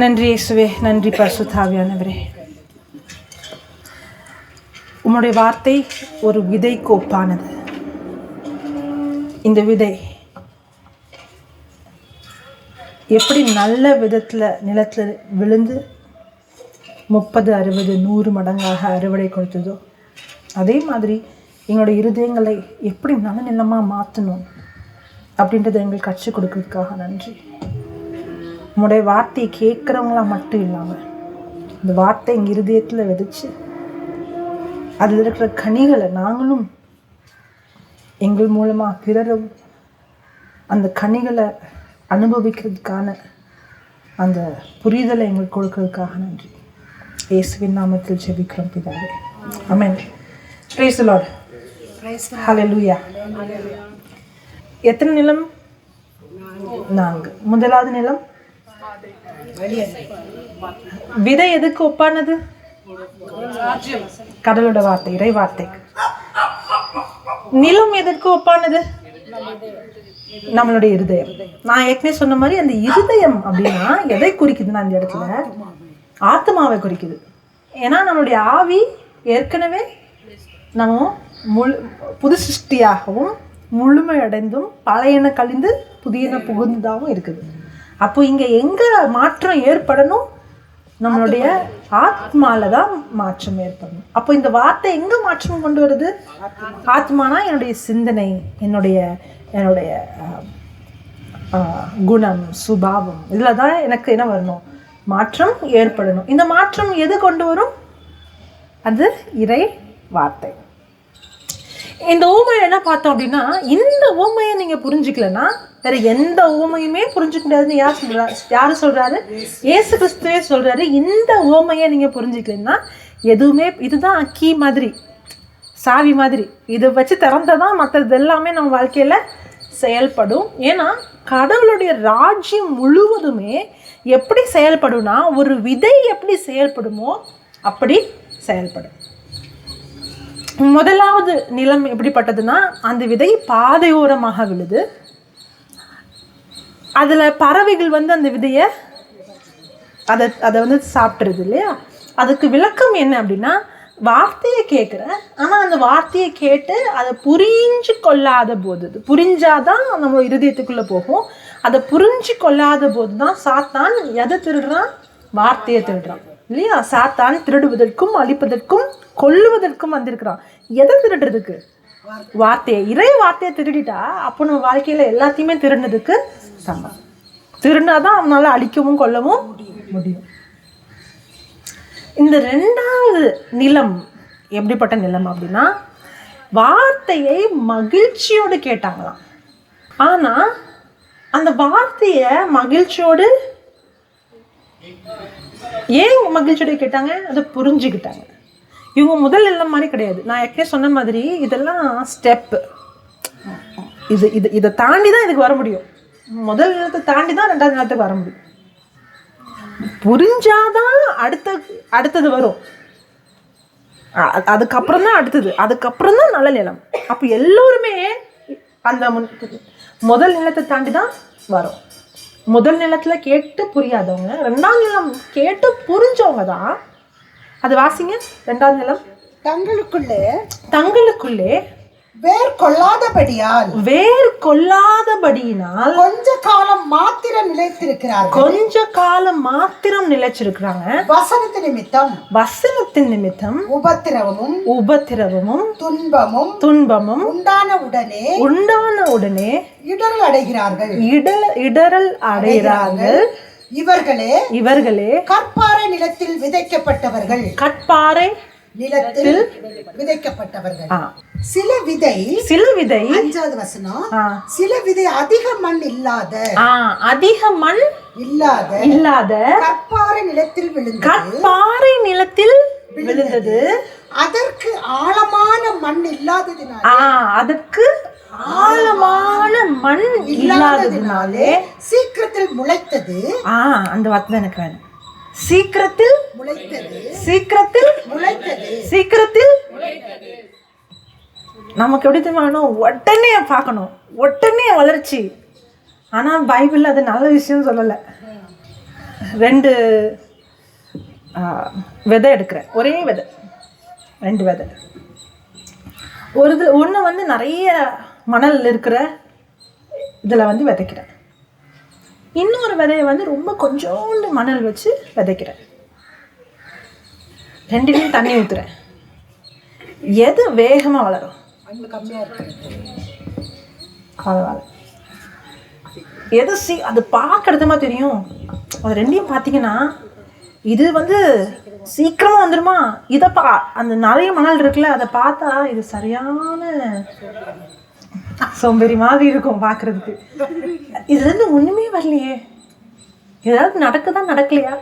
நன்றி இயேசுவே, நன்றி பரிசுத்த ஆவியானவரே. உம்முடைய வார்த்தை ஒரு விதைக்கு ஒப்பானது. இந்த விதை எப்படி நல்ல விதத்தில் நிலத்தில் விழுந்து 30, 60, 100 மடங்காக அறுவடை கொடுத்ததோ, அதே மாதிரி எங்களுடைய இருதயங்களை எப்படி நல்ல நிலமாக மாற்றணும் அப்படின்றத எங்களுக்கு கற்றுக் கொடுக்கறதுக்காக நன்றி. உங்களுடைய வார்த்தையை கேட்குறவங்களா மட்டும் இல்லாமல் இந்த வார்த்தை எங்கள் இருதயத்தில் விதைச்சு அதில் இருக்கிற கனிகளை நாங்களும் எங்கள் மூலமாக பிறரும் அந்த கனிகளை அனுபவிக்கிறதுக்கான அந்த புரிதலை எங்களுக்கு கொடுக்கறதுக்காக நன்றி. இயேசுவின் நாமத்தில் ஜெபிக்கிறோம் பிதாவே, ஆமென். பிரைஸ் தி லார்ட், ஹல்லேலூயா. எத்தனை நிலம்? 4. முதலாவது நிலம் விதை எதுக்கு ஒப்பானது? கடவுளோட வார்த்தை, இறை வார்த்தை. நிலம் எதற்கு ஒப்பானது? நம்மளுடைய இருதயம். நான் ஏற்கனவே சொன்ன மாதிரி அந்த இருதயம் அப்படின்னா எதை குறிக்குதுன்னா அந்த இடத்துல ஆத்மாவை குறிக்குது. ஏன்னா நம்மளுடைய ஆவி ஏற்கனவே நம்ம புது சிருஷ்டியாகவும் முழுமையடைந்தும் பழையன கழிந்து புதியன புகுந்ததாகவும் இருக்குது. அப்போ இங்கே எங்கே மாற்றம் ஏற்படணும்? நம்மளுடைய ஆத்மால தான் மாற்றம் ஏற்படணும். அப்போ இந்த வார்த்தை எங்கே மாற்றம் கொண்டு வருது? ஆத்மானா என்னுடைய சிந்தனை, என்னுடைய குணம், சுபாவம், இதில் தான் எனக்கு என்ன வரணும்? மாற்றம் ஏற்படணும். இந்த மாற்றம் எது கொண்டு வரும்? அது இறை வார்த்தை. இந்த ஊமையை என்ன பார்த்தோம் அப்படின்னா, இந்த ஊமையை நீங்கள் புரிஞ்சுக்கலன்னா வேற எந்த ஊமையுமே புரிஞ்சுக்க முடியாதுன்னு யாரு சொல்றாரு? இயேசு கிறிஸ்துவே சொல்றாரு. இந்த ஊமையை நீங்கள் புரிஞ்சுக்கலன்னா எதுவுமே, இதுதான் கீ மாதிரி, சாவி மாதிரி, இதை வச்சு திறந்ததான் மற்றது எல்லாமே நம்ம வாழ்க்கையில் செயல்படும். ஏன்னா கடவுளுடைய ராஜ்யம் முழுவதுமே எப்படி செயல்படும்னா, ஒரு விதை எப்படி செயல்படுமோ அப்படி செயல்படும். முதலாவது நிலம் எப்படிப்பட்டதுன்னா, அந்த விதை பாதையோரமாக விழுது. அதில் பறவைகள் அந்த விதையை அதை சாப்பிட்றது இல்லையா? அதுக்கு விளக்கம் என்ன அப்படின்னா, வார்த்தையை கேட்குறேன், ஆனால் அந்த வார்த்தையை கேட்டு அதை புரிஞ்சு கொள்ளாத போது, புரிஞ்சாதான் நம்ம இருதயத்துக்குள்ளே போகும். அதை புரிஞ்சு கொள்ளாத போது தான் சாத்தான் எதை திருடுறான்? வார்த்தையை திருடுறான் இல்லையா? சாத்தான் திருடுவதற்கும் அழிப்பதற்கும் கொல்லுவதற்கும் வந்திருக்கிறான். எதை திருடுறதுக்கு? வார்த்தையை, இறை வார்த்தையை திருடிட்டா அப்போ நம்ம வாழ்க்கையில் எல்லாத்தையுமே திருடினதுக்கு சமம். திருடினாதான் அவனால் அழிக்கவும் கொல்லவும் முடியும். இந்த 2வது நிலம் எப்படிப்பட்ட நிலம் அப்படின்னா, வார்த்தையை மகிழ்ச்சியோடு கேட்டாங்களாம். ஆனால் அந்த வார்த்தையை மகிழ்ச்சியோடு ஏன் மகிழ்ச்சியோடு கேட்டாங்க? அதை புரிஞ்சுக்கிட்டாங்க. இவங்க முதல் நிலம் மாதிரி கிடையாது. நான் ஏற்கனவே சொன்ன மாதிரி இதெல்லாம் ஸ்டெப்பு. இதை தாண்டி தான் இதுக்கு வர முடியும். முதல் நிலத்தை தாண்டி தான் 2வது நிலத்துக்கு வர முடியும். புரிஞ்சாதான் அடுத்தது வரும். அதுக்கப்புறம் தான் அடுத்தது, அதுக்கப்புறம் தான் நல்ல நிலம். அப்போ எல்லோருமே அந்த முதல் நிலத்தை தாண்டி தான் வரும். முதல் நிலத்தில் கேட்டு புரியாதவங்க, 2வது நிலம் கேட்டு புரிஞ்சவங்க தான். அது வாசிங்க. 2வது நிலம் தங்களுக்குள்ளே வேர் கொள்ளாதபடியினால் கொஞ்ச காலம் மாத்திரம் நிலைச்சிருக்கிறாங்க. வசனத்தின் நிமித்தம் உபத்திரவமும் துன்பமும் உண்டான உடனே இடறல் அடைகிறார்கள். இவர்களே கற்பாறை நிலத்தில் விதைக்கப்பட்டவர்கள். சில விதை 5வது வசனம், சில விதை அதிக மண் இல்லாத கற்பாறை நிலத்தில் விழுந்தது. அதற்கு ஆழமான மண் இல்லாததினாலே சீக்கிரத்தில் முளைத்தது. அந்த வார்த்தை எனக்கு வேணும். சீக்கிரத்தில் நமக்கு எப்படி தெரியுமா? உடனே பார்க்கணும், உடனே வளர்ச்சி. ஆனால் பைபிளில் அது நல்ல விஷயம் சொல்லலை. 2 விதை எடுக்கிறேன். ஒரே விதை, 2 விதை. ஒன்று வந்து நிறைய மணல் இருக்கிற இதில் வந்து விதைக்கிறேன். இன்னொரு விதையை வந்து ரொம்ப கொஞ்சோண்டு மணல் வச்சு விதைக்கிறேன். 2லையும் தண்ணி ஊற்றுறேன். எது வேகமாக வளரும்? பரவாயில்ல. எது அது பார்க்கறதுமா தெரியும். அது 2யும் பார்த்தீங்கன்னா இது வந்து சீக்கிரமாக வந்துடுமா, இதை அந்த நிறைய மணல் இருக்குல்ல, அதை பார்த்தா இது சரியான சோம்பேறி மாதிரி இருக்கும் பார்க்குறதுக்கு. இதுலேருந்து ஒன்றுமே வரலையே, ஏதாவது நடக்குதா நடக்கலையா,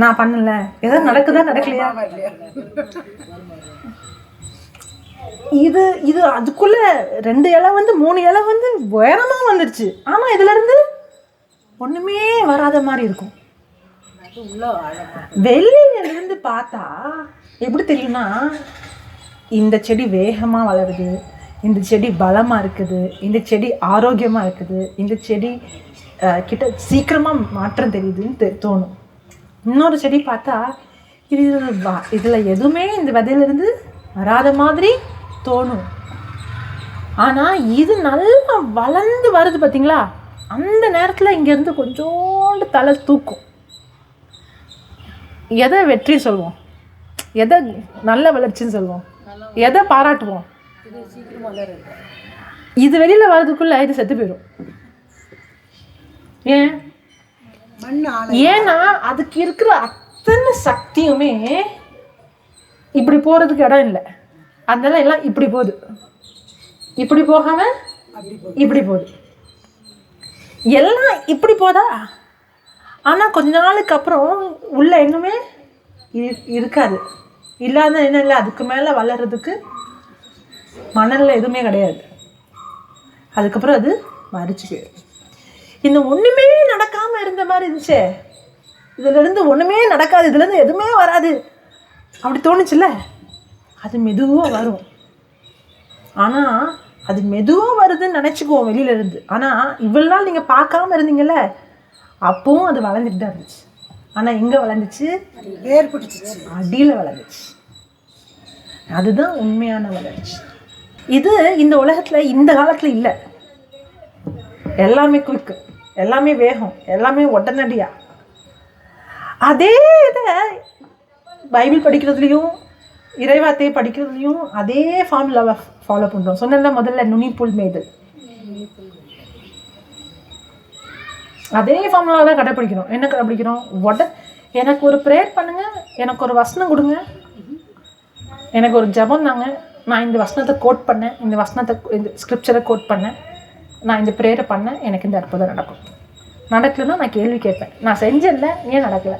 நான் பண்ணல, ஏதாவது நடக்குதா நடக்கலையா, இது இது அதுக்குள்ள 2 இலை வந்து 3 இலை வந்து உயரமாக வந்துடுச்சு. ஆனால் இதுலேருந்து ஒன்றுமே வராத மாதிரி இருக்கும். வெளியிலிருந்து பார்த்தா எப்படி தெரியும்னா, இந்த செடி வேகமாக வளருது, இந்த செடி பலமாக இருக்குது, இந்த செடி ஆரோக்கியமாக இருக்குது, இந்த செடி கிட்ட சீக்கிரமாக மாற்றம் தெரியுதுன்னு தோணும். இன்னொரு செடி பார்த்தா இதில் எதுவுமே இந்த விதையிலிருந்து வராத மாதிரி தோணும். ஆனால் இது நல்லா வளர்ந்து வருது பார்த்தீங்களா, அந்த நேரத்தில் இங்கேருந்து கொஞ்சோண்டு தலை தூக்கும். எதை வெற்றி சொல்லுவோம், எதை நல்ல வளர்ச்சின்னு சொல்லுவோம், எதை பாராட்டுவோம்? இது வெளியில் வர்றதுக்குள்ள இது செத்து போயிடும். ஏன்னா அதுக்கு இருக்கிற அத்தனை சக்தியுமே இப்படி போகிறதுக்கு இடம் இல்லை. அதனால எல்லாம் இப்படி போகுது, இப்படி போகாம இப்படி போகுது, எல்லாம் இப்படி போதா. ஆனால் கொஞ்ச நாளுக்கு அப்புறம் உள்ள இன்னுமே இருக்காது. இல்லாத என்ன இல்லை, அதுக்கு மேலே வளர்கிறதுக்கு மணலில் எதுவுமே கிடையாது. அதுக்கப்புறம் அது மறிச்சு போயிடும். இந்த ஒன்றுமே நடக்காமல் இருந்த மாதிரி இருந்துச்சே, இதுலேருந்து ஒன்றுமே நடக்காது, இதுலேருந்து எதுவுமே வராது அப்படி தோணுச்சுல்ல, அது மெதுவாக வரும். ஆனால் அது மெதுவாக வருதுன்னு நினச்சிக்குவோம் வெளியிலேருந்து. ஆனால் இவ்வளோ நாள் நீங்கள் பார்க்காம இருந்தீங்கல்ல, அப்பவும் அது வளர்ந்துட்டு தான் இருந்துச்சு. ஆனால் எங்கே வளர்ந்துச்சு? வேர் பிடிச்சிச்சு, அடியில் வளர்ந்துச்சு. அதுதான் உண்மையான வளர்ச்சி. இது இந்த உலகத்தில் இந்த காலத்தில் இல்லை. எல்லாமே குயிக்கு, எல்லாமே வேகம், எல்லாமே உடனடியாக. அதே இதை பைபிள் படிக்கிறதுலையும் இறைவார்த்தையை படிக்கிறதுலையும் அதே ஃபார்முலாவை ஃபாலோ பண்ணுறோம். சொன்னல முதல்ல நுனிப்புல் மேய்தல், அதே ஃபார்முலாவை தான் கடைப்பிடிக்கிறோம். என்ன கடைப்பிடிக்கிறோம்? எனக்கு ஒரு ப்ரேயர் பண்ணுங்கள், எனக்கு ஒரு வசனம் கொடுங்க, எனக்கு ஒரு ஜபம் தாங்க, நான் இந்த வசனத்தை கோட் பண்ணேன், இந்த ஸ்கிரிப்சரை கோட் பண்ணேன், நான் இந்த ப்ரேயரை பண்ணேன், எனக்கு இந்த அற்புதம் நடக்கும். நடக்கலைன்னா நான் கேள்வி கேட்பேன், நான் செஞ்சேன்ல ஏன் நடக்கலை?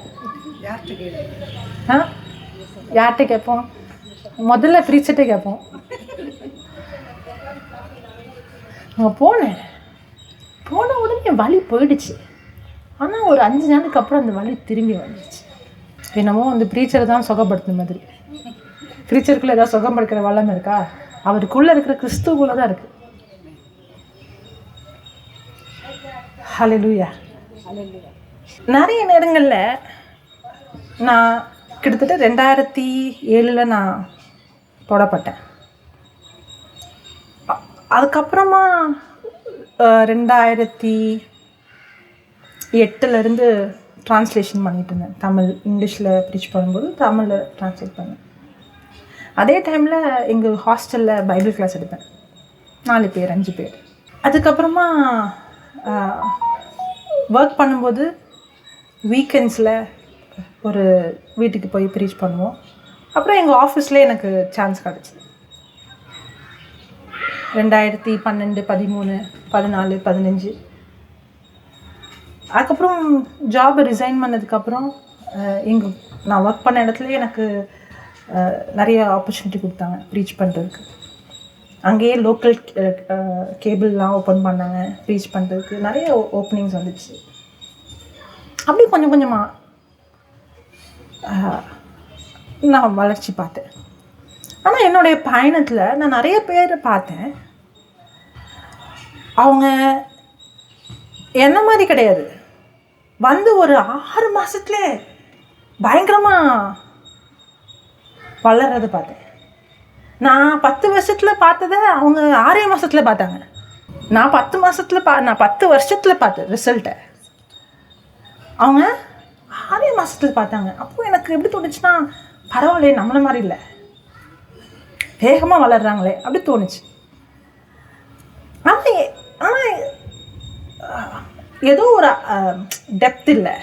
யார்கிட்ட கேட்போம்? முதல்ல ப்ரீச்சர்கிட்ட கேட்போம். அங்கே போன உடனே வலி போயிடுச்சு. ஆனால் ஒரு 5 நாளுக்கு அப்புறம் அந்த வலி திரும்பி வந்துடுச்சு. என்னமோ அந்த ப்ரீச்சரை தான் சுகப்படுத்துன மாதிரி. ப்ரீச்சருக்குள்ளே ஏதாவது சுகப்படுத்துகிற வளம் இருக்கா? அவருக்குள்ளே இருக்கிற கிறிஸ்துக்குள்ளே தான் இருக்குது. ஹல்லேலூயா. நிறைய நேரங்களில் நான் கிட்டத்தட்ட 2007 நான் தொடப்பட்டேன். அதுக்கப்புறமா 2008 ட்ரான்ஸ்லேஷன் பண்ணிட்டு இருந்தேன். தமிழ் இங்கிலீஷில் ப்ரீச் பண்ணும்போது தமிழில் ட்ரான்ஸ்லேட் பண்ணேன். அதே டைமில் எங்கள் ஹாஸ்டலில் பைபிள் கிளாஸ் எடுப்பேன். 4 பேர் 5 பேர். அதுக்கப்புறமா ஒர்க் பண்ணும்போது வீக்கெண்ட்ஸில் ஒரு வீட்டுக்கு போய் ப்ரீச் பண்ணுவோம். அப்புறம் எங்கள் ஆஃபீஸ்லேயே எனக்கு சான்ஸ் கிடச்சிது. 2012, 13, 14, 15. அதுக்கப்புறம் ஜாபை ரிசைன் பண்ணதுக்கப்புறம் நான் ஒர்க் பண்ண இடத்துல எனக்கு நிறைய ஆப்பர்ச்சுனிட்டி கொடுத்தாங்க ப்ரீச் பண்ணுறதுக்கு. அங்கேயே லோக்கல் கேபிள்லாம் ஓப்பன் பண்ணாங்க ப்ரீச் பண்ணுறதுக்கு. நிறைய ஓப்பனிங்ஸ் வந்துச்சு. அப்படி கொஞ்சம் கொஞ்சமாக நான் வளர்ச்சி பார்த்தேன். ஆனால் என்னுடைய பயணத்தில் நான் நிறைய பேரை பார்த்தேன். அவங்க என்ன மாதிரி கிடையாது. வந்து ஒரு 6 மாசத்துல பயங்கரமாக வளர்றது பார்த்தேன். நான் 10 வருஷத்துல பார்த்ததை அவங்க 6 மாசத்துல பார்த்தாங்க. நான் 10 மாசத்துல நான் 10 வருஷத்துல பார்த்தேன் ரிசல்ட்டை, அவங்க 6 மாசத்துல பார்த்தாங்க. அப்போ எனக்கு எப்படி தோணுச்சுன்னா, பரவாயில்லையே நம்மள மாதிரி இல்லை, வேகமாக வளர்றாங்களே அப்படி தோணுச்சு. ஆனால் ஏதோ ஒரு டெப்த் இல்லை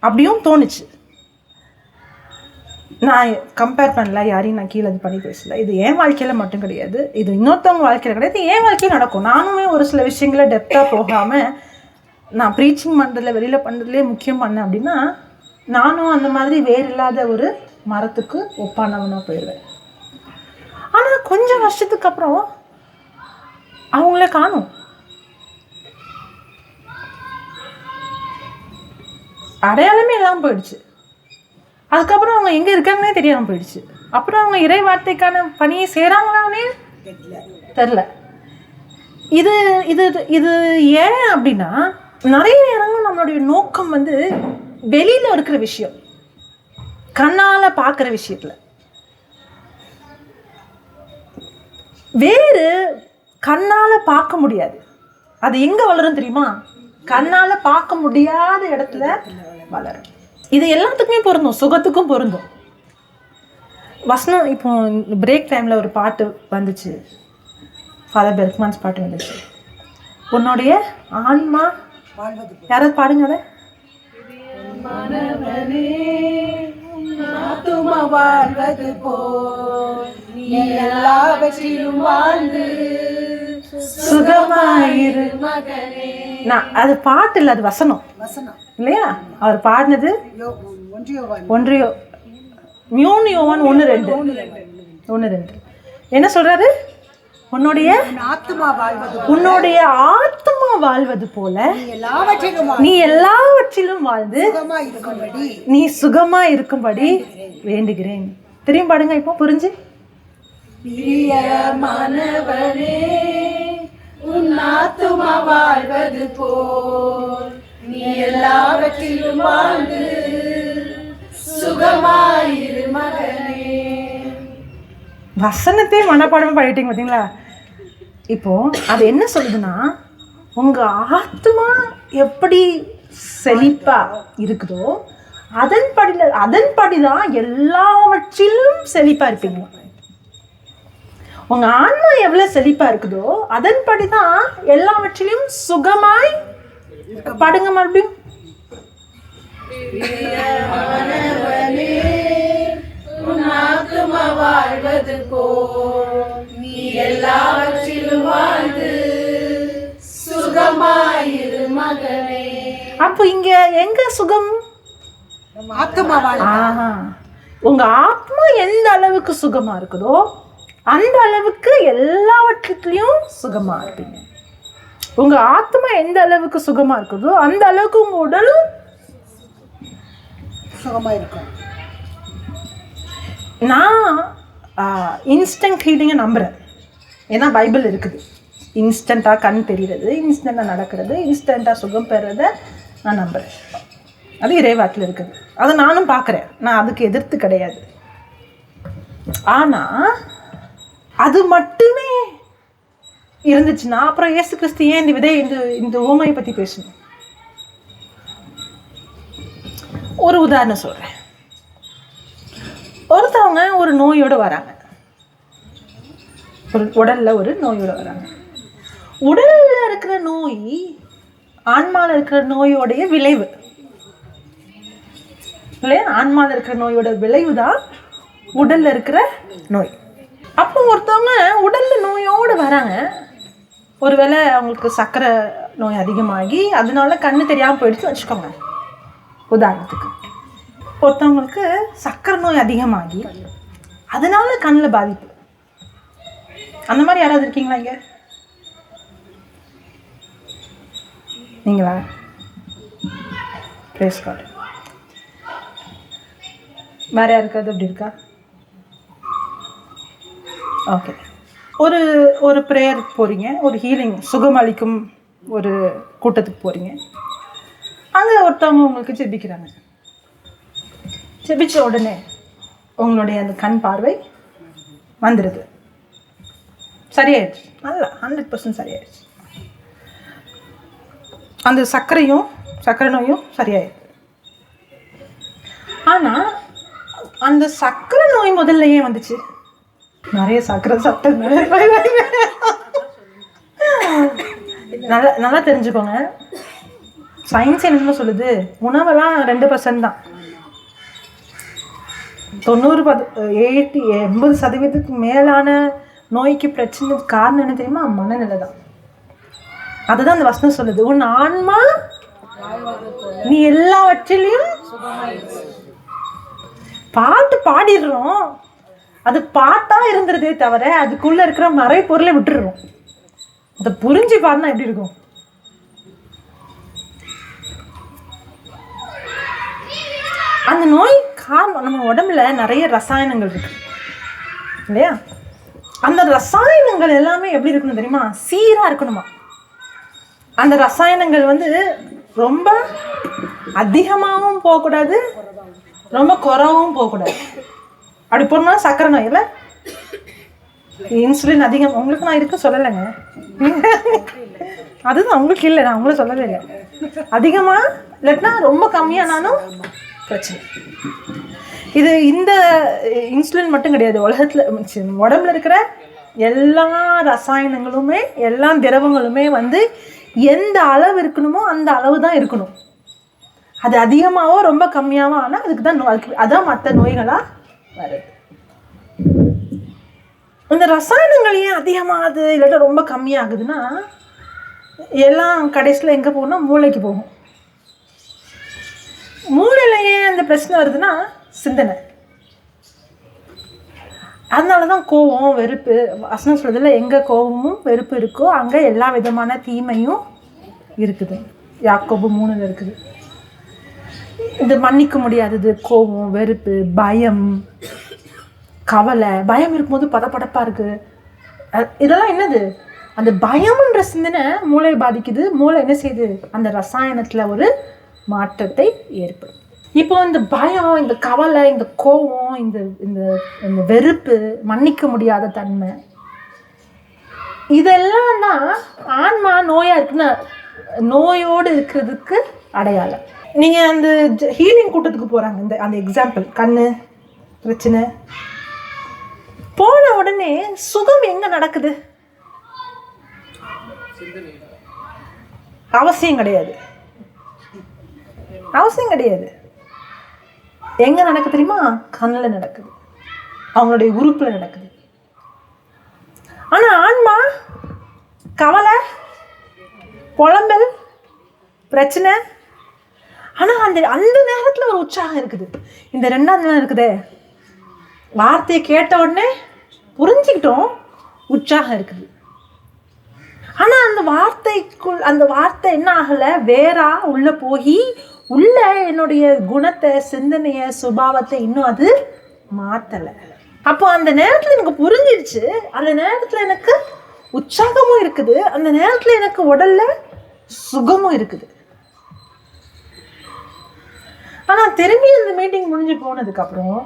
அப்படியும் தோணுச்சு. நான் கம்பேர் பண்ணல, யாரையும் நான் கீழே இது பண்ணி பேசல. இது என் வாழ்க்கையில் மட்டும் கிடையாது, இது இன்னொருத்தவங்க வாழ்க்கையில் கிடையாது, என் வாழ்க்கையில் நடக்கும். நானுமே ஒரு சில விஷயங்களை டெப்த்தாக போகாமல் நான் ப்ரீச்சிங் பண்ணுறதுல வெளியில் பண்ணுறதுலேயே முக்கியம் பண்ணேன் அப்படின்னா, நானும் அந்த மாதிரி வேறு இல்லாத ஒரு மரத்துக்கு ஒப்பானவனாக போயிடுவேன். ஆனால் கொஞ்சம் வருஷத்துக்கு அப்புறம் அவங்கள காணும். அடையாளமே இல்லாமல் போயிடுச்சு. அதுக்கப்புறம் அவங்க எங்கே இருக்காங்கன்னே தெரியாமல் போயிடுச்சு. அப்புறம் அவங்க இறை வார்த்தைக்கான பணியை செய்கிறாங்களானே தெரில. இது இது இது ஏன் அப்படின்னா, நிறைய நேரங்கள் நம்மளுடைய நோக்கம் வந்து வெளியில் இருக்கிற விஷயம், கண்ணால் பார்க்குற விஷயத்தில். வேறு கண்ணால் பார்க்க முடியாது. அது எங்கே வளரும் தெரியுமா? கண்ணால் பார்க்க முடியாத இடத்துல வளரும். இது எல்லாத்துக்குமே பொருந்தும், சுகத்துக்கும் பொருந்தும். வசனம் இப்போ பிரேக் டைமில் ஒரு பாட்டு வந்துச்சு, ஃபாதர் பெர்க்மன்ஸ் பாட்டு வந்துச்சு, உன்னுடைய ஆன்மா யாராவது பாடுங்க அதை. வாழ்வது போல் நீ எல்லாவற்றிலும் வாழ்ந்து சுகமாயிரு மகனே. நான் அது பாட்டு இல்லை, அது வசனம் இல்லையா? அவர் பாடினது 1 யோவான் 1:2 என்ன சொல்றாரு? உன்னுடைய ஆத்மா வாழ்வது போல நீ எல்லாவற்றிலும் வாழ்ந்து நீ சுகமா இருக்கும்படி வேண்டுகிறேன். திரும்பி பாடுங்க இப்போ புரிஞ்சு. பிரியமானவனே, உன் ஆத்துமா வாழ்வது போல் நீ எல்லாவற்றிலும் வாழ்ந்து சுகமாயிரு மகனே. வசனத்தை மனப்பாடம் பாடிட்டீங்க பார்த்தீங்களா? இப்போ அது என்ன சொல்லுதுன்னா, உங்க ஆத்மா எப்படி செழிப்பா இருக்குதோ அதன்படிதான் எல்லாவற்றிலும் செழிப்பா இருப்பீங்க. உங்க ஆன்மா எவ்வளவு செழிப்பா இருக்குதோ அதன்படிதான் எல்லாவற்றிலும் சுகமாய் பாடுங்க. மறுபடியும் வாழ்வது போல் நீ எல்லாவற்றிலும் வாழ்ந்து சுகமாயிரு மகனே. அப்போ இங்க எங்க சுகம்? உங்க ஆத்மா எந்த அளவுக்கு சுகமா இருக்குதோ அந்த அளவுக்கு எல்லாவற்றிலையும் சுகமா இருப்பீங்க. உங்க ஆத்மா எந்த அளவுக்கு சுகமா இருக்குதோ அந்த அளவுக்கு உங்க உடலும் சுகமா இருக்கும். நான் இன்ஸ்டன்ட் ஹீலிங்கை நம்புகிறேன். ஏன்னா பைபிள் இருக்குது, இன்ஸ்டண்ட்டாக கண் தெரிகிறது, இன்ஸ்டண்ட்டாக நடக்கிறது, இன்ஸ்டண்ட்டாக சுகம் பெறுறதை நான் நம்புகிறேன். அது இறைவாக்கில் இருக்குது, அதை நானும் பார்க்குறேன். நான் அதுக்கு எதிர்த்து கிடையாது. ஆனால் அது மட்டுமே இருந்துச்சுன்னா அப்புறம் இயேசு கிறிஸ்து ஏன் இந்த ஊமையை பற்றி பேசணும்? ஒரு உதாரணம் சொல்கிறேன். ஒருத்தவங்க ஒரு நோயோடு வராங்க, உடலில் ஒரு நோயோடு வராங்க. உடலில் இருக்கிற நோய் ஆன்மாவில் இருக்கிற நோயோடைய விளைவு இல்லையா? ஆன்மாவில் இருக்கிற நோயோட விளைவு தான் உடலில் இருக்கிற நோய். அப்போ ஒருத்தவங்க உடலில் நோயோடு வராங்க. ஒருவேளை அவங்களுக்கு சர்க்கரை நோய் அதிகமாகி அதனால கண்ணு தெரியாமல் போயிடுச்சு வச்சுக்கோங்க. உதாரணத்துக்கு ஒருத்தவங்களுக்கு சர்க்கரை நோய் அதிகமாகி அதனால கண்ணில் பாதிப்பு. அந்த மாதிரி யாராவது இருக்கீங்களா இங்கே? நீங்களா? Press card. வேற யாருக்காவது அப்படி இருக்கா? ஓகே. ஒரு ப்ரேயருக்கு போகிறீங்க, ஒரு ஹீலிங் சுகம் அளிக்கும் ஒரு கூட்டத்துக்கு போகிறீங்க. அங்கே ஒருத்தவங்க உங்களுக்கு ஜெபிக்கிறாங்க. ஜெபிச்ச உடனே உங்களுடைய அந்த கண் பார்வை வந்துடுது, சரியாயிடுச்சு, நல்லா 100% சரியாயிடுச்சு. அந்த சர்க்கரை நோயும் சரியாயிடுது. ஆனால் அந்த சர்க்கரை நோய் முதல்ல ஏன் வந்துச்சு? நிறைய சர்க்கரை சாப்பிட்டது. நல்லா நல்லா தெரிஞ்சுக்கோங்க, சயின்ஸ் என்ன சொல்லுது, உணவெல்லாம் 2% தான். 80% மேலான நோய்க்கு பிரச்சனை காரணம் என்ன தெரியுமா? மனநிலை தான். அதுதான் அந்த வசனம் சொல்லுது, உன் ஆன்மா நீ எல்லாவற்றிலையும். பாட்டு பாடிடுறோம், அது பாட்டா இருந்துருதே தவிர அதுக்குள்ள இருக்கிற மறை பொருளை விட்டுடுறோம். அதை புரிஞ்சு பாடினா எப்படி இருக்கும்? அந்த நோய் காரணம் நம்ம உடம்புல நிறைய ரசாயனங்கள் இருக்கு இல்லையா? அந்த ரசாயனங்கள் எல்லாமே எப்படி இருக்கணும் தெரியுமா? சீராக இருக்கணுமா. அந்த ரசாயனங்கள் ரொம்ப அதிகமாகவும் போகக்கூடாது, ரொம்ப குறவும் போகக்கூடாது. அப்படி போனால் சர்க்கரை நோய் இல்லை, இன்சுலின் அதிகம். உங்களுக்கு நான் இருக்க சொல்லலைங்க, அதுதான் உங்களுக்கு இல்லை, நான் உங்களை சொல்லவே இல்லை. அதிகமாக இல்லைன்னா ரொம்ப கம்மியானாலும் பிரச்சனை. இது இந்த இன்சுலின் மட்டும் கிடையாது, உலகத்தில் உடம்புல இருக்கிற எல்லா ரசாயனங்களுமே எல்லா திரவங்களுமே எந்த அளவு இருக்கணுமோ அந்த அளவு தான் இருக்கணும். அது அதிகமாகவோ ரொம்ப கம்மியாகவோ ஆனால் அதுக்கு தான் அதான் மற்ற நோய்களாக வருது. இந்த ரசாயனங்கள் ஏன் அதிகமாகுது இல்லாட்டா ரொம்ப கம்மியாகுதுன்னா, எல்லாம் கடைசியில் எங்கே போகணும்னா மூளைக்கு போகும். மூளையில் ஏன் அந்த பிரச்சனை வருதுன்னா சிந்தனை. அதனால தான் கோபம், வெறுப்பு. வசனம் சொல்றதுல எங்கே கோபமும் வெறுப்பு இருக்கோ அங்கே எல்லா விதமான தீமையும் இருக்குது. யாக்கோபு 3 இருக்குது. இது மன்னிக்க முடியாதது கோபம், வெறுப்பு, பயம், கவலை. பயம் இருக்கும்போது படப்படப்பாக இருக்குது. இதெல்லாம் என்னது? அந்த பயம்ன்ற சிந்தனை மூளையை பாதிக்குது. மூளை என்ன செய்யுது? அந்த ரசாயனத்தில் ஒரு மாற்றத்தை ஏற்படும். இப்போ இந்த பயம், இந்த கவலை, இந்த கோபம், இந்த இந்த இந்த வெறுப்பு, மன்னிக்க முடியாத தன்மை, இதெல்லாம் தான் ஆன்மா நோயாக இருக்குன்னா நோயோடு இருக்கிறதுக்கு அடையாளம். நீங்கள் அந்த ஹீலிங் கூட்டத்துக்கு போகிறாங்க, இந்த அந்த எக்ஸாம்பிள் கண்ணு பிரச்சனை போன உடனே சுகம் எங்கே நடக்குது? அவசியம் கிடையாது, அவசியம் கிடையாது. எங்கே நடக்குது தெரியுமா? கண்ணில் நடக்குது, அவங்களுடைய உறுப்பில் நடக்குது. ஆனால் ஆன்மா கவலை, புலம்பல், பிரச்சனை. ஆனால் அந்த நேரத்தில் ஒரு உற்சாகம் இருக்குது. இந்த 2ஆவது நேரம் இருக்குதே, வார்த்தையை கேட்ட உடனே புரிஞ்சுக்கிட்டோம், உற்சாகம் இருக்குது. ஆனால் அந்த வார்த்தை என்ன ஆகலை? வேறா உள்ளே போய் உள்ள என்னுடைய குணத்தை, சிந்தனையை, சுபாவத்தை இன்னும் அது மாற்றலை. அப்போ அந்த நேரத்தில் எனக்கு புரிஞ்சிடுச்சு, அந்த நேரத்தில் எனக்கு உற்சாகமும் இருக்குது, அந்த நேரத்தில் எனக்கு உடல்ல சுகமும் இருக்குது. ஆனால் திரும்பி அந்த மீட்டிங் முடிஞ்சு போனதுக்கப்புறம்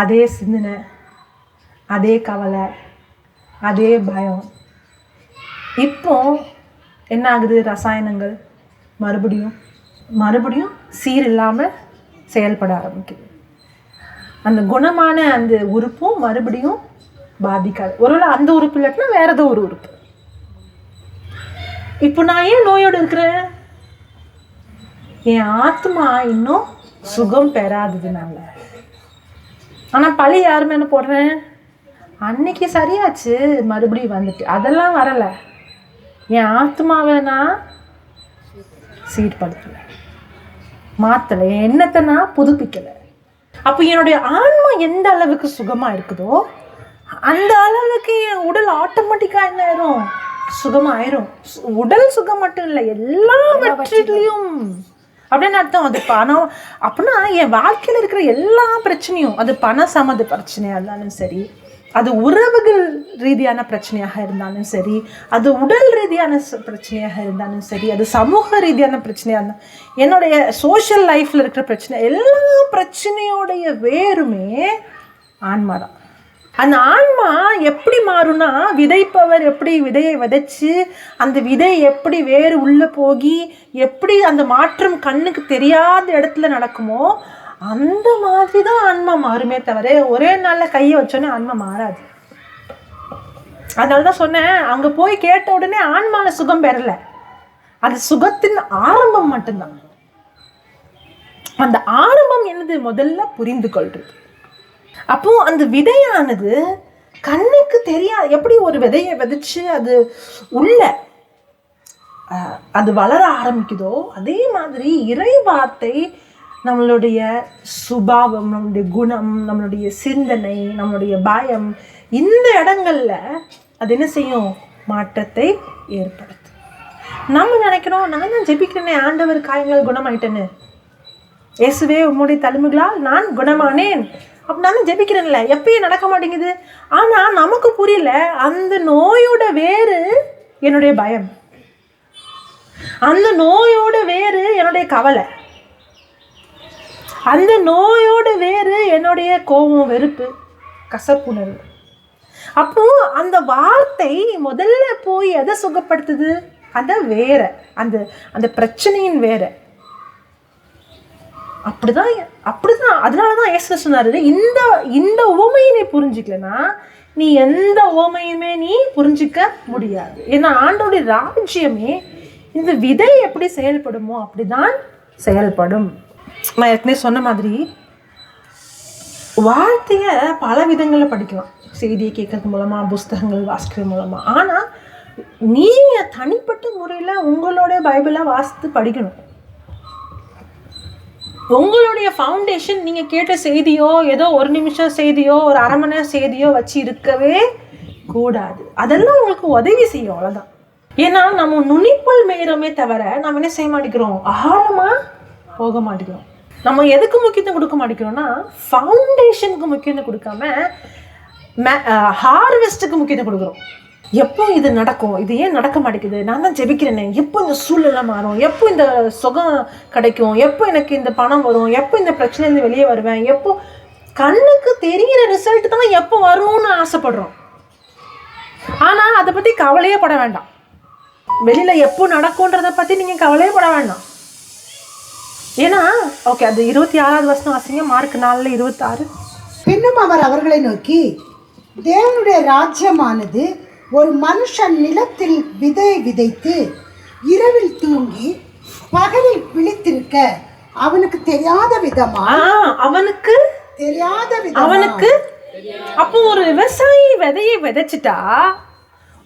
அதே சிந்தனை, அதே கவலை, அதே பயம். இப்போ என்ன ஆகுது? ரசாயனங்கள் மறுபடியும் சீர் இல்லாமல் செயல்பட ஆரம்பிக்குது. அந்த குணமான அந்த உறுப்பும் மறுபடியும் பாதிக்காது. ஒருவேளை அந்த உறுப்பு இல்லாட்டினா வேற ஏதோ ஒரு உறுப்பு. இப்போ நான் ஏன் நோயோடு இருக்கிறேன்? என் ஆத்மா இன்னும் சுகம் பெறாததுனால. ஆனால் பழி யார் மேலே போடுறேன்? அன்னைக்கு சரியாச்சு, மறுபடியும் வந்துட்டு அதெல்லாம் வரலை. என் ஆத்மாவை நான் சீர்படுத்தலை, மாற்றலை, என் எண்ணத்தை நான் புதுப்பிக்கலை. அப்போ என்னுடைய ஆன்மா எந்த அளவுக்கு சுகமாக இருக்குதோ அந்த அளவுக்கு என் உடல் ஆட்டோமேட்டிக்காக என்ன ஆயிரும்? சுகமாயிரும். உடல் சுகம் மட்டும் இல்லை, எல்லாவற்றிலையும். அப்படின்னு அர்த்தம். அது பணம் அப்படின்னா என் வாழ்க்கையில் இருக்கிற எல்லா பிரச்சனையும், அது பண சம்மந்த பிரச்சனையாக இருந்தாலும் சரி, அது உறவுகள் ரீதியான பிரச்சனையாக இருந்தாலும் சரி, அது உடல் ரீதியான பிரச்சனையாக இருந்தாலும் சரி, அது சமூக ரீதியான பிரச்சனையாக இருந்தால், என்னுடைய சோஷியல் லைஃப்பில் இருக்கிற பிரச்சனை, எல்லா பிரச்சனையோடைய வேறுமே ஆன்மா தான். அந்த ஆன்மா எப்படி மாறும்னா, விதைப்பவர் எப்படி விதையை விதைச்சு அந்த விதை எப்படி வேறு உள்ளே போகி எப்படி அந்த மாற்றம் கண்ணுக்கு தெரியாத இடத்துல நடக்குமோ அந்த மாதிரி தான் ஆன்மா மாறுமே தவிர ஒரே நாளில் கையை வச்சோன்னே ஆன்மா மாறாது. அதனால தான் சொன்னேன், அங்கே போய் கேட்ட உடனே ஆன்மாவில் சுகம் பெறல, அது சுகத்தின் ஆரம்பம் மட்டும்தான். அந்த ஆரம்பம் என்னது முதல்ல புரிந்து கொள்றது. அப்போ அந்த விதையானது கண்ணுக்கு தெரியாது. எப்படி ஒரு விதையை விதைச்சு அது உள்ள அது வளர ஆரம்பிக்குதோ அதே மாதிரி இறை வார்த்தை நம்மளுடைய சுபாவம், நம்மளுடைய குணம், நம்மளுடைய சிந்தனை, நம்மளுடைய பயம், இந்த இடங்கள்ல அது என்ன செய்யும்? மாற்றத்தை ஏற்படுத்தும். நம்ம நினைக்கிறோம், நான் தான் ஜெபிக்கிறேனே, ஆண்டவர் காயங்கள் குணமாயிட்டேன்னு, இயேசுவே உம்முடைய தழும்புகளால் நான் குணமானேன் அப்படின்னாலும் ஜெபிக்கிறேன்ல, எப்பயும் நடக்க மாட்டேங்குது. ஆனால் நமக்கு புரியல, அந்த நோயோட வேறு என்னுடைய பயம், அந்த நோயோட வேறு என்னுடைய கவலை, அந்த நோயோட வேறு என்னுடைய கோபம், வெறுப்பு, கசப்புணர்வு. அப்போ அந்த வார்த்தை முதல்ல போய் எதை சுகப்படுத்துது? அந்த வேற, அந்த அந்த பிரச்சனையின் வேற. அப்படிதான். அதனாலதான் இயேசு சொன்னாரு, இந்த உவமையை நீ புரிஞ்சுக்கலன்னா நீ எந்த உவமையுமே நீ புரிஞ்சிக்க முடியாது. ஏன்னா ஆண்டோடைய ராஜ்யமே இந்த விதை எப்படி செயல்படுமோ அப்படிதான் செயல்படும். நான் ஏற்கனவே சொன்ன மாதிரி வார்த்தையை பல விதங்களில் படிக்கலாம். செய்தியை கேட்கறது மூலமா, புஸ்தகங்கள் வாசிக்கிறது மூலமா. ஆனால் நீங்க தனிப்பட்ட முறையில் உங்களோட பைபிளை வாசித்து படிக்கணும். உங்களுடைய ஃபவுண்டேஷன் நீங்கள் கேட்ட செய்தியோ, ஏதோ ஒரு நிமிஷம் செய்தியோ, ஒரு அரை மணி நேரம் செய்தியோ வச்சு இருக்கவே கூடாது. அதெல்லாம் உங்களுக்கு உதவி செய்யும், அவ்வளோதான். ஏன்னா நம்ம நுனிப்புள் மேயறோமே தவிர நம்ம என்ன செய்ய மாட்டேங்கிறோம்? ஆழமாக போக மாட்டேங்கிறோம். நம்ம எதுக்கு முக்கியத்துவம் கொடுக்க மாட்டேங்கிறோம்னா, ஃபவுண்டேஷனுக்கு முக்கியத்துவம் கொடுக்காம ஹார்வெஸ்ட்டுக்கு முக்கியத்துவம் கொடுக்குறோம். எப்போ இது நடக்கும், இது ஏன் நடக்க மாட்டேங்குது, நான் தான் ஜெபிக்கிறேனே, எப்போ இந்த சூழ்நிலை மாறும், எப்போ இந்த சுகம் கிடைக்கும், எப்போ எனக்கு இந்த பணம் வரும், எப்போ இந்த பிரச்சனையிலேருந்து வெளியே வருவேன், எப்போ கண்ணுக்கு தெரிகிற ரிசல்ட் தான் எப்போ வரும்னு ஆசைப்படுறோம். ஆனால் அதை பற்றி கவலையே பட வேண்டாம். வெளியில் எப்போ நடக்கும்ன்றதை பற்றி நீங்கள் கவலையே பட வேண்டாம். ஏன்னா ஓகே, அது 26வது வசனம் வாசிங்க, மார்க் 4:26. பின்னும் அவர் அவர்களை நோக்கி, தேவனுடைய ராஜ்யமானது ஒரு மனுஷன் நிலத்தில் விதையை விதைத்து இரவில் தூங்கி பகலில் விழித்திருக்க அவனுக்கு தெரியாத விதமா அவனுக்கு அப்போ ஒரு விவசாயி விதையை விதைச்சிட்டா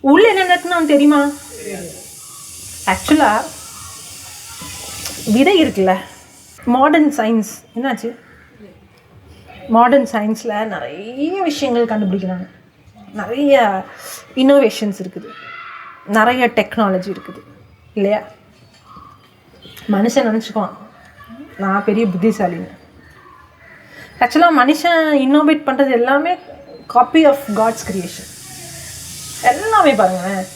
உள்ள என்ன நடக்கணும் தெரியுமா? ஆக்சுவலா விதை இருக்குல்ல, மாடர்ன் சயின்ஸ் என்னாச்சு? மாடர்ன் சயின்ஸில் நிறைய விஷயங்கள் கண்டுபிடிக்கிறாங்க, நிறைய இன்னோவேஷன்ஸ் இருக்குது, நிறைய டெக்னாலஜி இருக்குது இல்லையா? மனுஷன் நினச்சிக்குவான் நான் பெரிய புத்திசாலின்னு. ஆக்சுவலாக மனுஷன் இன்னோவேட் பண்ணுறது எல்லாமே காப்பி ஆஃப் காட்ஸ் கிரியேஷன். எல்லாமே பாருங்களேன்,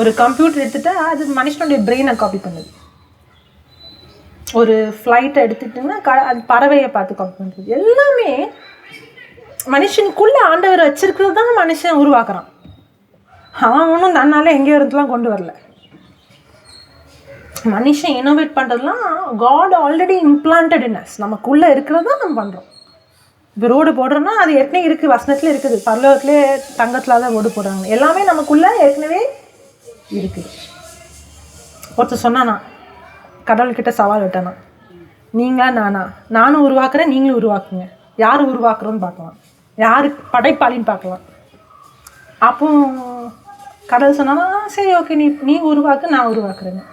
ஒரு கம்ப்யூட்டர் எடுத்துகிட்டா அது மனுஷனுடைய பிரெயினை காப்பி பண்ணுது. ஒரு ஃப்ளைட்டை எடுத்துக்கிட்டிங்கன்னா அது பறவையை பார்த்து காப்பி பண்ணுறது. எல்லாமே மனுஷனுக்குள்ளே ஆண்டவர் வச்சிருக்கிறது தான் மனுஷன் உருவாக்குறான். அவன் ஒன்றும் தன்னால் எங்கேயோ இருந்துலாம் கொண்டு வரல. மனுஷன் இனோவேட் பண்ணுறதுலாம் God already implanted in us. நமக்குள்ளே இருக்கிறது தான் நம்ம பண்ணுறோம். இப்போ ரோடு போடுறோன்னா அது ஏற்கனவே இருக்குது, வசனத்தில் இருக்குது, பரலோகத்திலே தங்கத்தில் தான் ரோடு போடுறாங்க. எல்லாமே நமக்குள்ளே ஏற்கனவே இருக்குது. ஒருத்தர் சொன்னானா, கடவுள்கிட்ட சவால் விட்டானா, நீங்களா நானா, நானும் உருவாக்குறேன் நீங்களும் உருவாக்குங்க, யார் உருவாக்குறோன்னு பார்க்கலாம், யார் படைப்பாளின்னு பார்க்கலாம். அப்போ கடவுள் சொன்னானா, சரி ஓகே நீ உருவாக்கு, நான் உருவாக்குறேங்க.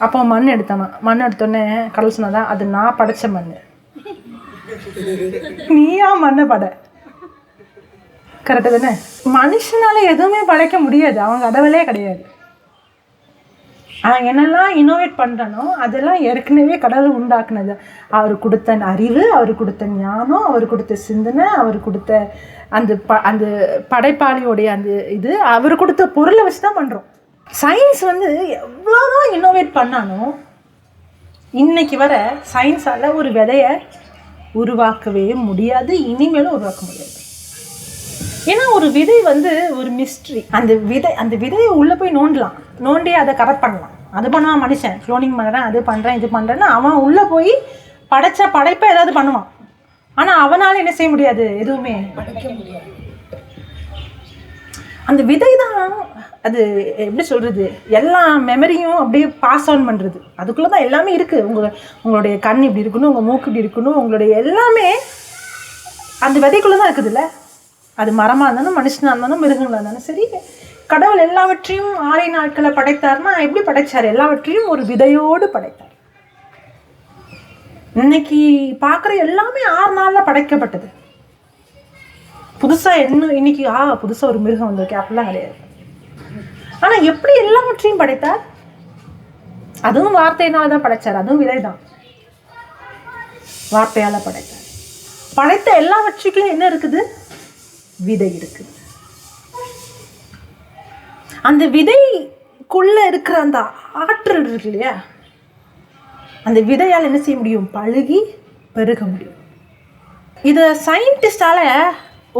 அப்போ மண் எடுத்தானா, மண் எடுத்தோடனே கடவுள் சொன்னாதான், அது நான் படைச்ச மண், நீயா மண்ணை படை. கரெக்டு தானே? மனுஷனால எதுவுமே படைக்க முடியாது, அவங்க கடவுளே கிடையாது. அவன் என்னெல்லாம் இன்னோவேட் பண்ணுறானோ அதெல்லாம் ஏற்கனவே கடவுள் உண்டாக்குனது. அவர் கொடுத்த அறிவு, அவர் கொடுத்த ஞானம், அவர் கொடுத்த சிந்தனை, அவர் கொடுத்த அந்த படைப்பாளியோடைய அந்த இது, அவர் கொடுத்த பொருளை வச்சு தான் பண்ணுறோம். சயின்ஸ் வந்து எவ்வளோதான் இன்னோவேட் பண்ணானோ இன்னைக்கு வர சயின்ஸால் ஒரு விதையை உருவாக்கவே முடியாது, இனிமேலும் உருவாக்க முடியாது. ஏன்னா ஒரு விதை வந்து ஒரு மிஸ்ட்ரி. அந்த விதையை உள்ளே போய் நோண்டி அதை கரெக்ட் பண்ணலாம். அது பண்ணுவான் மனுஷன், க்ளோனிங் பண்ணுறேன், அது பண்ணுறேன், இது பண்ணுறேன்னு அவன் உள்ளே போய் படைப்பை ஏதாவது பண்ணுவான். ஆனால் அவனால் என்ன செய்ய முடியாது, எதுவுமே படைக்க முடியாது. அந்த விதை தான் அது எப்படி சொல்கிறது, எல்லா மெமரியும் அப்படியே பாஸ் ஆன் பண்ணுறது. அதுக்குள்ளே தான் எல்லாமே இருக்குது. உங்களுடைய கண் இப்படி இருக்கணும், உங்கள் மூக்கு இப்படி இருக்கணும், உங்களுடைய எல்லாமே அந்த விதைக்குள்ளே தான் இருக்குதுல்ல. அது மரமாக இருந்தாலும், மனுஷனாக இருந்தாலும், மிருகங்களாக இருந்தாலும் சரி, கடவுள் எல்லாவற்றையும் 6 நாட்களை படைத்தார்னா எப்படி படைச்சார்? எல்லாவற்றையும் ஒரு விதையோடு படைத்தார். இன்னைக்கு பார்க்குற எல்லாமே 6 நாளில் படைக்கப்பட்டது. புதுசாக இன்னைக்கு புதுசாக ஒரு மிருகம் வந்திருக்கு அப்படிலாம் கிடையாது. ஆனால் எப்படி எல்லாவற்றையும் படைத்தார்? அதுவும் வார்த்தையினால தான் படைச்சார். அதுவும் விதை தான், வார்த்தையால் படைத்தார். படைத்த எல்லாவற்றுக்கும் என்ன இருக்குது? விதை இருக்குது. அந்த விதைக்குள்ள இருக்கிற அந்த ஆற்றல் இருக்கு இல்லையா, அந்த விதையால் என்ன செய்ய முடியும்? பழுகி பெருக முடியும். இதை சயின்டிஸ்டால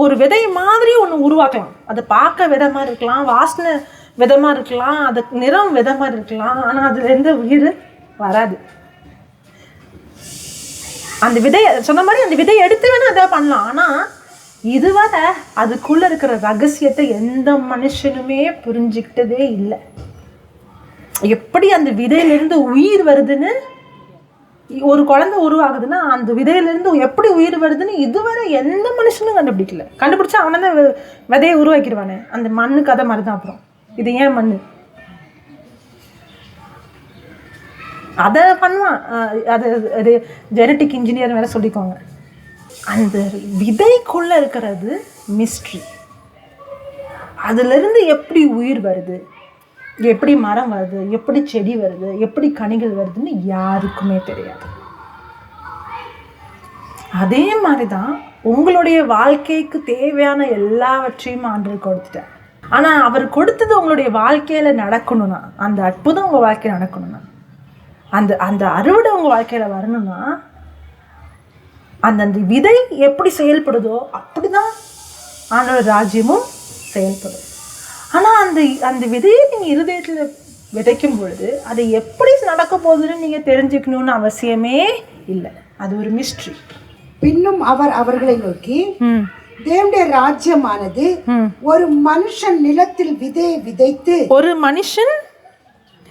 ஒரு விதை மாதிரி ஒன்று உருவாக்கலாம். அதை பார்க்க விதை மாதிரி இருக்கலாம், வாசனை விதை மாதிரி இருக்கலாம், அது நிறம் விதை மாதிரி இருக்கலாம். ஆனால் அதுல இருந்து உயிர் வராது. அந்த விதையை சொன்ன மாதிரி அந்த விதையை எடுத்து வேணா அதை பண்ணலாம். ஆனால் இதுவரை அதுக்குள்ள இருக்கிற ரகசியத்தை எந்த மனுஷனுமே புரிஞ்சுக்கிட்டதே இல்லை. எப்படி அந்த விதையிலிருந்து உயிர் வருதுன்னு, ஒரு குழந்தை உருவாகுதுன்னா அந்த விதையிலிருந்து எப்படி உயிர் வருதுன்னு இதுவரை எந்த மனுஷனும் கண்டுபிடிக்கல. கண்டுபிடிச்சா அவனை தான் விதையை உருவாக்கிடுவானே. அந்த மண்ணு கதை மாதிரி தான். அப்புறம் இது ஏன் மண்ணு, அதை பண்ணுவான். அது ஜெனட்டிக் இன்ஜினியர் வேற சொல்லிக்கோங்க. அந்த விதைக்குள்ள இருக்கிறது மிஸ்ட்ரி. அதுலேருந்து எப்படி உயிர் வருது, எப்படி மரம் வருது, எப்படி செடி வருது, எப்படி கனிகள் வருதுன்னு யாருக்குமே தெரியாது. அதே மாதிரி தான் உங்களுடைய வாழ்க்கைக்கு தேவையான எல்லாவற்றையும் ஆண்டவர் கொடுத்துட்டார். ஆனால் அவர் கொடுத்தது உங்களுடைய வாழ்க்கையில் நடக்கணும்னா, அந்த அற்புதம் உங்கள் வாழ்க்கையில் நடக்கணும்னா, அந்த அறுவடை உங்கள் வாழ்க்கையில் வரணும்னா, அந்த விதை எப்படி செயல்படுதோ அப்படிதான் ஆண்டவர் ராஜ்யமும் செயல்படும். ஆனால் அந்த விதையை நீங்கள் இருதயத்தில் விதைக்கும் பொழுது அது எப்படி நடக்க போகுதுன்னு நீங்கள் தெரிஞ்சுக்கணும்னு அவசியமே இல்லை. அது ஒரு மிஸ்ட்ரி. பின்னும் அவர்களை நோக்கி, தேவனுடைய ராஜ்யமானது ஒரு மனுஷன் நிலத்தில் விதையை விதைத்து, ஒரு மனுஷன்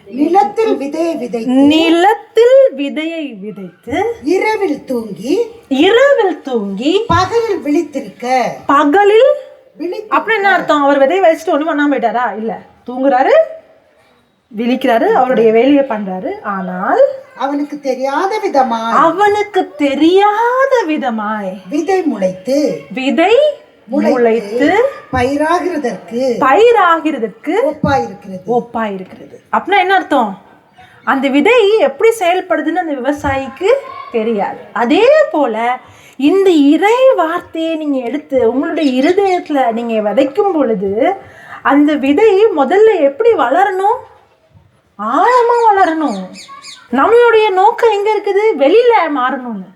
நிலத்தில் விதையை விதைத்து இரவில் தூங்கி பகலில் விழித்திருக்க. பகலில் அப்படி என்ன அர்த்தம்? அவர் விதையை வச்சுட்டு ஒண்ணு பண்ணாம போயிட்டாரா? இல்ல, தூங்குறாரு, விழிக்கிறாரு, அவருடைய வேலையை பண்றாரு. ஆனால் அவனுக்கு தெரியாத விதமாய் விதை முளைத்து பயிராகிறதற்கு ஒப்பாயிருக்கிறது. அப்படின்னா என்ன அர்த்தம்? அந்த விதை எப்படி செயல்படுதுன்னு அந்த விவசாயிக்கு தெரியாது. அதே போல இந்த இறை வார்த்தையை நீங்க எடுத்து உங்களுடைய இருதயத்துல நீங்க விதைக்கும் பொழுது அந்த விதை முதல்ல எப்படி வளரணும்? ஆழமா வளரணும். நம்மளுடைய நோக்கம் எங்க இருக்குது? வெளியில மாறணும்னு.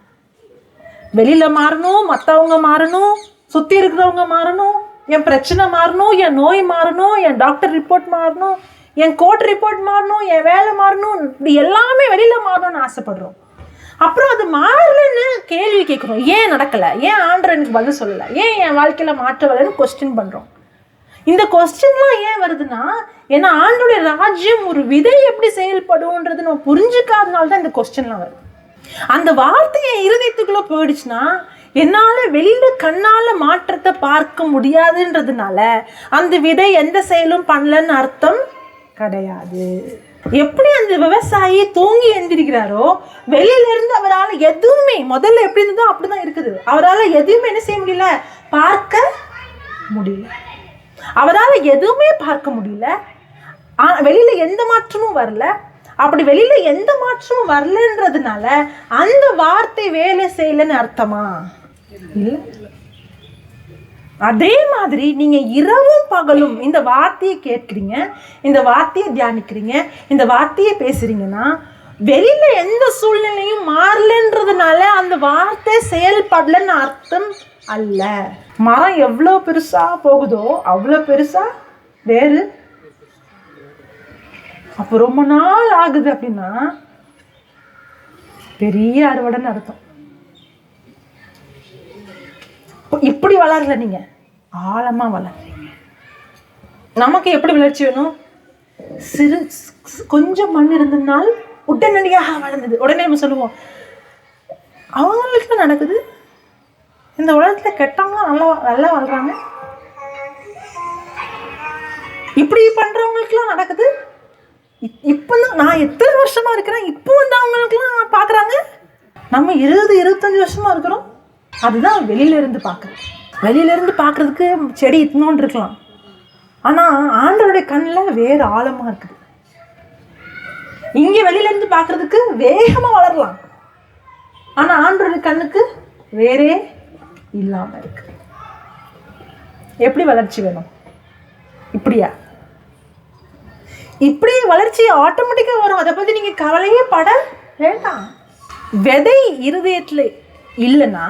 வெளியில மாறணும், மற்றவங்க மாறணும், சுற்றி இருக்கிறவங்க மாறணும், என் பிரச்சனை மாறணும், என் நோய் மாறணும், என் டாக்டர் ரிப்போர்ட் மாறணும், என் கோர்ட் ரிப்போர்ட் மாறணும், என் வேலை மாறணும், இப்படி எல்லாமே வெளியில் மாறணும்னு ஆசைப்படுறோம். அப்புறம் அது மாறலன்னு கேள்வி கேட்குறோம். ஏன் நடக்கலை? ஏன் ஆண்டவர் எனக்கு பதில் சொல்லலை? ஏன் என் வாழ்க்கையில் மாற்ற வரலன்னு கொஸ்டின் பண்ணுறோம். இந்த கொஸ்டின்லாம் ஏன் வருதுன்னா, ஏன்னா ஆண்டோடைய ராஜ்யம் ஒரு விதை எப்படி செயல்படும்ன்றது நம்ம புரிஞ்சுக்காதனால தான் இந்த கொஸ்டின்லாம் வருது. அந்த வார்த்தையை இருதயத்துக்குள்ளே போயிடுச்சுன்னா என்னால் வெளியில் கண்ணால் மாற்றத்தை பார்க்க முடியாதுன்றதுனால அந்த விதை எந்த செயலும் பண்ணலன்னு அர்த்தம் கிடையாது. எப்படி அந்த விவசாயி தூங்கி எழுந்திருக்கிறாரோ வெளியிலிருந்து அவரால் எதுவுமே முதல்ல எப்படி இருந்ததோ அப்படிதான் இருக்குது. அவரால் எதுவுமே என்ன செய்ய முடியல, பார்க்க முடியல. அவரால் எதுவுமே பார்க்க முடியல. வெளியில் எந்த மாற்றமும் வரல. அப்படி வெளியில் எந்த மாற்றமும் வரலன்றதுனால அந்த வார்த்தை வேலை செய்யலைன்னு அர்த்தமா? இல்லை. அதே மாதிரி நீங்கள் இரவும் பகலும் இந்த வார்த்தையை கேட்குறீங்க, இந்த வார்த்தையை தியானிக்கிறீங்க, இந்த வார்த்தையை பேசுகிறீங்கன்னா வெளியில் எந்த சூழ்நிலையும் மாறலன்றதுனால அந்த வார்த்தை செயல்படலன்னு அர்த்தம் அல்ல. மரம் எவ்வளோ பெருசாக போகுதோ அவ்வளோ பெருசாக வேறு. அப்போ ரொம்ப நாள் ஆகுது அப்படின்னா பெரிய அறுவடைன்னு அர்த்தம். இப்படி வளரல, நீங்க ஆழமா வளர்றீங்க. நமக்கு எப்படி வளர்ச்சி வேணும்? கொஞ்சம் மண் இருந்ததுனால் உடனடியாக வளர்ந்தது. உடனே நம்ம சொல்லுவோம் அவங்களுக்கு நடக்குது. இந்த உலகத்துல கெட்டவங்க நல்லா வளர்றாங்க. இப்படி பண்றவங்களுக்குலாம் நடக்குது. இப்போதான் நான் எத்தனை வருஷமா இருக்கிறேன், இப்போ வந்து அவங்களுக்குலாம் பார்க்குறாங்க. நம்ம 20-25 வருஷமா இருக்கிறோம். அதுதான் வெளியிலேருந்து பார்க்குறது. வெளியிலேருந்து பார்க்குறதுக்கு செடி இத்தனோன்னு இருக்கலாம், ஆனால் ஆண்டவருடைய கண்ணில் வேறு ஆழமாக இருக்குது. இங்கே வெளியிலேருந்து பார்க்குறதுக்கு வேகமாக வளரலாம், ஆனால் ஆண்டவருடைய கண்ணுக்கு வேறே இல்லாமல் இருக்கு. எப்படி வளர்ச்சி வேணும்? இப்படியா? இப்படி வளர்ச்சி ஆட்டோமேட்டிக்காக வரும். அதை பற்றி நீங்கள் கவலையே பட வேண்டாம். விதை இருதயத்தில் இல்லைன்னா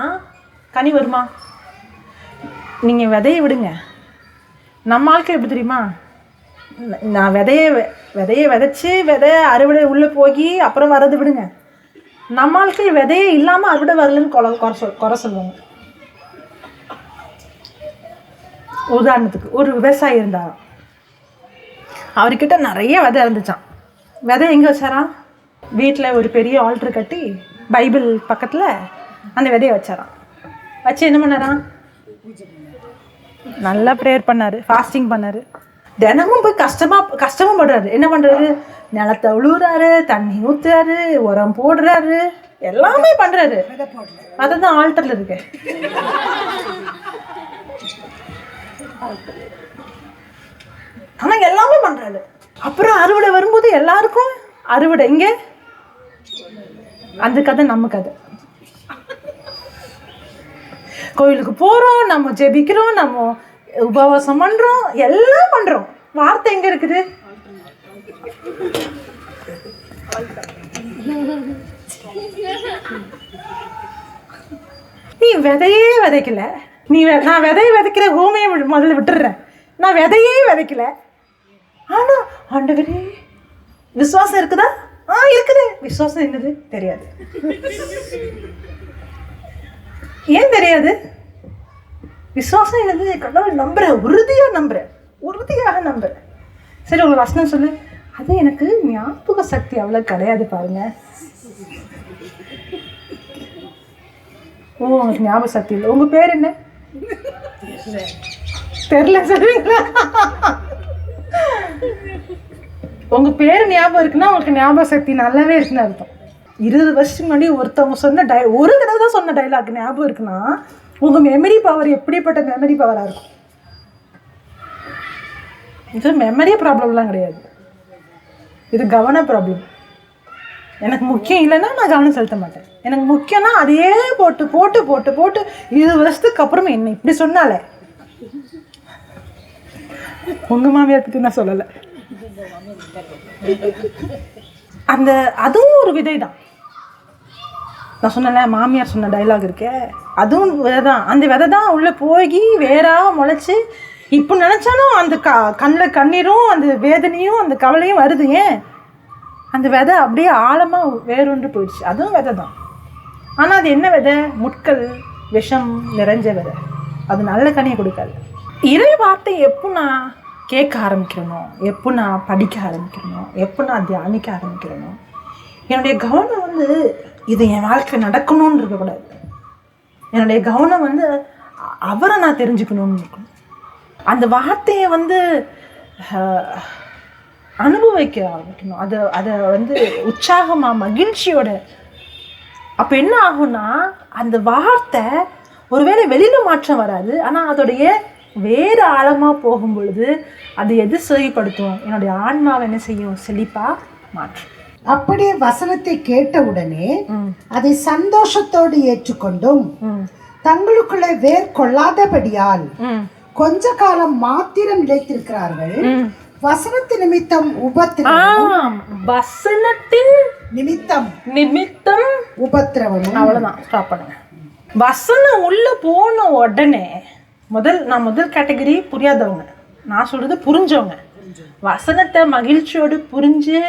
கனி வருமா? நீங்கள் விதையை விடுங்க. நம்ம ஆட்கள் எப்படி தெரியுமா? நான் விதையை விதைச்சி விதை அறுவடை உள்ளே போய் அப்புறம் வர்றது விடுங்க. நம்ம ஆட்கள் விதையே இல்லாமல் அறுவடை வரலன்னு குறை சொல்லுவாங்க. உதாரணத்துக்கு ஒரு விவசாயி இருந்தார். அவர்கிட்ட நிறைய விதை இருந்துச்சான். விதை எங்கே வச்சாராம்? வீட்டில் ஒரு பெரிய ஆல்ட்ரு கட்டி பைபிள் பக்கத்தில் அந்த விதையை வச்சாராம். வச்சு என்ன பண்ணாராம்? நல்லா ப்ரேயர் பண்ணார், ஃபாஸ்டிங் பண்ணார். தினமும் போய் கஷ்டமும் படுறாரு. என்ன பண்ணுறாரு? நிலத்தை உழுவுறாரு, தண்ணி ஊற்றுறாரு, உரம் போடுறாரு, எல்லாமே பண்ணுறாரு. அதுதான் ஆல்டரில் இருக்கு. ஆனால் எல்லாமே பண்ணுறாரு. அப்புறம் அறுவடை வரும்போது எல்லாருக்கும் அறுவடை. இங்கே அந்த கதை நம்ம கதை. கோயிலுக்கு போகிறோம், நம்ம ஜெபிக்கிறோம், நம்ம உபவாசம் பண்ணுறோம், எல்லாம் பண்ணுறோம். வார்த்தை எங்கே இருக்குது? நீ விதையே விதைக்கல. நான் விதையை விதைக்கிற பூமியை முதல்ல விட்டுடுறேன். நான் விதையே விதைக்கல, ஆனால் ஆண்டவரே விசுவாசம் இருக்குதா? இருக்குது. விசுவாசம் என்னது தெரியாது. ஏன் தெரியாது? விசுவாசம் என்னது? கடவுள் நம்புறேன், உறுதியாக நம்புறேன். சரி, ஒரு வசனம் சொல்லு. அது எனக்கு ஞாபக சக்தி அவ்வளோ கிடையாது பாருங்க. ஓ, உங்களுக்கு ஞாபக சக்தி இல்லை. உங்க பேர் என்ன? தெரியல சொல்லுவீங்களா? உங்க பேர் ஞாபகம் இருக்குன்னா உங்களுக்கு ஞாபக சக்தி நல்லாவே இருக்குன்னு அர்த்தம். 20 வருஷத்துக்கு முன்னாடி ஒருத்தவங்க சொன்ன ஒரு தடவை தான் சொன்ன டைலாக் ஞாபகம் இருக்குன்னா உங்க மெமரி பவர் எப்படிப்பட்ட மெமரி பவரா இருக்கும்? இது மெமரி ப்ராப்ளம்லாம் கிடையாது, இது கவன ப்ராப்ளம். எனக்கு முக்கியம் இல்லைன்னா நான் கவனம் செலுத்த மாட்டேன். எனக்கு முக்கியம்னா அதையே போட்டு போட்டு போட்டு போட்டு 20 வருஷத்துக்கு அப்புறமா என்ன இப்படி சொன்னாலே. உங்க மாமியாருக்கு நான் சொல்லலை. அதுவும் ஒரு விதை தான். நான் சொன்னல, மாமியார் சொன்ன டைலாக் இருக்கே, அதுவும் விதை தான். அந்த விதை தான் உள்ளே போய் வேறா முளைச்சி இப்போ நினச்சாலும் அந்த கண்ணில் கண்ணீரும் அந்த வேதனையும் அந்த கவலையும் வருது. ஏன்? அந்த விதை அப்படியே ஆழமாக வேறொன்று போயிடுச்சு. அதுவும் விதை தான். ஆனால் அது என்ன விதை? முட்கள் விஷம் நிறைஞ்ச விதை. அது நல்ல கனியை கொடுக்காது. இறை வார்த்தை எப்போ நான் கேட்க ஆரம்பிக்கிறனோ, எப்போ நான் படிக்க ஆரம்பிக்கிறனோ, எப்போ நான் தியானிக்க ஆரம்பிக்கிறனோ, என்னுடைய கவனம் வந்து இது என் வாழ்க்கை நடக்கணும்னு இருக்கக்கூடாது. என்னுடைய கவனம் வந்து அவரை நான் தெரிஞ்சுக்கணும்னு இருக்கணும். அந்த வார்த்தையை வந்து அனுபவிக்க ஆரம்பிக்கணும். அதை வந்து உற்சாகமாக மகிழ்ச்சியோட. அப்போ என்ன ஆகும்னா அந்த வார்த்தை ஒருவேளை வெளியில் மாற்றம் வராது, ஆனால் அதோடைய வேறு ஆழமாக போகும் பொழுது அது எது செழிப்படுத்தும்? என்னுடைய ஆன்மாவை என்ன செய்யும்? செழிப்பாக மாற்றும். அப்படியே வசனத்தை கேட்டவுடனே அதை சந்தோஷத்தோடு ஏற்றுக்கொண்டும் தங்களுக்குள்ளே வேர் கொள்ளாதபடியால் கொஞ்ச காலம் மாத்திரம் நிலைத்திருக்கிறார்கள். வசனத்தின் நிமித்தம் உபத்திரவம், வசனத்தின் நிமித்தம் உபத்திரவம். அவ்வளோதான், ஸ்டாப் பண்ணுங்க. வசனம் உள்ள போன உடனே முதல் கேட்டகரி புரியாதவங்க, நான் சொல்றது புரிஞ்சவங்க. வசனத்தை மகிழ்ச்சியோடு புரிஞ்சு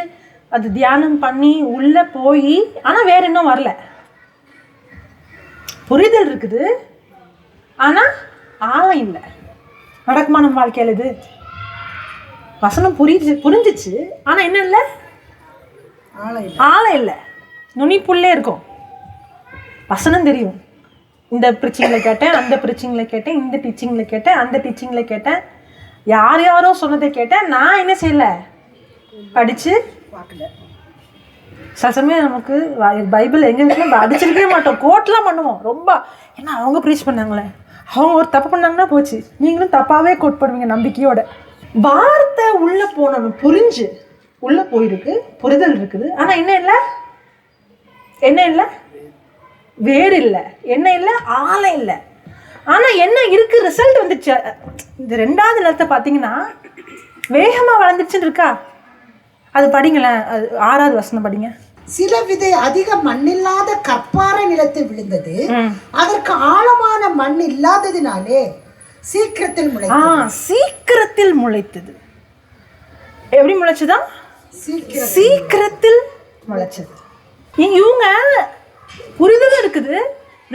அது தியானம் பண்ணி உள்ள போய், ஆனால் வேற இன்னும் வரல. புரிதல் இருக்குது, ஆனால் ஆழம் இல்லை. நடக்குமா நம்ம வாழ்க்கையில்? இது வசனம் புரிஞ்சிச்சு, ஆனால் என்ன இல்லை? ஆழம் இல்லை, நுனிப்புள்ளே இருக்கும். வசனம் தெரியும், இந்த ப்ரீச்சிங்கில் கேட்டேன், அந்த ப்ரீச்சிங்கில் கேட்டேன், இந்த டீச்சிங்கில் கேட்டேன், அந்த டீச்சிங்கில் கேட்டேன், யாரோ சொன்னதை கேட்டேன், நான் என்ன செய்யலை? படித்து பார்க்கல. சில சமயம் நமக்கு பைபிள் எங்கே இருக்குன்னா அடிச்சிருக்கவே மாட்டோம், கோட்லாம் பண்ணுவோம் ரொம்ப. ஏன்னா அவங்க ப்ரீச் பண்ணாங்களே, அவங்க ஒரு தப்பு பண்ணாங்கன்னா போச்சு, நீங்களும் தப்பாகவே கோட் பண்ணுவீங்க நம்பிக்கையோட. வார்த்தை உள்ளே போனோம், புரிஞ்சு உள்ளே போயிருக்கு, புரிதல் இருக்குது, ஆனால் என்ன இல்லை? வேறு இல்லை, என்ன இல்லை? ஆழம் இல்லை. ஆனால் என்ன இருக்குது? ரிசல்ட் வந்துச்சு. இந்த 2வது நிலத்தை பார்த்தீங்கன்னா வேகமாக வளர்ந்துச்சுன்னு இருக்கா? அது படிங்களேன், அது 6வது வசனம் படிங்க. சில விதை அதிக மண்ணில்லாத கற்பாறை நிலத்தில் விழுந்தது, அதற்கு ஆழமான மண் இல்லாததினாலே சீக்கிரத்தில் முளைத்தது. எப்படி முளைச்சுதான்? சீக்கிரத்தில் முளைச்சது. இவங்க புரிதலும் இருக்குது,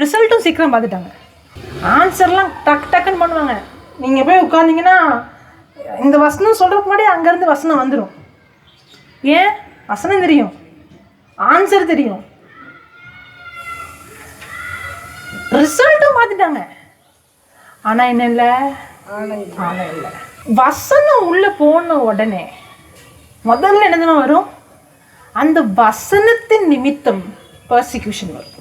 ரிசல்ட்டும் சீக்கிரம் பார்த்துட்டாங்க. ஆன்சர்லாம் டக்குன்னு பண்ணுவாங்க. நீங்கள் போய் உட்காந்திங்கன்னா இந்த வசனம் சொல்கிறதுக்கு முன்னாடி அங்கேருந்து வசனம் வந்துடும். ஏன்? வசனம் தெரியும், ஆன்சர் தெரியும், ரிசல்ட்டும் பார்த்துட்டாங்க. ஆனால் என்ன இல்லை? ஆழம் இல்லை. வசனம் உள்ளே போன உடனே முதல்ல என்ன வரும்? அந்த வசனத்தின் நிமித்தம் பர்சிக்யூஷன் வரும்,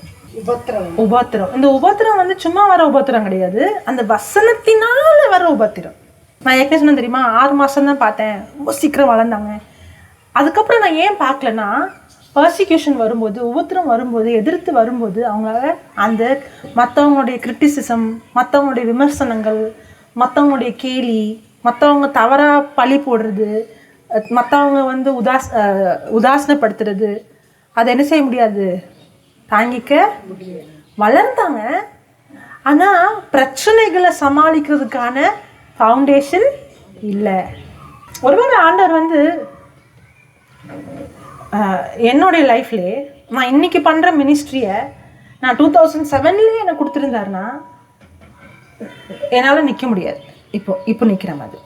உபத்திரம். இந்த உபத்திரம் வந்து சும்மா வர உபத்திரம் கிடையாது, அந்த வசனத்தினால வர உபத்திரம். நான் ஏற்கனவே சொன்னேன் தெரியுமா, 6 மாதம் தான் பார்த்தேன், ரொம்ப சீக்கிரம் வளர்ந்தாங்க. அதுக்கப்புறம் நான் ஏன் பார்க்கலன்னா, பர்சிக்யூஷன் வரும்போது, உபத்திரம் வரும்போது, எதிர்த்து வரும்போது அவங்களால அந்த மற்றவங்களுடைய கிரிட்டிசிசம், மற்றவங்களுடைய விமர்சனங்கள், மற்றவங்களுடைய கேலி, மற்றவங்க தவறாக பழி போடுறது, மற்றவங்க வந்து உதாசனப்படுத்துறது, அதை என்ன செய்ய முடியாது? தாங்கிக்க வளர்ந்தாங்க. ஆனால் பிரச்சனைகளை சமாளிக்கிறதுக்கான ஃபவுண்டேஷன் இல்லை. ஒருவேளை ஆண்டவர் வந்து என்னுடைய லைஃப்லேயே நான் இன்றைக்கி பண்ணுற மினிஸ்ட்ரியை நான் 2007 எனக்கு கொடுத்துருந்தாருன்னா என்னால் நிற்க முடியாது. இப்போ நிற்கிற மாதிரி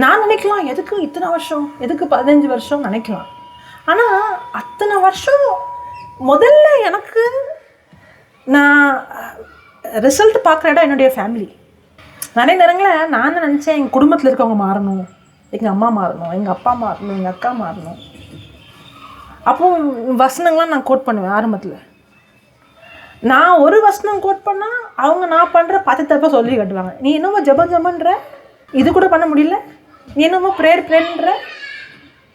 நான் நினைக்கலாம், எதுக்கு இத்தனை வருஷம், எதுக்கு 15 வருஷம் நினைக்கலாம். ஆனால் அத்தனை வருஷம் முதல்ல எனக்கு நான் ரிசல்ட் பார்க்குற இடம் என்னுடைய ஃபேமிலி. நிறைய நேரங்களில் நான் நினச்சேன் எங்கள் குடும்பத்தில் இருக்கவங்க மாறணும், எங்கள் அம்மா மாறணும், எங்கள் அப்பா மாறணும், எங்கள் அக்கா மாறணும். அப்போ வசனங்கள்லாம் நான் கோட் பண்ணுவேன். ஆரம்பத்தில் நான் ஒரு வசனம் கோட் பண்ணால் அவங்க நான் பண்ணுற 10 தப்பாக சொல்லி கட்டுவாங்க. நீ என்னமோ ஜபன்ற, இது கூட பண்ண முடியல, நீ என்னமோ ப்ரேயர்ன்ற,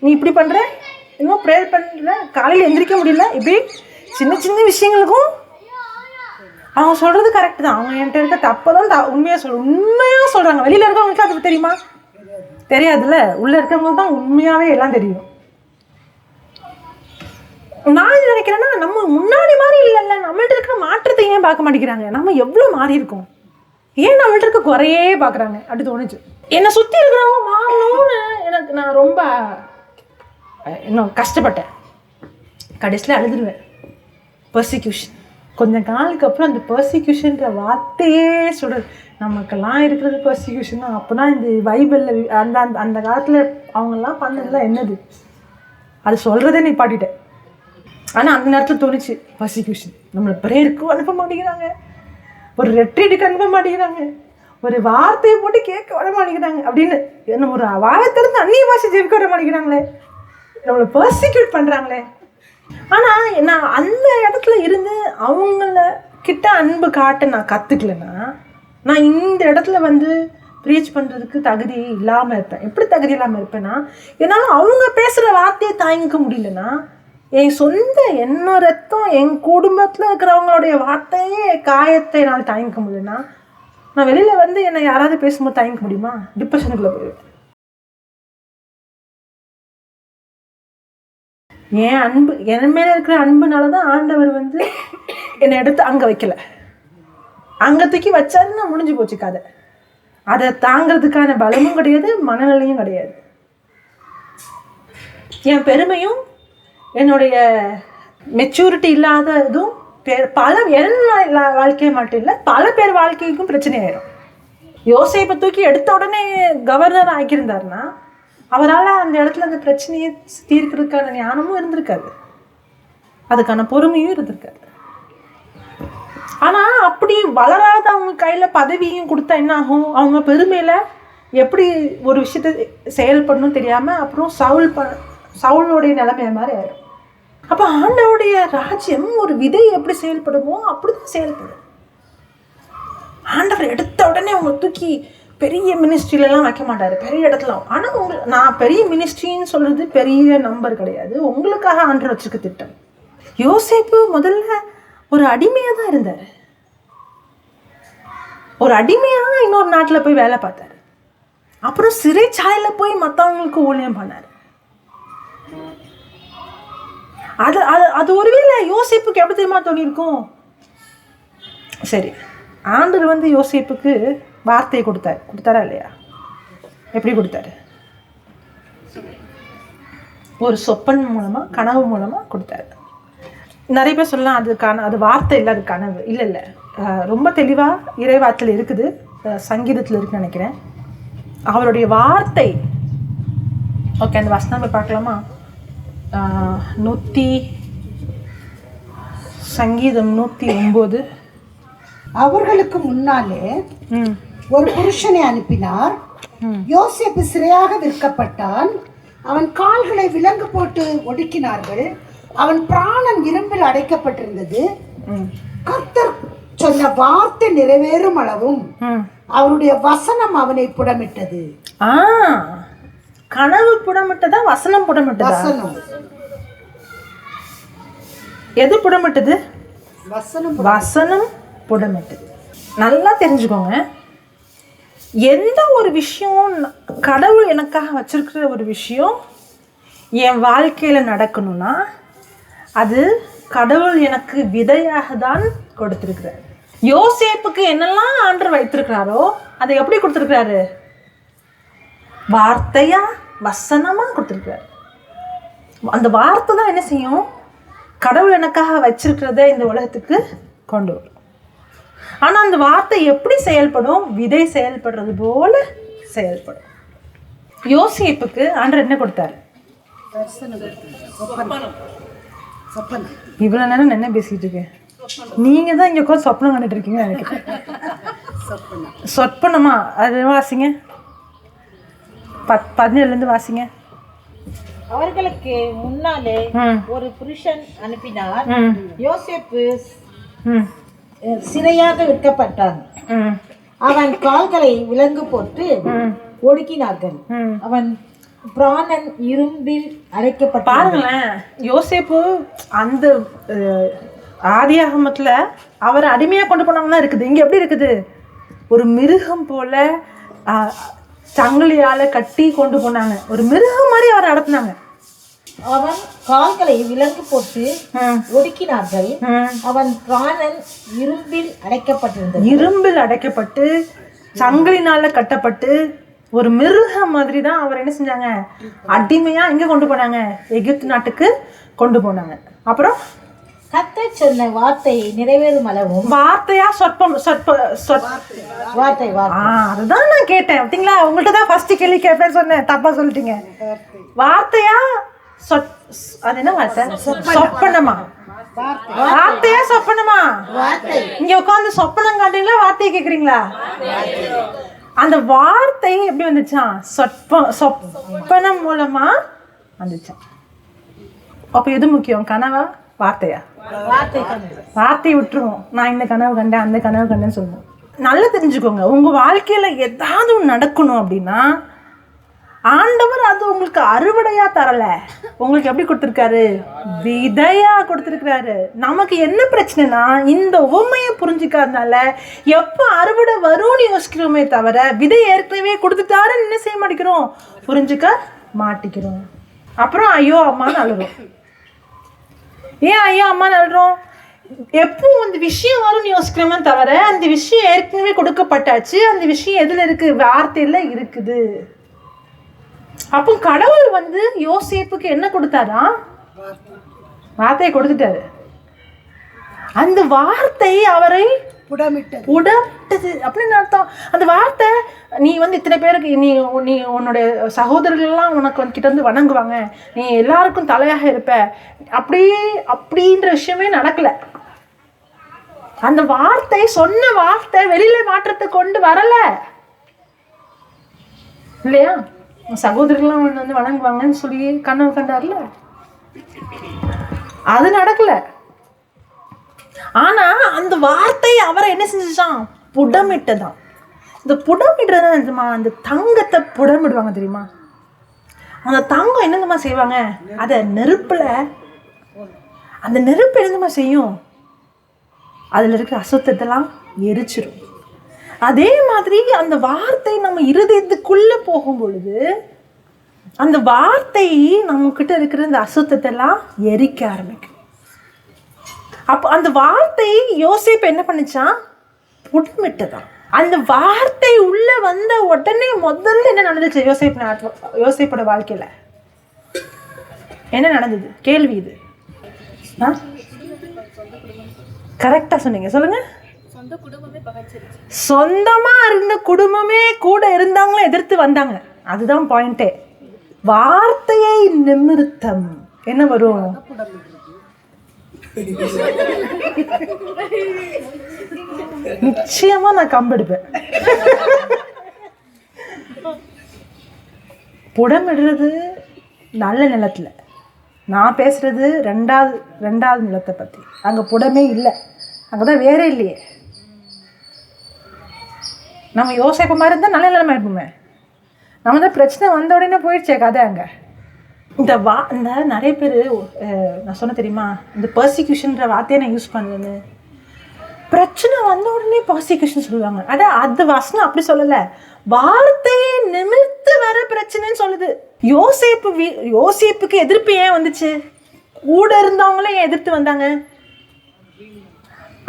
நீ இப்படி பண்ணுற, என்னமோ ப்ரேயர் பண்ணுற, காலையில் எந்திரிக்க முடியல. இப்படி சின்ன சின்ன விஷயங்களுக்கும் அவங்க சொல்கிறது கரெக்டு தான். அவங்க என்கிட்ட இருக்க தப்பை தான் உண்மையாக சொல்கிறாங்க. வெளியில் இருக்கவங்களுக்கு அது தெரியுமா? தெரியாதுல்ல. உள்ளே இருக்கவங்களுக்கு தான் உண்மையாகவே எல்லாம் தெரியும். நான் நினைக்கிறேன்னா, நம்ம முன்னாடி மாதிரி இல்லைல்ல, நம்மள்ட்ட இருக்கிற மாற்றத்தை ஏன் பார்க்க மாட்டேங்கிறாங்க? நம்ம எவ்வளோ மாறி இருக்கோம், ஏன் நம்மள்ட்ட இருக்க குறையே பார்க்குறாங்க? அப்படி தோணுச்சு. என்னை சுற்றி இருக்கிறவங்க மாறணும்னு நான் ரொம்ப இன்னும் கஷ்டப்பட்டேன். கடைசியில் அழுதுருவேன். பர்சிக்யூஷன் கொஞ்சம் நாளுக்கு அப்புறம் அந்த பர்சிக்யூஷன்ற வார்த்தையே சொல்கிறது. நமக்கெல்லாம் இருக்கிறது பர்சிக்யூஷன் தான். அப்போ தான் இந்த பைபிளில் அந்த அந்த காலத்தில் அவங்கெல்லாம் பண்ணதெல்லாம் என்னது அது சொல்கிறதே நிப்பாட்டிட்டேன். ஆனால் அந்த நேரத்தில் தோணுச்சு, பர்சிக்யூஷன் நம்மளை ப்ரேயருக்கும் அனுப்ப மாட்டேங்கிறாங்க, ஒரு ரெட்ரீட்டுக்கு அனுப்ப மாட்டேங்கிறாங்க, ஒரு வார்த்தையை போட்டு கேட்க விட மாட்டேங்கிறாங்க அப்படின்னு. நம்ம ஒரு வாயத்திலிருந்து அந்நிய பாஷை ஜெபிக்க விட மாட்டேங்கிறாங்களே, நம்மளை பர்சிக்யூட் பண்ணுறாங்களே. ஆனால் நான் அந்த இடத்துல இருந்து அவங்கள கிட்ட அன்பு காட்ட நான் கற்றுக்கலன்னா நான் இந்த இடத்துல வந்து ப்ரீச் பண்ணுறதுக்கு தகுதி இல்லாமல் இருப்பேன். எப்படி தகுதி இல்லாமல் இருப்பேன்னா, என்னால் அவங்க பேசுகிற வார்த்தையை தாங்கிக்க முடியலன்னா, என் சொந்த என்ன ரத்தம் என் குடும்பத்தில் இருக்கிறவங்களுடைய வார்த்தையே காயத்தை என்னால் தாங்கிக்க முடியலன்னா, நான் வெளியில் வந்து என்னை யாராவது பேசும்போது தாங்கிக்க முடியுமா? டிப்ரெஷனுக்குள்ளே போயிடுவேன். என் அன்பு, என் மேலே இருக்கிற அன்புனால தான் ஆண்டவர் வந்து என்னை எடுத்து அங்கே வைக்கல. அங்கே தூக்கி வச்சாருன்னா முடிஞ்சு போச்சு கதை. அதை தாங்கிறதுக்கான பலமும் கிடையாது, மனநிலையும் கிடையாது. என் பெருமையும் என்னுடைய மெச்சூரிட்டி இல்லாததும் பல என் வாழ்க்கை மட்டும் இல்லை, பல பேர் வாழ்க்கைக்கும் பிரச்சனை ஆயிடும். யோசேப்பை தூக்கி எடுத்த உடனே கவர்னர் ஆக்கியிருந்தாருன்னா அவரால் அந்த இடத்துல அந்த பிரச்சனையை தீர்க்கிறதுக்கான ஞானமும் இருந்திருக்காது, அதுக்கான பொறுமையும் இருந்திருக்காது. ஆனால் அப்படி வளராத அவங்க கையில் பதவியும் கொடுத்தா என்ன ஆகும்? அவங்க பெருமையில் எப்படி ஒரு விஷயத்தை செயல்படணும் தெரியாமல் அப்புறம் சவுளுடைய நிலைமை மாதிரி ஆயிடும். அப்போ ஆண்டவருடைய ராஜ்யம் ஒரு விதை எப்படி செயல்படுமோ அப்படி தான் செயல்படும். ஆண்டவர் எடுத்த உடனே அவங்க தூக்கி பெரிய மினிஸ்ட்ரியிலலாம் வைக்க மாட்டார், பெரிய இடத்துல. ஆனால் நான் பெரிய மினிஸ்ட்ரின்னு சொல்கிறது பெரிய நம்பர் கிடையாது, உங்களுக்காக ஆண்டவர் வச்சுருக்க திட்டம். யோசேப்பு முதல்ல ஒரு அடிமையாக தான் இருந்தார். ஒரு அடிமையாக இன்னொரு நாட்டில் போய் வேலை பார்த்தாரு. அப்புறம் சிறைச்சாலையில் போய் மற்றவங்களுக்கு ஊழியம் பண்ணார். அது அது அது ஒருவேளை யோசேப்புக்கு எப்படி தெரியுமா தோணியிருக்கும்? சரி, ஆண்டவர் வந்து யோசேப்புக்கு வார்த்தையை கொடுத்தாரா இல்லையா? எப்படி கொடுத்தாரு? ஒரு சொப்பன் மூலமாக, கனவு மூலமாக கொடுத்தாரு. நிறைய பேர் சொல்லலாம் அது வார்த்தை இல்லை, அது கனவு. இல்லை, ரொம்ப தெளிவாக இறைவார்த்தையில் இருக்குது, சங்கீதத்தில் இருக்குன்னு நினைக்கிறேன். அவருடைய வார்த்தை. ஓகே, அந்த வசனம் போய் பார்க்கலாமா? சங்கீதம் 109. அவர்களுக்கு முன்னாலே ஒரு புருஷனை அனுப்பினார். யோசேப்பு சிறையாக விற்கப்பட்டான். அவன் கால்களை விலங்கு போட்டு ஒடுக்கினார்கள். அவன் பிராணன் இரும்பில் அடைக்கப்பட்டிருந்தது. கர்த்தர் சொன்ன வார்த்தை நிறைவேறும் அளவும் அவருடைய வசனம் அவனை புடமிட்டது. கனவு புடமிட்டதா? வசனம் புடமிட்டதா? வசனம். எது புடமிட்டது? வசனம் புடமிட்டது. நல்லா தெரிஞ்சுக்கோங்க, எந்த ஒரு விஷயம் கடவுள் எனக்காக வச்சிருக்கிற ஒரு விஷயம் என் வாழ்க்கையில் நடக்கணும்னா அது கடவுள் எனக்கு விதையாக தான் கொடுத்துருக்கிறார். யோசேப்புக்கு என்னெல்லாம் ஆண்டவர் வைத்திருக்கிறாரோ அதை எப்படி கொடுத்துருக்கிறாரு? வார்த்தையா, வசனமா கொடுத்துருக்கிறாரு. அந்த வார்த்தை தான் என்ன செய்யும்? கடவுள் எனக்காக வச்சிருக்கிறத இந்த உலகத்துக்கு கொண்டு வரும். ஆனால் அந்த வார்த்தை எப்படி செயல்படும்? விதை செயல்படுறது போல செயல்படும். யோசேப்புக்கு ஆண்டவர் என்ன கொடுத்தாரு? இவ்வளோ நேரம் என்ன பேசிட்டு இருக்கேன்? நீங்கள் தான் இங்கே உட்காந்து சொப்பனம் கண்டுட்டு இருக்கீங்க நினைக்கிறேன். சொப்பனமா? அது வாசிங்க, 17 வாசிங்க. அவர்களுக்கு முன்னாலே ஒரு புருஷன் அனுப்பினார். யோசேப்பு சிறையாக விற்கப்பட்டான். அவன் கால்களை விலங்கு போட்டு ஒடுக்கினார்கள். அவன் பிராணன் இரும்பில் அடைக்கப்பட்டான். பாருங்களேன், யோசேப்பு அந்த ஆதியாகமத்தில் அவர் அடிமையாக கொண்டு போனாங்கன்னா இருக்குது. இங்கே எப்படி இருக்குது? ஒரு மிருகம் போல சங்கிலியால் கட்டி கொண்டு போனாங்க. ஒரு மிருகம் மாதிரி அவரை நடத்தினாங்க. அவன் கால்களை விலங்கு போட்டு ஒடுக்கினார்கள். அவன் பிராணன் இரும்பில் அடைக்கப்பட்டிருந்தது. இரும்பில் அடைக்கப்பட்டு சங்கிலினால கட்டப்பட்டு ஒரு மிருகம் மாதிரி தான் அவர் என்ன செஞ்சாங்க? அடிமையா எங்க கொண்டு போனாங்க? எகிப்து நாட்டுக்கு கொண்டு போனாங்க. அப்புறம் கர்த்தர் சொன்ன வார்த்தை நிறைவேறும் அளவும். வார்த்தையா? வார்த்தை. அதுதான் நான் கேட்டேன். பார்த்தீங்களா, உங்கள்கிட்ட தான் ஃபர்ஸ்ட் கேள்வி கேட்பேன்னு சொன்னேன், தப்பா சொல்லிட்டீங்க. வார்த்தையா? அது என்ன வார்த்தை? சொப்பனமா? வார்த்தையா சொப்பனமா? இங்க உட்காந்து சொப்பனம் காட்டுறீங்களா, வார்த்தையை கேட்குறீங்களா? அந்த வார்த்தை எப்படி வந்துச்சான்? சொப்பனம் மூலமா வந்துச்சான். அப்போ எது முக்கியம்? கனவா, வார்த்தையா? வார்த்தையை விட்டுருவோம். நான் இந்த கனவு கண்டேன், அந்த கனவு கண்டேன்னு சொல்லுவோம். நல்லா தெரிஞ்சுக்கோங்க, உங்கள் வாழ்க்கையில் ஏதாவது ஒன்று நடக்கணும் அப்படின்னா ஆண்டவர் அது உங்களுக்கு அறுவடையாக தரலை, உங்களுக்கு எப்படி கொடுத்துருக்காரு? விதையாக கொடுத்துருக்கிறாரு. நமக்கு என்ன பிரச்சனைனா இந்த உவமையை புரிஞ்சுக்காதனால எப்போ அறுவடை வரும்னு யோசிக்கிறோமே தவிர விதை ஏற்கனவே கொடுத்துட்டாருன்னு என்ன செய்ய மாட்டேங்கிறோம், புரிஞ்சுக்க மாட்டேங்கிறோம். அப்புறம் ஐயோ அம்மான்னு அழுறோம். ஏன் ஐயோ அம்மான்னு அழுறோம்? எப்போ அந்த விஷயம் வரும்னு யோசிக்கிறோமே தவிர அந்த விஷயம் ஏற்கனவே கொடுக்கப்பட்டாச்சு. அந்த விஷயம் எதில் இருக்குது? வார்த்தையில் இருக்குது. அப்போ கடவுள் யோசேப்புக்கு என்ன கொடுத்தாரா? வார்த்தையை கொடுத்துட்டாரு. அந்த வார்த்தை அவரை புடமிட்டது அப்படின்னு அர்த்தம். அந்த வார்த்தை நீ இத்தனை பேருக்கு நீ உன்னுடைய சகோதரர்கள்லாம் உனக்கு கிட்ட வணங்குவாங்க, நீ எல்லாருக்கும் தலையாக இருப்ப, அப்படின்ற விஷயமே நடக்கல. அந்த வார்த்தை சொன்ன வார்த்தை வெளியில மாற்றத்தை கொண்டு வரல இல்லையா? சகோதரர்கள்லாம் வணங்குவாங்கன்னு சொல்லி கனவு கண்டார்ல, அது நடக்கல. ஆனா அந்த வார்த்தை அவரை என்ன செஞ்சுச்சான்? புடமிட்டதான். இந்த புடமிடுறது அந்த தங்கத்தை புடமிடுவாங்க தெரியுமா? அந்த தங்கம் என்னதுமா செய்வாங்க? அதை நெருப்புல, அந்த நெருப்பு என்னதுமா செய்யும்? அதில் இருக்கிற அசுத்தத்தெல்லாம் எரிச்சிடும். அதே மாதிரி அந்த வார்த்தை நம்ம இருதயத்துக்குள்ளே போகும் பொழுது அந்த வார்த்தை நம்மக்கிட்ட இருக்கிற இந்த அசுத்தத்தெல்லாம் எரிக்க ஆரம்பிக்கும். அப்போ அந்த வார்த்தை யோசேப்பு என்ன பண்ணிச்சான்? புடமிட்டதான். அந்த வார்த்தை உள்ளே வந்த உடனே முதல்ல என்ன நடந்துச்சு யோசேப்போட வாழ்க்கையில்? என்ன நடந்தது? கேள்வி இது. கரெக்டாக சொன்னீங்க, சொல்லுங்க. சொந்தமா இருந்த குடும்பமே கூட இருந்தவங்களும் எதிர்த்து வந்தாங்க. அதுதான் பாயிண்டே. வார்த்தையை நிமிர்த்தம் என்ன வரும்? நிச்சயமா நான் கம்பெடுப்பேன். புடமிடுறது நல்ல நிலத்துல, நான் பேசுறது ரெண்டாவது நிலத்தை பத்தி. அங்க புடமே இல்லை, அங்கதான் வேற இல்லையே. நம்ம யோசிப்ப மாதிரி இருந்தால் நல்ல நிலைமை இருப்போமே. நம்ம தான் பிரச்சனை வந்த உடனே போயிடுச்சே கதை. அங்கே இந்த நிறைய பேர் நான் சொன்ன தெரியுமா, இந்த பர்சிக்யூஷன்ற வார்த்தையை நான் யூஸ் பண்ணலன்னு. பிரச்சனை வந்த உடனே பர்சிக்யூஷன் சொல்லுவாங்க. அது வசனம் அப்படி சொல்லலை, வார்த்தையை நிமிர்த்து வர பிரச்சனைன்னு சொல்லுது. யோசேப்புக்கு எதிர்ப்பு ஏன் வந்துச்சு? கூட இருந்தவங்களே ஏன் எதிர்த்து வந்தாங்க?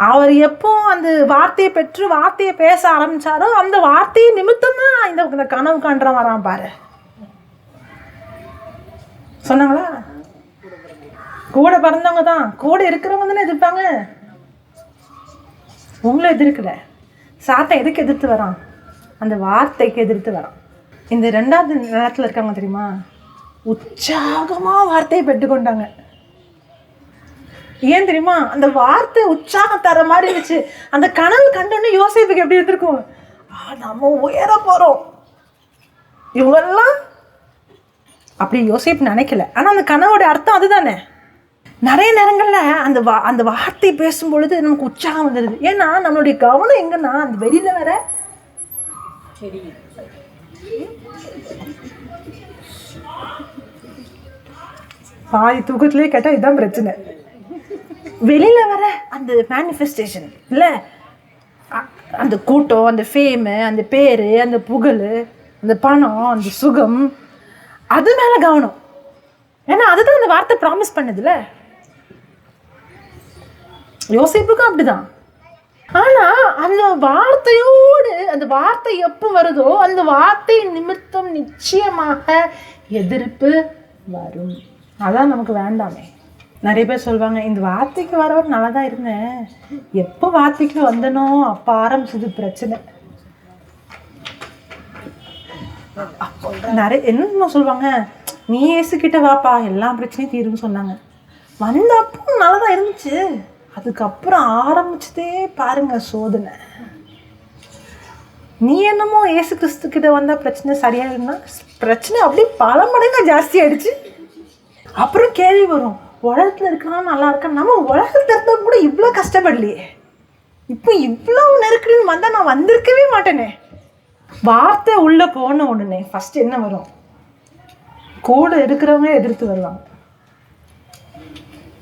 அவர் எப்போ அந்த வார்த்தையை பெற்று வார்த்தையை பேச ஆரம்பிச்சாரோ அந்த வார்த்தையை நிமித்தம் தான் இந்த கனவு காண்ற வரான் பாரு. சொன்னாங்களா? கூட பிறந்தவங்க தான், கூட இருக்கிறவங்க தானே எதிர்ப்பாங்க. உங்களை எதிர்க்கல. சாட்டை எதுக்கு எதிர்த்து வரான்? அந்த வார்த்தைக்கு எதிர்த்து வரான். இந்த ரெண்டாவது நேரத்தில் இருக்காங்க தெரியுமா, உற்சாகமா வார்த்தையை பெற்றுக்கொண்டாங்க. ஏன் தெரியுமா? அந்த வார்த்தை உற்சாகம் தர மாதிரி இருந்துச்சு. அந்த கனவு கண்டோன்னு யோசேப்புக்கு எப்படி இருந்திருக்கும்? நம்ம உயர போறோம். இவங்கெல்லாம் அப்படி யோசேப்பு நினைக்கல. ஆனா அந்த கனவோட அர்த்தம் அதுதானே. நிறைய நேரங்கள்ல அந்த வார்த்தை பேசும் பொழுது நமக்கு உற்சாகம் வந்துடுது. ஏன்னா நம்மளுடைய கவனம் எங்கன்னா அந்த வெளியில வேற பாதி தூக்கத்திலே கேட்டா இதுதான் பிரச்சனை. வெளியில வர அந்த மேனிஃபெஸ்டேஷன் இல்லை, அந்த கூட்டம், அந்த ஃபேமு, அந்த பேரு, அந்த புகழ், அந்த பணம், அந்த சுகம், அது மேல கவனம். ஏன்னா அதுதான் அந்த வார்த்தை ப்ராமிஸ் பண்ணுதுல. யோசிப்புக்கும் அப்படிதான். ஆனா அந்த வார்த்தையோடு, அந்த வார்த்தை எப்போ வருதோ அந்த வார்த்தை நிமித்தம் நிச்சயமாக எதிர்ப்பு வரும். அதான் நமக்கு வேண்டாமே. நிறைய பேர் சொல்லுவாங்க, இந்த வார்த்தைக்கு வரவர் நல்லா தான் இருந்தேன், எப்போ வார்த்தைக்கு வந்தனோ அப்போ ஆரம்பிச்சது பிரச்சனை. நிறைய என்ன சொல்லுவாங்க, நீ ஏசுக்கிட்ட வாப்பா எல்லா பிரச்சனையும் தீரும்னு சொன்னாங்க. வந்த அப்போ நல்லா தான் இருந்துச்சு, அதுக்கப்புறம் ஆரம்பிச்சதே பாருங்க சோதனை. நீ என்னமோ ஏசு கிறிஸ்து கிட்ட வந்தால் பிரச்சனை சரியாயிருந்தா, பிரச்சனை அப்படியே பல மடங்கு ஜாஸ்தி ஆயிடுச்சு. அப்புறம் கேள்வி வரும், உலகத்தில் இருக்கலாம் நல்லா இருக்கா, நம்ம உலகத்தில் இருந்தால் கூட இவ்வளோ கஷ்டப்படலையே, இப்போ இவ்வளோ நெருக்கடின்னு வந்தால் நான் வந்திருக்கவே மாட்டேனே. வார்த்தை உள்ளே போன உடனே ஃபஸ்ட் என்ன வரும்? கூட இருக்கிறவங்க எதிர்த்து வருவாங்க.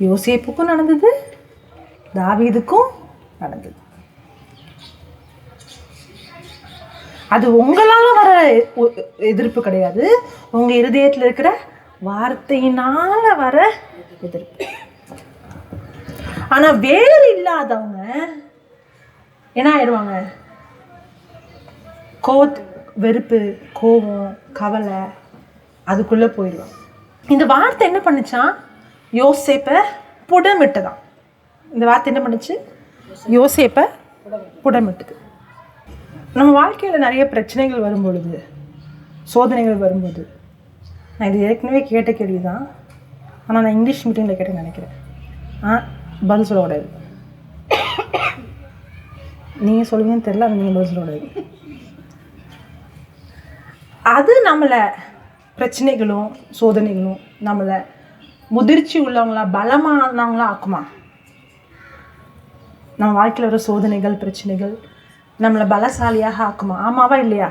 யோசேப்புக்கும் நடந்தது, தாவீதுக்கும் நடந்தது. அது உங்களால வர எதிர்ப்பு கிடையாது, உங்க இருதயத்தில் இருக்கிற வார்த்தையினால வர எதிர்ப்பு. ஆனா வேறு இல்லாதவங்க என்ன ஆயிடுவாங்க? வெறுப்பு, கோபம், கவலை அதுக்குள்ள போயிடுவாங்க. இந்த வார்த்தை என்ன பண்ணுச்சா? யோசேப்பை புடமிட்டுதான். இந்த வார்த்தை என்ன பண்ணுச்சு? யோசேப்பை புடமிட்டுது. நம்ம வாழ்க்கையில் நிறைய பிரச்சனைகள் வரும்பொழுது, சோதனைகள் வரும்போது, நான் இது ஏற்கனவே கேட்ட கேள்வி தான், ஆனால் நான் இங்கிலீஷ் மீட்டிங்கில் கேட்டேன்னு நினைக்கிறேன். பதில் சொல்லக்கூடாது. நீங்கள் சொல்லுவீங்கன்னு தெரியல, அது நீங்கள் பதில் சொல்லக்கூடாது. அது நம்மளை பிரச்சனைகளும் சோதனைகளும் நம்மளை முதிர்ச்சி உள்ளவங்களா பலமானவங்களா ஆக்குமா? நம்ம வாழ்க்கையில் வர சோதனைகள் பிரச்சனைகள் நம்மளை பலசாலியாக ஆக்குமா? ஆமாவா இல்லையா?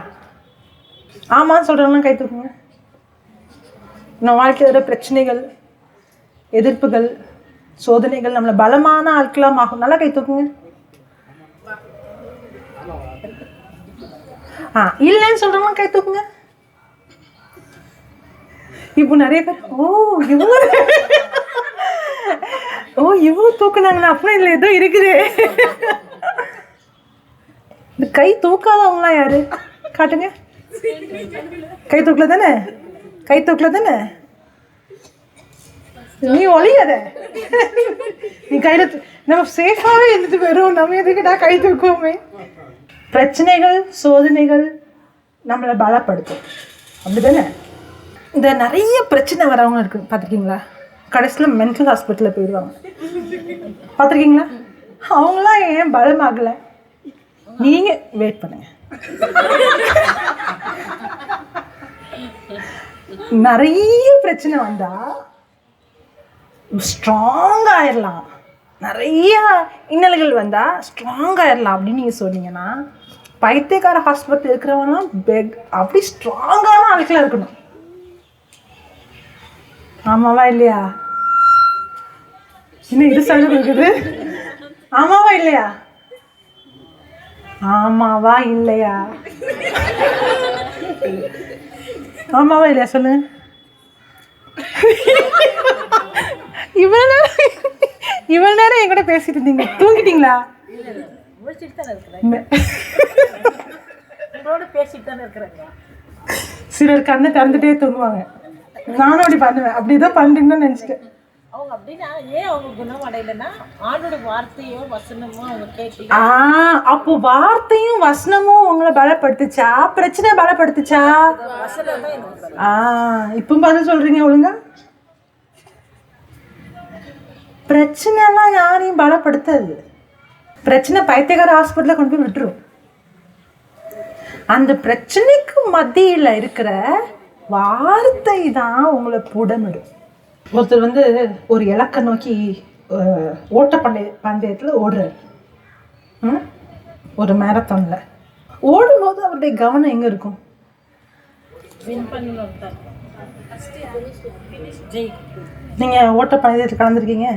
ஆமான்னு சொல்கிறவங்களாம் கை தூக்குங்க. நம்ம வாழ்க்கையில் வர பிரச்சனைகள், எதிர்ப்புகள், சோதனைகள் நம்மளை பலமான ஆட்களாக ஆகும். நல்லா கை தூக்குங்க. இல்லைன்னு சொல்கிறவங்களாம் கை தூக்குங்க. இப்போ நிறைய பேர் இவ்வளோ தூக்குனாங்கண்ணா, அப்புறம் இதில் ஏதோ இருக்குது. இந்த கை தூக்காதவங்களாம் யாரு? காட்டுங்க. கை தூக்கல தானே? கை தூக்கல தானே? நீ ஒளியாத. நீ கையில் நம்ம சேஃபாகவே இருந்துட்டு போயிடும். நம்ம எதுக்கிட்டா கை தூக்குவோமே? பிரச்சனைகள் சோதனைகள் நம்மளை பலப்படுத்தும், அப்படி தானே? இந்த நிறைய பிரச்சனை வரவங்க இருக்கு, பார்த்துருக்கீங்களா? கடைசியில் மென்டல் ஹாஸ்பிட்டலில் போயிடுவாங்க, பார்த்துருக்கீங்களா? அவங்களாம் ஏன் பலமாகலை? நீங்கள் வெயிட் பண்ணுங்க. நிறைய பிரச்சனை வந்தால் ஸ்ட்ராங் ஆயிடலாம், நிறைய இன்னல்கள் வந்தால் ஸ்ட்ராங் ஆயிடலாம் அப்படின்னு நீங்கள் சொன்னீங்கன்னா, பைத்தியக்கார ஹாஸ்பிட்டல் இருக்கிறவங்கலாம் அப்படி ஸ்ட்ராங்கான ஆட்களாக இருக்கணும். ஆமாவா இல்லையா? இன்னும் இது சொல்ல இருக்குது. ஆமாவா இல்லையா? ஆமாவா இல்லையா? ஆமாவா இல்லையா சொல்லுங்க. இவ்வளோ நேரம் என் கூட பேசிட்டு இருந்தீங்க, தூங்கிட்டீங்களா? சிலர் கண்ணை திறந்துட்டே தூங்குவாங்க. நானும் அப்படி பண்ணுவேன். அப்படிதான் பண்றீங்கன்னு நினைச்சிட்டேன். அவங்க அப்படின்னா ஏன் அவங்க குணம் அடையலைன்னா ஆண்டோட வார்த்தையோ வசனமோ அவங்க கேட்டு. அப்போ வார்த்தையும் வசனமும் உங்களை பலப்படுத்துச்சா, பிரச்சனை பலப்படுத்துச்சா? இப்போ பதில் சொல்றீங்க ஒழுங்கா. பிரச்சனை எல்லாம் யாரையும் பலப்படுத்தாது. பிரச்சனை பைத்தியக்கார ஹாஸ்பிட்டல கொண்டு போய் விட்டுரும். அந்த பிரச்சனைக்கு மத்தியில் இருக்கிற வார்த்தை தான் உங்களை புடமிடும். ஒருத்தர் ஒரு இலக்கை நோக்கி ஓட்ட பந்தயத்தில் ஓடுறாரு. ஒரு மேரத்தானில் ஓடும்போது அவருடைய கவனம் எங்கே இருக்கும்? நீங்கள் ஓட்ட பந்தயத்தில் கலந்துருக்கீங்க,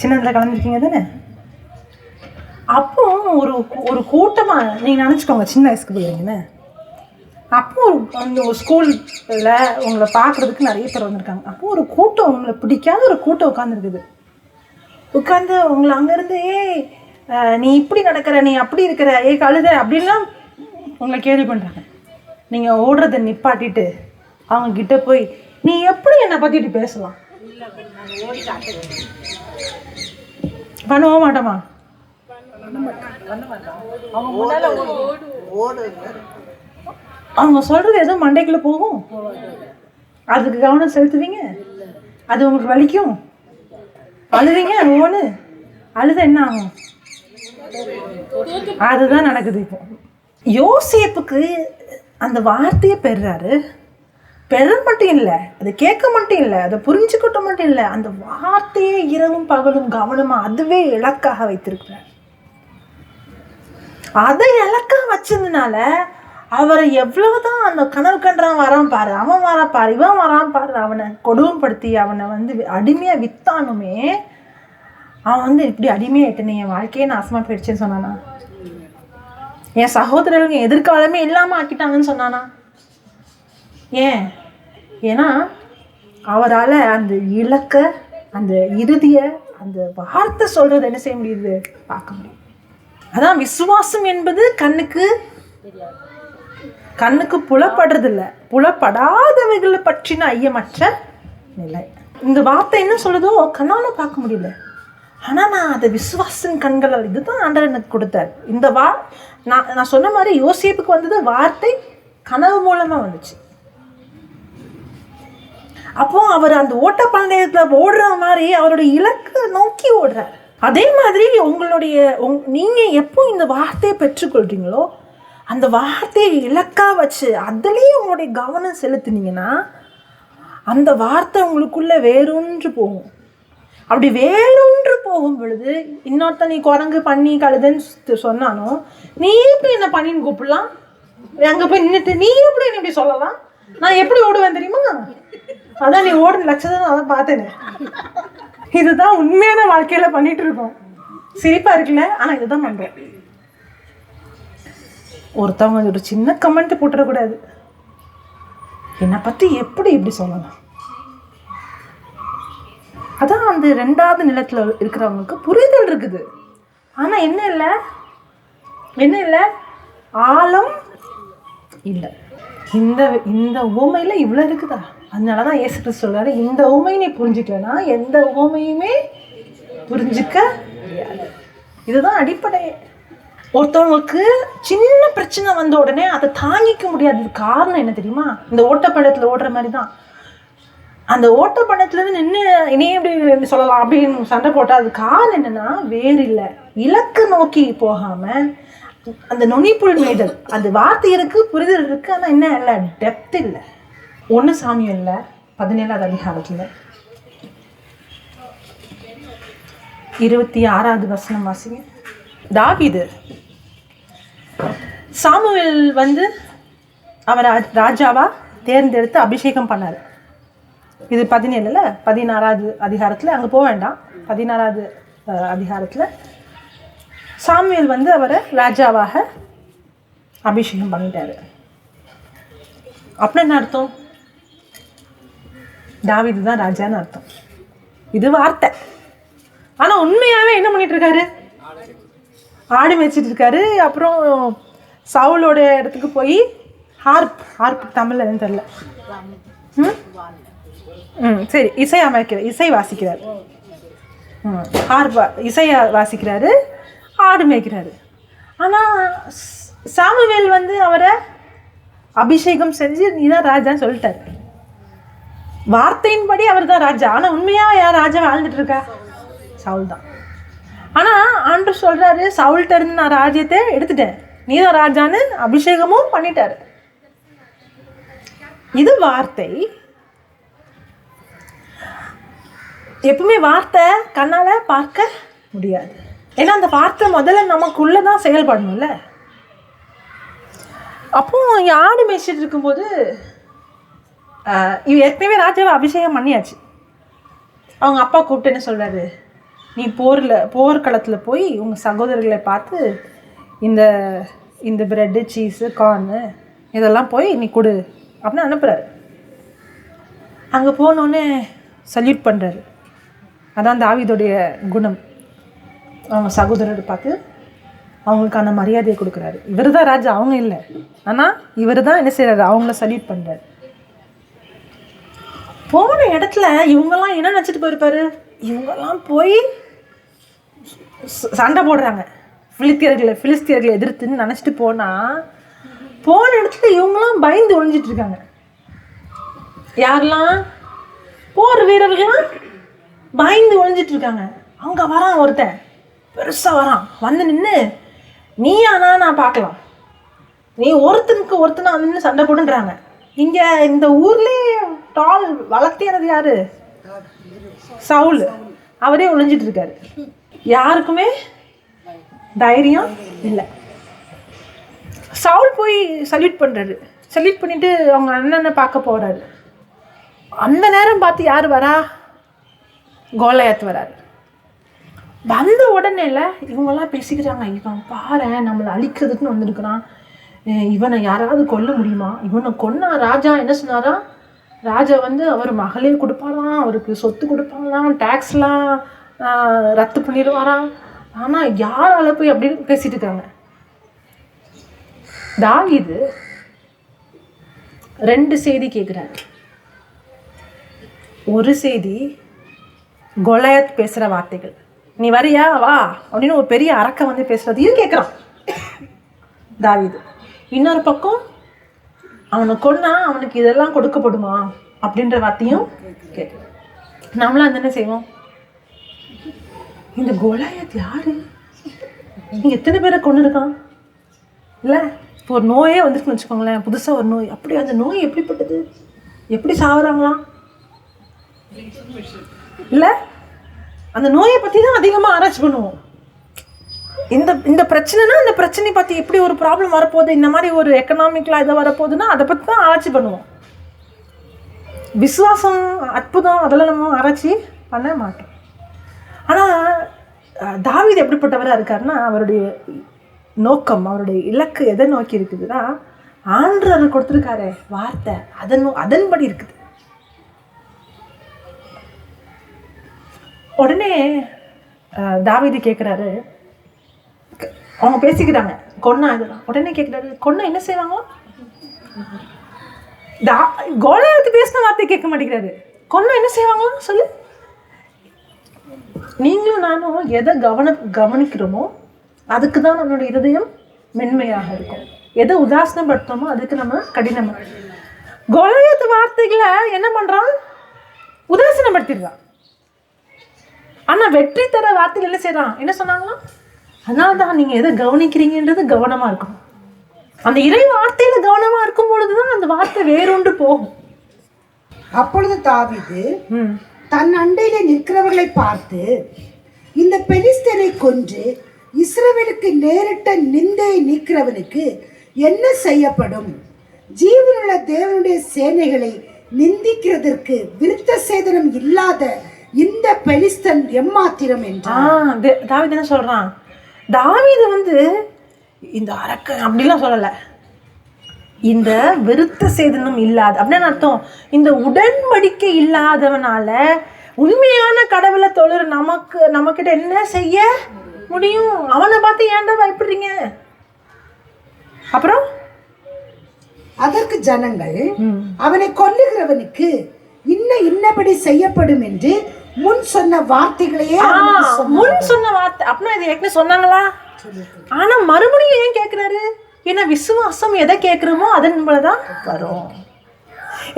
சின்னதில் கலந்துருக்கீங்க தானே? அப்போ ஒரு கூட்டமாக நீங்கள் நினச்சிக்கோங்க, சின்ன வயசுக்கு போயிருங்கன்னு. அப்போ அந்த ஒரு ஸ்கூலில் உங்களை பார்க்குறதுக்கு நிறைய பேர் வந்திருக்காங்க. அப்போ ஒரு கூட்டம், உங்களை பிடிக்காத ஒரு கூட்டம் உட்காந்துருக்குது. உட்காந்து உங்களை அங்கேருந்து நீ இப்படி நடக்கிற, நீ அப்படி இருக்கிற, கழுத அப்படின்லாம் உங்களை கேள்வி பண்ணுறாங்க. நீங்கள் ஓடுறதை நிப்பாட்டிட்டு அவங்கக்கிட்ட போய் நீ எப்படி என்னை பற்றிட்டு பேசலாம்? பண்ணவும் மாட்டோமா? அவங்க சொல்றது எதுவும் மண்டைக்குள்ள போகும், அதுக்கு கவனம் செலுத்துவீங்க, அது உங்களுக்கு வலிக்கும், அழுவீங்க. ஒன்று அழுத என்ன ஆகும்? அதுதான் நடக்குது. இப்போ யோசேப்புக்கு அந்த வார்த்தையை பெறுறாரு. பெற மட்டும் இல்லை, அதை கேட்க மட்டும் இல்லை, அதை புரிஞ்சுக்கிட்ட மட்டும் இல்லை, அந்த வார்த்தையை இரவும் பகலும் கவனமாக அதுவே இலக்காக வைத்திருக்கிறார். அதை இலக்கா வச்சதுனால அவரை எவ்வளவுதான் அந்த கனவு கண்டான் வரான் பாரு, அவன் வரான் பாரு, இவன் வரான் பாரு, அவனை கொடுமைப்படுத்தி அவனை வந்து அடிமையா வித்தானுமே, அவன் வந்து இப்படி அடிமையாயிட்டேன், என் வாழ்க்கையே நாசமா போயிடுச்சுன்னு சொன்னானா? என் சகோதரர்கள் எதிர்காலமே இல்லாம ஆக்கிட்டாங்கன்னு சொன்னானா? ஏன்னா அவரால் அந்த இலக்க, அந்த இறுதிய, அந்த வார்த்தை சொல்றது என்ன செய்ய முடியுது, பார்க்க முடியும். அதான் விசுவாசம் என்பது கண்ணுக்கு புலப்படுறதில்ல, புலப்படாதவைகளை பற்றின ஐயமற்ற நிலை. இந்த வார்த்தை என்ன சொல்லுதோ கண்ணால பார்க்க முடியல, ஆனா நான் அதை விசுவாசின் கண்களால், இதுதான் ஆண்டவர் எனக்கு கொடுத்தார். இந்த நான் சொன்ன மாதிரி யோசேப்புக்கு வந்தது வார்த்தை கனவு மூலமா வந்துச்சு. அப்போ அவர் அந்த ஓட்டப்பந்தயத்துல ஓடுற மாதிரி அவருடைய இலக்கை நோக்கி ஓடுறார். அதே மாதிரி நீங்க எப்போ இந்த வார்த்தையை பெற்றுக்கொள்றீங்களோ அந்த வார்த்தையை இலக்கா வச்சு அதுலேயே உங்களுடைய கவனம் செலுத்தினீங்கன்னா அந்த வார்த்தை உங்களுக்குள்ள வேரூன்று போகும். அப்படி வேரூன்று போகும் பொழுது இன்னொருத்த நீ குரங்கு பண்ணி கழுதுன்னு சொன்னாலும் நீ எப்படி என்ன பண்ணின்னு கூப்பிடலாம், அங்கே போய் நின்றுட்டு நீ எப்படி என்ன இப்படி சொல்லலாம், நான் எப்படி ஓடுவேன் தெரியுமா? அதான் நீ ஓடுன லட்சத்தை அதான் பார்த்தேனே. இதுதான் உண்மையான வாழ்க்கையில பண்ணிட்டு இருக்கோம். சிரிப்பா இருக்குல்ல, ஆனா இதுதான் பண்றோம். ஒருத்தவங்க ஒரு சின்ன கமெண்ட் போட்டுறக்கூடாது, என்னை பத்தி எப்படி இப்படி சொல்லலாம். அதான் அந்த 2வது நிலத்துல இருக்கிறவங்களுக்கு புரிதல் இருக்குது, ஆனா என்ன இல்லை ஆழம் இல்லை. இந்த உவமையில இவ்வளவு இருக்குதா? அதனாலதான் இயேசு கிறிஸ்து சொல்றாரு, இந்த உவமை நீ புரிஞ்சுக்கலன்னா எந்த உவமையுமே புரிஞ்சுக்க முடியாது. இதுதான் அடிப்படையே. ஒருத்தவங்களுக்கு சின்ன பிரச்சனை வந்த உடனே அதை தாங்கிக்க முடியாது. காரணம் என்ன தெரியுமா? இந்த ஓட்டப்பந்தயத்துல ஓடுற மாதிரி தான். அந்த ஓட்டப்பந்தயத்துல இருந்து நின்று இனி எப்படி சொல்லலாம் அப்படின்னு சண்டை போட்டா அது காரணம் என்னன்னா வேறு இல்லை, இலக்கு நோக்கி போகாம அந்த நுனிப்புள் மேய்தல். அந்த வார்த்தை இருக்கு, புரிதல் இருக்கு, ஆனா என்ன இல்லை, டெப்த் இல்லை. 1 சாமுவேல்ல 17வது அதிகாரத்துல 26வது வசனம் வாசிங்க. தாவீது சாமுவேல் வந்து அவரை ராஜாவா தேர்ந்தெடுத்து அபிஷேகம் பண்ணாரு. இது 17ல 16வது அதிகாரத்துல, அங்க போக வேண்டாம். 16வது அதிகாரத்துல சாமுவேல் வந்து அவரை ராஜாவாக அபிஷேகம் பண்ணிட்டாரு. அப்படின்னு என்ன அர்த்தம்? தாவீது தான் ராஜான்னு அர்த்தம். இது வார்த்தை. ஆனா உண்மையாவே என்ன பண்ணிட்டு இருக்காரு? ஆடு மேய்ச்சிட்டு இருக்காரு. அப்புறம் சவுலோட இடத்துக்கு போய் ஹார்ப் தமிழ்ல எதுவும் தெரியல, சரி இசை வாசிக்கிறார். இசைய வாசிக்கிறாரு, ஆடு மேய்க்கிறாரு. ஆனா சாமுவேல் வந்து அவரை அபிஷேகம் செஞ்சு நீதான் ராஜான்னு சொல்லிட்டாரு. வார்த்தையின்படி அவர் தான் ராஜா. ஆனா உண்மையா யார் ராஜா வாழ்ந்துட்டு இருக்கா? சவுல் தான். ஆனா ஆண்டவர் சொல்றாரு, சவுல்கிட்ட இருந்து நான் ராஜ்யத்தை எடுத்துட்டேன், நீதான் ராஜான்னு அபிஷேகமும் பண்ணிட்டாரு. இது வார்த்தை. எப்பவுமே வார்த்தை கண்ணால பார்க்க முடியாது. ஏன்னா அந்த வார்த்தை முதல்ல நமக்குள்ளதான் செயல்படணும்ல. அப்போ இங்கே ஆடு மேய்ச்சிட்டு இருக்கும்போது இவ ஏற்கனவே ராஜாவை அபிஷேகம் பண்ணியாச்சு. அவங்க அப்பா கூப்பிட்டு என்ன சொல்றாரு, நீ போர்க்களத்தில் போய் உங்கள் சகோதரர்களை பார்த்து இந்த பிரெட்டு, சீஸு, கார்னு இதெல்லாம் போய் நீ கொடு அப்படின்னு அனுப்புகிறாரு. அங்கே போனோடனே சல்யூட் பண்ணுறாரு. அதான் தாவீதுடைய குணம். அவங்க சகோதரரை பார்த்து அவங்களுக்கான மரியாதையை கொடுக்குறாரு. இவர் தான் ராஜா, அவங்க இல்லை. ஆனால் இவர் தான் என்ன செய்கிறாரு, அவங்கள சல்யூட் பண்ணுறாரு. போன இடத்துல இவங்கெல்லாம் என்ன நினச்சிட்டு போயிருப்பாரு, இவங்கெல்லாம் போய் சண்டை போடுறாங்க, பிலிஸ்தியர்களை எதிர்த்துன்னு நினச்சிட்டு போன இடத்துல இவங்கெல்லாம் பயந்து ஒழிஞ்சிட்டு இருக்காங்க. யாரெல்லாம்? போர் வீரர்கள்லாம் பயந்து ஒழிஞ்சிட்டு இருக்காங்க. அங்கே வரான் ஒருத்தன், பெருசாக வரான், வந்து நின்று நீ ஆனா நான் பார்க்கலாம், நீ ஒருத்தனா நின்று சண்டை போடுன்றாங்க. இங்கே இந்த ஊர்லேயே டால் வளர்த்தியது யாரு? சவுல். அவரே ஒளிஞ்சிட்டு இருக்காரு. யாருக்குமே தைரியம் இல்லை. சவுல் போய் சல்யூட் பண்ணுறாரு. சல்யூட் பண்ணிவிட்டு அவங்க அண்ணனை பார்க்க போகிறாரு. அந்த நேரம் பார்த்து யார் வரா? கோலியாத் வராரு. வந்த உடனே இவங்கெல்லாம் பேசிக்கிறாங்க, இவன் பாரு நம்மளை அழிக்கிறதுக்குன்னு வந்திருக்கிறான், இவனை யாராவது கொல்ல முடியுமா? இவனை கொன்னா ராஜா என்ன சொன்னாரா? ராஜா வந்து அவர் மகளே கொடுப்பாராம், அவருக்கு சொத்து கொடுப்பாங்களாம், டேக்ஸ்லாம் ரத்து பண்ணிடுவாராம். ஆனால் யாரால போய் அப்படின்னு பேசிட்டு இருக்காங்க. தாவீது 2 செய்தி கேட்குறாரு. ஒரு செய்தி கோலியாத் பேசுகிற வார்த்தைகள், நீ வரியா வா அப்படின்னு ஒரு பெரிய அரக்க வந்து பேசுறதையும் கேட்குறான் தாவீது. இன்னொரு பக்கம் அவனை கொன்னா அவனுக்கு இதெல்லாம் கொடுக்கப்படுமா அப்படின்ற வார்த்தையும் கேட்குறான். நம்மளாம் அந்த என்ன செய்வோம்? இந்த கோலியாத் யாரு? நீ எத்தனை பேரை கொண்டு இருக்கான் இல்லை? இப்போ ஒரு நோயே வந்துருக்குன்னு வச்சுக்கோங்களேன், புதுசாக ஒரு நோய். அப்படி அந்த நோய் எப்படிப்பட்டது? எப்படி சாகுறாங்களாம் இல்லை? அந்த நோயை பற்றி தான் அதிகமாக ஆராய்ச்சி பண்ணுவோம். இந்த பிரச்சனைனா அந்த பிரச்சனையை பற்றி எப்படி ஒரு ப்ராப்ளம் வரப்போகுது, இந்த மாதிரி ஒரு எக்கனாமிக்கலாக இதை வரப்போகுதுன்னா அதை பற்றி தான் ஆராய்ச்சி பண்ணுவோம். விசுவாசம், அற்புதம் அதெல்லாம் நம்ம ஆராய்ச்சி பண்ண மாட்டோம். ஆனால் தாவீது எப்படிப்பட்டவராக இருக்காருன்னா, அவருடைய நோக்கம், அவருடைய இலக்கு எதை நோக்கி இருக்குதுன்னா, ஆண்டவர் கொடுத்துருக்காரு வார்த்தை, அதன்படி இருக்குது. உடனே தாவீது கேட்குறாரு, அவங்க பேசிக்கிறாங்க கொன்னா இதெல்லாம். உடனே கேட்குறாரு, கொன்னா என்ன செய்வாங்க? கோலியாத் பேசின வார்த்தை கேட்க மாட்டேங்கிறாரு. கொன்னா என்ன செய்வாங்க சொல்லு. நீங்களும் நானும் எதை கவனிக்கிறோமோ அதுக்கு தான் நம்மளோட இருதயம் மென்மையாக இருக்கும். எதை உதாசனப்படுத்தோமோ அதுக்கு நம்ம கடினமாக. கோலியாத் வார்த்தைகளை என்ன பண்ணுறான்? உதாசனப்படுத்திடுறான். ஆனால் வெற்றி தர வார்த்தைகள் என்ன செய்கிறான்? என்ன சொன்னாங்களா? அதனால தான் நீங்கள் எதை கவனிக்கிறீங்கன்றது கவனமாக இருக்கணும். அந்த இறை வார்த்தையில் கவனமாக இருக்கும் பொழுது தான் அந்த வார்த்தை வேறொன்று போகும். அப்பொழுது தாவீது தன் அண்டையில நிற்கிறவர்களை பார்த்து, இந்த பெலிஸ்தரை கொன்று இஸ்ரவேலுக்கு நேரிட்ட நிந்தையை நீக்கிறவனுக்கு என்ன செய்யப்படும்? ஜீவனுள்ள தேவனுடைய சேனைகளை நிந்திக்கிறதற்கு விருத்த சேதனம் இல்லாத இந்த பெலிஸ்தன் எம்மாத்திரம் என்றான். தாவீது என்ன சொல்றான்? தாவீது வந்து இந்த அரக்க அப்படிலாம் சொல்லலை. இந்த விருத்த சேதனம் இல்லாத அப்படின்னு அர்த்தம், இந்த உடன்படிக்கை இல்லாதவனால உண்மையான கடவுளை தொழுற நமக்கிட்ட என்ன செய்ய முடியும்? அவனை பார்த்து ஏன்டா பயப்படுறீங்க? அப்புறம் அதற்கு ஜனங்கள், அவனை கொல்லுகிறவனுக்கு இன்னபடி செய்யப்படும் என்று முன் சொன்ன வார்த்தைகளையே முன் சொன்ன வார்த்தை. அப்படின்னா இது ஏற்கனவே சொன்னாங்களா? ஆனா மறுபடியும் ஏன் கேட்கிறாரு? ஏன்னா விசுவாசம் எதை கேட்குறோமோ அதன் போலதான் வரும்.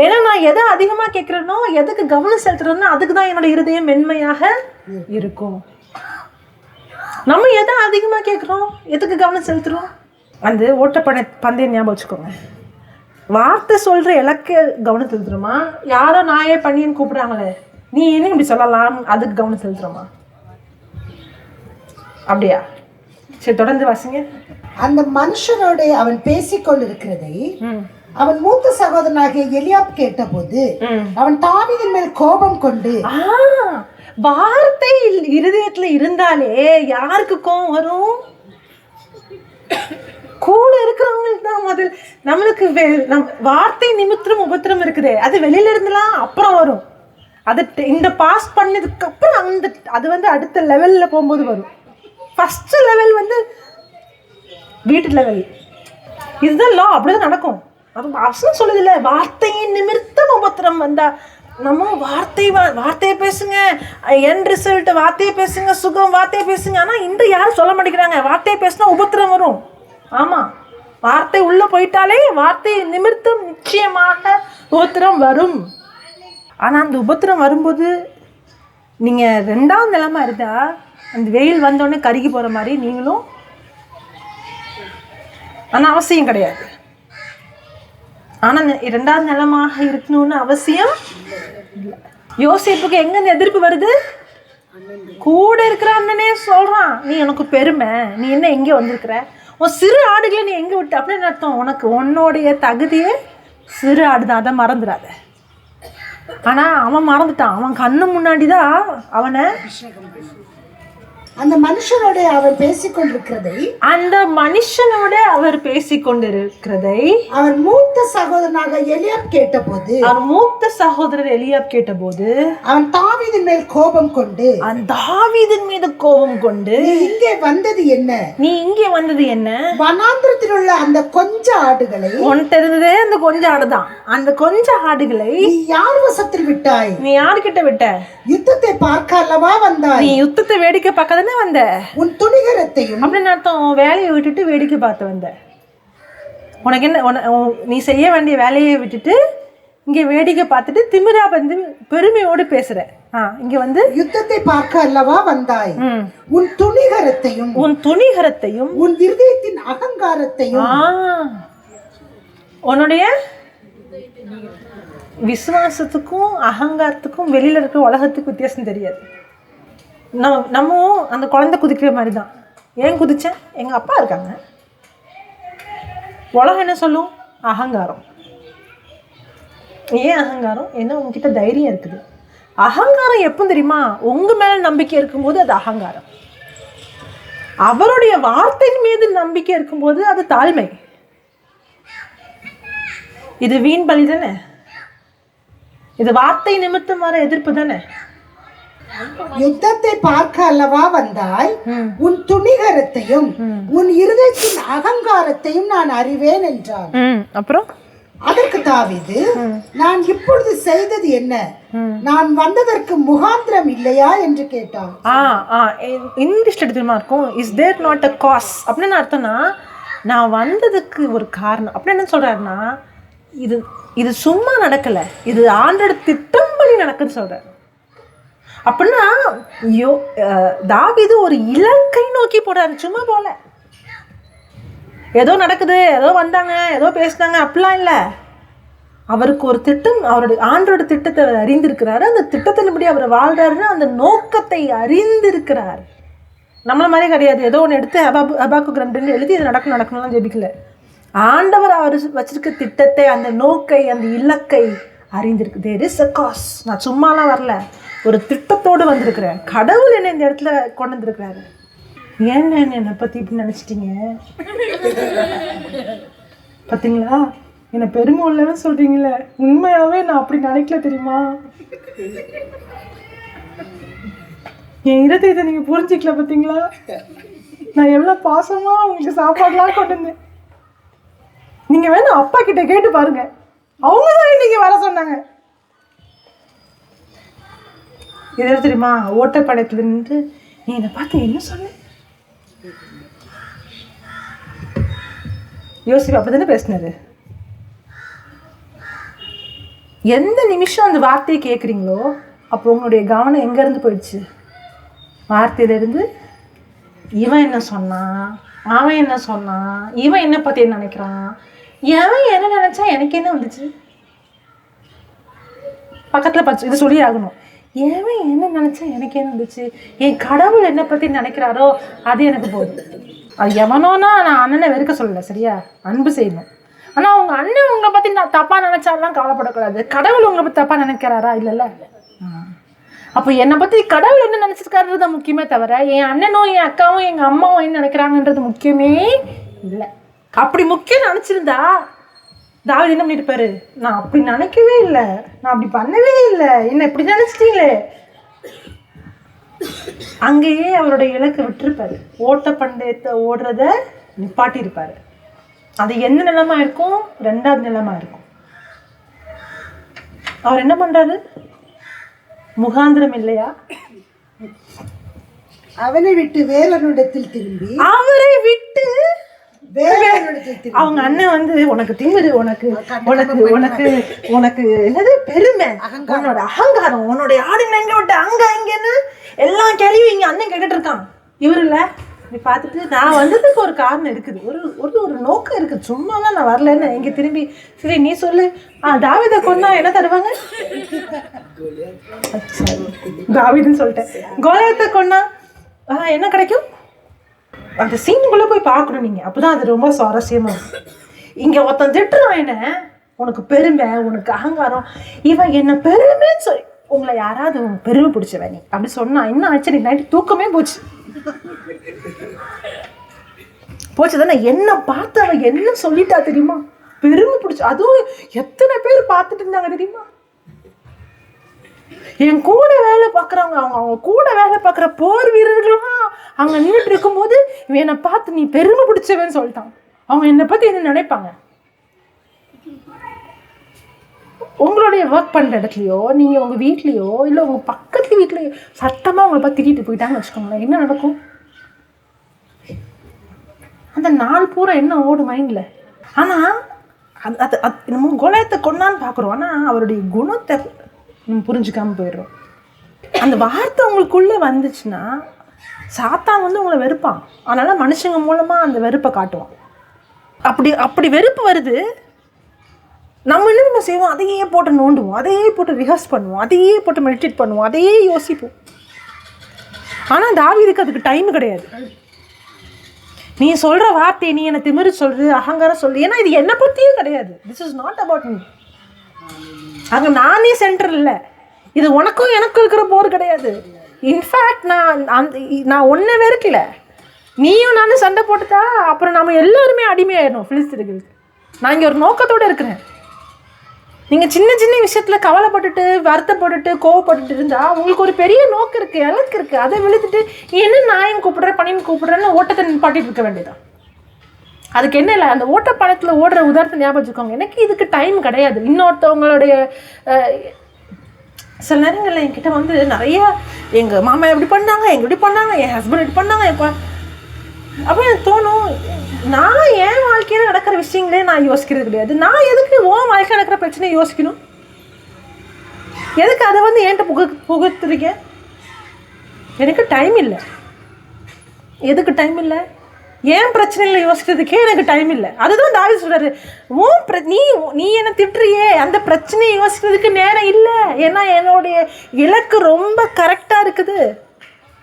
ஏன்னா நான் எதை அதிகமா கேட்கிறேனோ, எதுக்கு கவனம் செலுத்துறேனோ அதுக்கு தான் என்னோட இருதயம் மென்மையாக இருக்கும். நம்ம எதை அதிகமா கேட்குறோம், எதுக்கு கவனம் செலுத்துறோம்? அந்த பந்தயம் ஞாபகம் வச்சுக்கோங்க. வார்த்தை சொல்ற இலக்க கவனம் செலுத்துறோமா, யாரோ நாயே பண்ணின்னு கூப்பிடுறாங்களே நீ என்ன இப்படி சொல்லலாம் அதுக்கு கவனம் செலுத்துறோமா? அப்படியா? சரி, தொடர்ந்து வாசிங்க. அந்த மனுஷனோட அவன் பேசிக்கொண்டிருக்கிறதை அவன் மூத்த சகோதரனாகிய எலியாப் கேட்டபோது அவன் தாவீதின் மேல் கோபம் கொண்டு, வார்த்தை இருதயத்துல இருந்தாலே யாருக்கு கோபம் வரும்? கூட இருக்கிறவங்களுக்கு தான் முதல். நம்மளுக்கு வார்த்தை நிமித்திரம் உபத்திரம் இருக்குது, அது வெளியில இருந்துலாம் அப்புறம் வரும். அது இந்த பாஸ் பண்ணதுக்கு அப்புறம் அது வந்து அடுத்த லெவல்ல போகும்போது வரும். ஃபர்ஸ்ட் லெவல் வந்து வீட்டு லெவல். இதுதான் லா, அப்படிதான் நடக்கும். அது அவசரம் சொல்லுதில்ல, வார்த்தையின் நிமித்தம் உபத்திரம் வந்தா நம்ம வார்த்தையை பேசுங்க, என் ரிசல்ட் வார்த்தையை பேசுங்க, சுகம் வார்த்தையை பேசுங்க. ஆனால் இந்த யாரும் சொல்ல மாட்டேங்கிறாங்க. வார்த்தையை பேசினா உபத்திரம் வரும். ஆமாம், வார்த்தை உள்ளே போயிட்டாலே வார்த்தை நிமித்தம் நிச்சயமாக உபத்திரம் வரும். ஆனால் அந்த உபத்திரம் வரும்போது நீங்கள் 2ஆம் நிலைமை இருந்தால் அந்த வெயில் வந்தோடனே கருகி போகிற மாதிரி நீங்களும், ஆனால் அவசியம் கிடையாது. ஆனால் 2ஆவது நிலமாக இருக்கணும்னு அவசியம் இல்லை. யோசேப்புக்கு எங்கேருந்து எதிர்ப்பு வருது? கூட இருக்கிற அண்ணனே சொல்கிறான், நீ எனக்கு பெருமை, நீ என்ன எங்கே வந்திருக்கிற, உன் சிறு ஆடுகளை நீ எங்கே விட்டு அப்படின்னு அர்த்தம், உனக்கு உன்னுடைய தகுதியே சிறு ஆடு தான், அதை மறந்துடாத. ஆனால் அவன் மறந்துட்டான். அவன் கண்ணு முன்னாடி தான் அவனை அந்த மனுஷனோட அவர் பேசிக்கொண்டிருக்கிறதை அவர் பேசிக்கொண்டிருக்கிறதை அவர் மூத்த சகோதரனாக எலியாப் கேட்டபோது அவன் தாவீதின் மேல் கோபம் கொண்டு நீ இங்கே வந்தது என்ன? வனாந்திரத்தில் உள்ள அந்த கொஞ்ச ஆடுகளை, உன்கிட்ட இருந்ததே அந்த கொஞ்ச ஆடுதான், அந்த கொஞ்ச ஆடுகளை நீ யார் வசத்தில் விட்டாய்? நீ யாருக்கிட்ட விட்ட? யுத்தத்தை பார்க்க அல்லவா வந்தாய்? நீ யுத்தத்தை வேடிக்கை பார்க்க தானே வந்த. உன் துணிகரத்தையும் அப்படின்னு அர்த்தம், வேலையை விட்டுட்டு வேடிக்கை பார்த்து வந்த. உனக்கு என்ன, நீ செய்ய வேண்டிய வேலையை விட்டுட்டு இங்கே வேடிக்கை பார்த்துட்டு திமிரா வந்து பெருமையோடு பேசுற. இங்க வந்து யுத்தத்தை பார்க்க அல்லவா வந்தாய். உன் துணிகரத்தையும் உன் இருதயத்தின் அகங்காரத்தையும், உன்னுடைய விசுவாசத்துக்கும் அகங்காரத்துக்கும் வெளியில இருக்கிற உலகத்துக்கு வித்தியாசம் தெரியாது. நம்ம அந்த குழந்தை குதிக்கிற மாதிரி தான். ஏன் குதிச்சேன்? எங்கள் அப்பா இருக்காங்க. உலகம் என்ன சொல்லும்? அகங்காரம். ஏன் அகங்காரம்? ஏன்னா உங்ககிட்ட தைரியம் இருக்குது. அகங்காரம் எப்போ தெரியுமா? உங்கள் மேலே நம்பிக்கை இருக்கும்போது அது அகங்காரம். அவருடைய வார்த்தையின் மீது நம்பிக்கை இருக்கும்போது அது தாழ்மை. இது வீண் பலி தானே, இது வார்த்தை நிமித்தம் வர எதிர்ப்பு தானே. யுத்தத்தை பார்க்க அல்லவா வந்தாய். உன் துணிகரத்தையும் உன் இருதயத்தின் அகங்காரத்தையும் நான் அறிவேன் என்றார். அப்புறம் அதற்கு தாவீது, நான் இப்பொழுது செய்தது என்ன? நான் வந்ததற்கு முகாந்திரம் இல்லையா என்று கேட்டான். இங்கிலீஷ்ல எடுத்துமா இருக்கும், is there not a cos அப்படின்னு அர்த்தம்னா, நான் வந்ததுக்கு ஒரு காரணம் அப்படின்னு என்ன சொல்றாருன்னா, இது சும்மா நடக்கல, இது ஆண்டோட திட்டம் படி நடக்குன்னு சொல்றாரு. அப்படின்னா தாவீது ஒரு இலக்கை நோக்கி போறாரு, சும்மா போல ஏதோ நடக்குது, ஏதோ வந்தாங்க, ஏதோ பேசினாங்க அப்படிலாம் இல்லை. அவருக்கு ஒரு திட்டம், ஆண்டோட திட்டத்தை அறிந்திருக்கிறாரு. அந்த திட்டத்தின்படி அவர் வாழ்றாரு, அந்த நோக்கத்தை அறிந்திருக்கிறார். நம்மள மாதிரி கிடையாது, ஏதோ ஒன்று எடுத்து அபாக்குக்கு 2 எழுதி இது நடக்கணும்லாம் ஜெபிக்கல. ஆண்டவர் அவர் வச்சிருக்க திட்டத்தை, அந்த நோக்கை, அந்த இலக்கை அறிந்திருக்கு. There is a cos. நான் சும்மாலாம் வரல, ஒரு திட்டத்தோடு வந்திருக்கிறேன். கடவுள் என்ன இந்த இடத்துல கொண்டு வந்திருக்கிறாரு. ஏன்னு என்னை பற்றி இப்படி நினச்சிட்டீங்க? பார்த்தீங்களா, என்னை பெருமை உள்ளவன்னு சொல்கிறீங்களே, உண்மையாகவே நான் அப்படி நினைக்கல தெரியுமா? என் இருதயத்தை நீங்கள் புரிஞ்சிக்கல. பார்த்தீங்களா, நான் எவ்வளோ பாசமாக உங்களுக்கு சாப்பாடுலாம் கொண்டு வந்தேன். நீங்கள் வேணும் அப்பா கிட்ட கேட்டு பாருங்க, அவங்க தான் இன்னைக்கு வர சொன்னாங்க. இது தெரியுமா, ஓட்டப்படையத்துல நின்று நீ என்னை பார்த்து என்ன சொன்ன? யோசிப்பு அப்பதானே பேசினாரு. எந்த நிமிஷம் அந்த வார்த்தையை கேட்குறீங்களோ அப்போ உங்களுடைய கவனம் எங்கேருந்து போயிடுச்சு? வார்த்தையிலேருந்து இவன் என்ன சொன்னான், அவன் என்ன சொன்னான், இவன் என்ன பற்றி என்ன நினைக்கிறான், எவன் என்ன நினச்சா எனக்கு என்ன வந்துச்சு? பக்கத்தில் பச்சு இது சொல்லி ஆகணும். ஏவன் என்ன நினச்சா எனக்கு என்ன வந்துச்சு? என் கடவுள் என்னை பற்றி நினைக்கிறாரோ அது எனக்கு போதும். அது எவனோன்னா நான் அண்ணனை வெறுக்க சொல்லலை, சரியா? அன்பு செய்யணும். ஆனால் உங்கள் அண்ணன் உங்களை பற்றி நான் தப்பாக நினச்சாலாம் கவலைப்படக்கூடாது. கடவுள் உங்களை பற்றி தப்பாக நினைக்கிறாரா? இல்லைல்ல. அப்போ என்னை பற்றி கடவுள் என்ன நினச்சிருக்காருன்றது தான் முக்கியமே தவிர என் அண்ணனும் என் அக்காவும் எங்கள் அம்மாவும் என்ன நினைக்கிறாங்கன்றது முக்கியமே இல்லை. அப்படி முக்கியம் நினச்சிருந்தா தாவீது என்ன பண்ணிருப்பாரு? நான் அப்படி நினைக்கவே இல்லை, நான் அப்படி பண்ணவே இல்லை, என்ன இப்படி நினச்சிட்டீங்களே. அங்கேயே அவருடைய இலக்கை விட்டுருப்பாரு. ஓட்டப்பந்தயத்தை ஓடுறத நிப்பாட்டியிருப்பாரு. அது என்ன நிலமா இருக்கும்? 2வது நிலமா இருக்கும். அவர் என்ன பண்றாரு? முகாந்திரம் இல்லையா? அவனை விட்டு வேறொருடத்தில் திரும்பி, அவரை விட்டு அவங்க அண்ணன் வந்து உனக்கு திமிரு, உனக்கு உனக்கு உனக்கு உனக்கு என்னது பெருமை, உன்னோட அகங்காரம், உன்னுடைய ஆடுங்க எங்க விட்ட அங்க இங்கன்னு எல்லாம் கேள்வி இங்க அண்ணன் கேட்டுட்டு இருக்கான். இவரு இல்ல நீ பார்த்துட்டு நான் வந்ததுக்கு ஒரு காரணம் இருக்குது, ஒரு ஒரு நோக்கம் இருக்குது, சும்மாலாம் நான் வரலன்னு இங்க திரும்பி சரி நீ சொல்லு. தாவீதை கொன்னா என்ன தருவாங்க? தாவீதுன்னு சொல்லிட்டேன். கோலியாத்தை கொன்னா என்ன கிடைக்கும்? அந்த சீனுக்குள்ளே போய் பார்க்கணும் நீங்கள், அப்போ தான் அது ரொம்ப சுவாரஸ்யமாக இருக்கும். இங்கே ஒருத்தன் திட்டுறான் என்ன, உனக்கு பெருமை, உனக்கு அகங்காரம், இவன் என்ன பெருமைன்னு சொல்லி உங்களை யாராவது பெருமை பிடிச்சவ நீ அப்படி சொன்னா என்ன ஆச்சு, நீ நைட்டு தூக்கமே போச்சு தானே. என்ன பார்த்து அவன் என்ன சொல்லிட்டா தெரியுமா, பெருமை பிடிச்சி. அதுவும் எத்தனை பேர் பார்த்துட்டு இருந்தாங்க தெரியுமா, என் கூட வேலை பார்க்குறவங்க, அவங்க கூட வேலை பார்க்குற போர் வீரர்கள்லாம் அங்கே நின்றுட்டு இருக்கும்போது என்னை பார்த்து நீ பெருமை பிடிச்சவன்னு சொல்லிட்டான். அவங்க என்னை பற்றி என்ன நினைப்பாங்க? உங்களுடைய ஒர்க் பண்ணுற இடத்துலையோ, நீங்கள் உங்கள் வீட்லேயோ, இல்லை உங்கள் பக்கத்து வீட்லேயோ சத்தமாக உங்களை பார்த்து திட்டிட்டு போயிட்டாங்கன்னு வச்சுக்கோங்களேன், என்ன நடக்கும்? அந்த நாள் பூரா என்ன ஓடும் மைண்டில். ஆனால் அது நம்ம குணத்தை கொண்டான்னு பார்க்குறோம், ஆனால் அவருடைய குணத்தை நம்ம புரிஞ்சுக்காமல் போயிடுறோம். அந்த வார்த்தை உங்களுக்குள்ளே வந்துச்சுன்னா சாத்தான் வந்து உங்களை வெறுப்பான். அதனால் மனுஷங்க மூலமாக அந்த வெறுப்பை காட்டுவான். அப்படி வெறுப்பு வருது, நம்ம என்ன நம்ம செய்வோம், அதையே போட்டு நோண்டுவோம், அதையே போட்டு ரிஹர்ஸ் பண்ணுவோம், அதையே போட்டு மெடிடேட் பண்ணுவோம், அதையே யோசிப்போம். ஆனால் தாவீதுக்கு அதுக்கு டைம் கிடையாது. நீ சொல்கிற வார்த்தையை நீ என்னை திமிரு சொல்கிற, அகங்காரம் சொல்லு, ஏன்னா இது என்னை பற்றியே கிடையாது. This is not about me. அங்கே நானே சென்டர் இல்லை, இது உனக்கும் எனக்கும் இருக்கிற போர் கிடையாது. இன்ஃபேக்ட் நான் ஒன்றே வெறுக்கல, நீயும் நானும் சண்டை போட்டுட்டா அப்புறம் நம்ம எல்லாருமே அடிமையாயிடணும் பிலிஸ்தீனர்களுக்கு. நான் இங்கே ஒரு நோக்கத்தோடு இருக்கிறேன். நீங்கள் சின்ன சின்ன விஷயத்தில் கவலைப்பட்டுட்டு வருத்தப்பட்டுட்டு கோவப்பட்டுட்டு இருந்தால் உங்களுக்கு ஒரு பெரிய நோக்கம் இருக்குது, இலக்கு இருக்குது. அதை விழுத்துட்டு என்ன நாயும் கூப்பிட்றேன் பணின்னு கூப்பிட்றேன்னு ஓட்டத்தை நிப்பாட்டிட்டு இருக்க வேண்டியதான். அதுக்கு என்ன இல்லை, அந்த ஓட்டப்பணத்தில் ஓடுற உதாரணத்தை ஞாபகம் வச்சுக்கோங்க. எனக்கு இதுக்கு டைம் கிடையாது. இன்னொருத்தவங்களுடைய சில நேரங்களில் என்கிட்ட வந்து நிறைய எங்கள் மாமா எப்படி பண்ணாங்க, எங்கள் இப்படி பண்ணாங்க, என் ஹஸ்பண்ட் இப்படி பண்ணாங்க, அப்போ எனக்கு தோணும், நான் என் வாழ்க்கையில் நடக்கிற விஷயங்களே நான் யோசிக்கிறது கிடையாது. நான் எதுக்கு உன் வாழ்க்கையில் நடக்கிற பிரச்சனையை யோசிக்கணும்? எதுக்கு அதை வந்து என்கிட்ட புகுத்துறீங்க? எனக்கு டைம் இல்லை. எதுக்கு டைம் இல்லை? ஏன் பிரச்சனையில் யோசிக்கிறதுக்கே எனக்கு டைம் இல்லை. அதுதான் தாவீது சொல்கிறாரு, நீ என்னை திட்டுறியே, அந்த பிரச்சனையை யோசிக்கிறதுக்கு நேரம் இல்லை. ஏன்னா என்னுடைய இலக்கு ரொம்ப கரெக்டாக இருக்குது.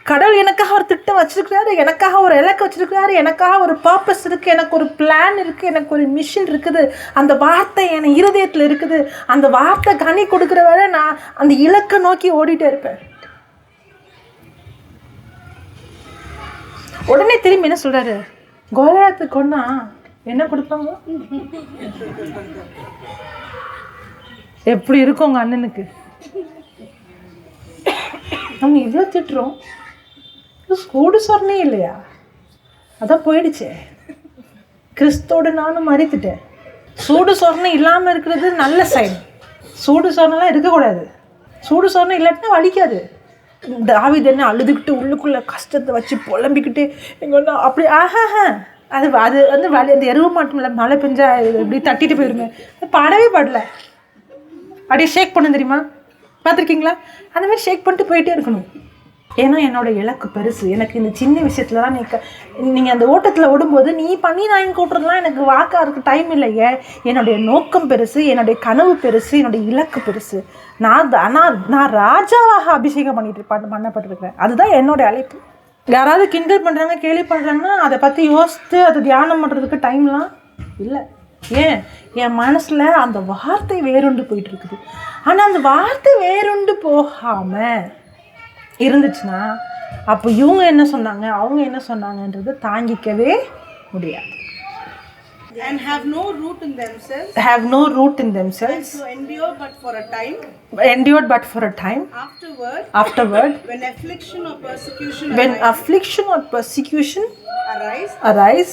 கடவுள் எனக்காக ஒரு திட்டம் வச்சுருக்கிறாரு, எனக்காக ஒரு இலக்கு வச்சுருக்கிறாரு, எனக்காக ஒரு பர்பஸ் இருக்குது, எனக்கு ஒரு பிளான் இருக்குது, எனக்கு ஒரு மிஷன் இருக்குது. அந்த வார்த்தை என் இருதயத்தில் இருக்குது. அந்த வார்த்தை கனி கொடுக்குற வரை நான் அந்த இலக்கை நோக்கி ஓடிட்டே இருப்பேன். உடனே திரும்பி என்ன சொல்கிறாரு, கோலியாத்து கொன்னா என்ன கொடுப்பாங்க? எப்படி இருக்கும் உங்கள் அண்ணனுக்கு? நம்ம இவ்வளோ திட்டுறோம், சூடு சொன்னே இல்லையா? அதான் போயிடுச்சே. கிறிஸ்தோடு நானும் மறித்துட்டேன். சூடு சொரணை இல்லாமல் இருக்கிறது நல்ல சைன். சூடு சொரணைலாம் இருக்கக்கூடாது. சூடு சொரணை இல்லாட்டினா வலிக்காது. தாவீது என்ன அழுதுகிட்டு உள்ளுக்குள்ளே கஷ்டத்தை வச்சு புலம்பிக்கிட்டு எங்கள் ஒன்று அப்படி அது வந்து வலி. அந்த எருவு மாட்டும் இல்லை, மழை பெஞ்சா இப்படி தட்டிட்டு போயிருமே, அது பாடவே பாடல. அப்படியே ஷேக் பண்ண தெரியுமா, பார்த்துருக்கீங்களா? அந்த மாதிரி ஷேக் பண்ணிட்டு போயிட்டே இருக்கணும். ஏன்னா என்னோட இலக்கு பெருசு. எனக்கு இந்த சின்ன விஷயத்துலலாம் நீங்கள் அந்த ஓட்டத்தில் ஓடும்போது நீ பண்ணி நான் கூட்டுறதுலாம் எனக்கு வாக்காக இருக்க டைம் இல்லையே. என்னுடைய நோக்கம் பெருசு, என்னுடைய கனவு பெருசு, என்னுடைய இலக்கு பெருசு. நான் ராஜாவாக அபிஷேகம் பண்ணப்பட்டிருக்கிறேன். அதுதான் என்னோட அழைப்பு. யாராவது கிண்டல் பண்ணுறாங்க, கேள்வி பண்ணுறாங்கன்னா அதை பற்றி யோசித்து அதை தியானம் பண்ணுறதுக்கு டைம்லாம் இல்லை. ஏன், என் மனசில் அந்த வார்த்தை வேறுண்டு போயிட்டு இருக்குது. ஆனால் அந்த வார்த்தை வேறுண்டு போகாமல் இருந்துச்சுன்னா அப்போ இவங்க என்ன சொன்னாங்க, அவங்க என்ன சொன்னாங்கன்றது தாங்கிக்கவே முடியாது. And have no root in themselves. Have no root in themselves. So endure but for a time. Endured but for a time. Afterward. When affliction or persecution arise.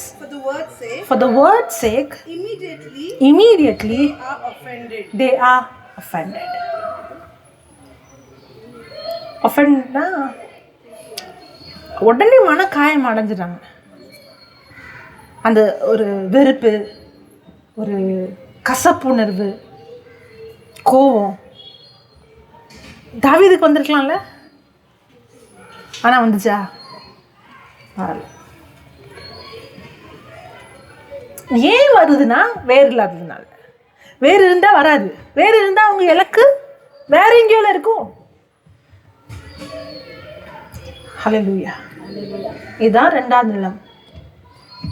For the word's sake. Immediately. They are offended. ஒஃபெண்ட்னா உடனே மனக்காயம் அடைஞ்சிட்டாங்க. அந்த ஒரு வெறுப்பு, ஒரு கசப்புணர்வு, கோபம் தாவீதுக்கு வந்திருக்கலாம்ல, ஆனால் வந்துச்சா? வரல. ஏன் வருதுன்னா வேறு இல்லாததுனால. வேறு இருந்தால் வராது. வேறு இருந்தால் அவங்க இலக்கு வேற எங்கேயோல இருக்கும். ஹல்லேலூயா. இதுதான் 2வது நிலம்.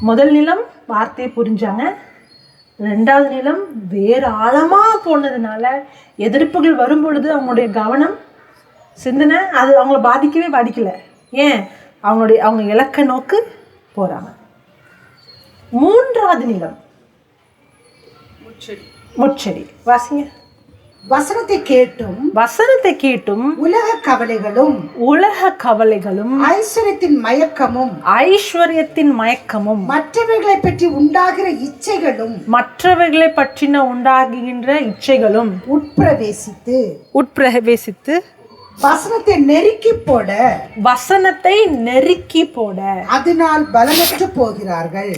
முதல் நிலம் வார்த்தையை புரிஞ்சாங்க, ரெண்டாவது நிலம் வேறு ஆழமாக போனதுனால எதிர்ப்புகள் வரும் பொழுது அவங்களுடைய கவனம் சிந்தனை அது அவங்கள பாதிக்கலை. ஏன்? அவங்க இலக்க நோக்கு போகிறாங்க. மூன்றாவது நிலம் முட்செடி. வாசிங்க. வசனத்தை கேட்டும் உலக கவலைகளும் ஐஸ்வர்யத்தின் மயக்கமும் மற்றவைகளை பற்றி உண்டாகிற இச்சைகளும் உட்பிரவேசித்து வசனத்தை நெருக்கி போட அதனால் பலனற்று போகிறார்கள்.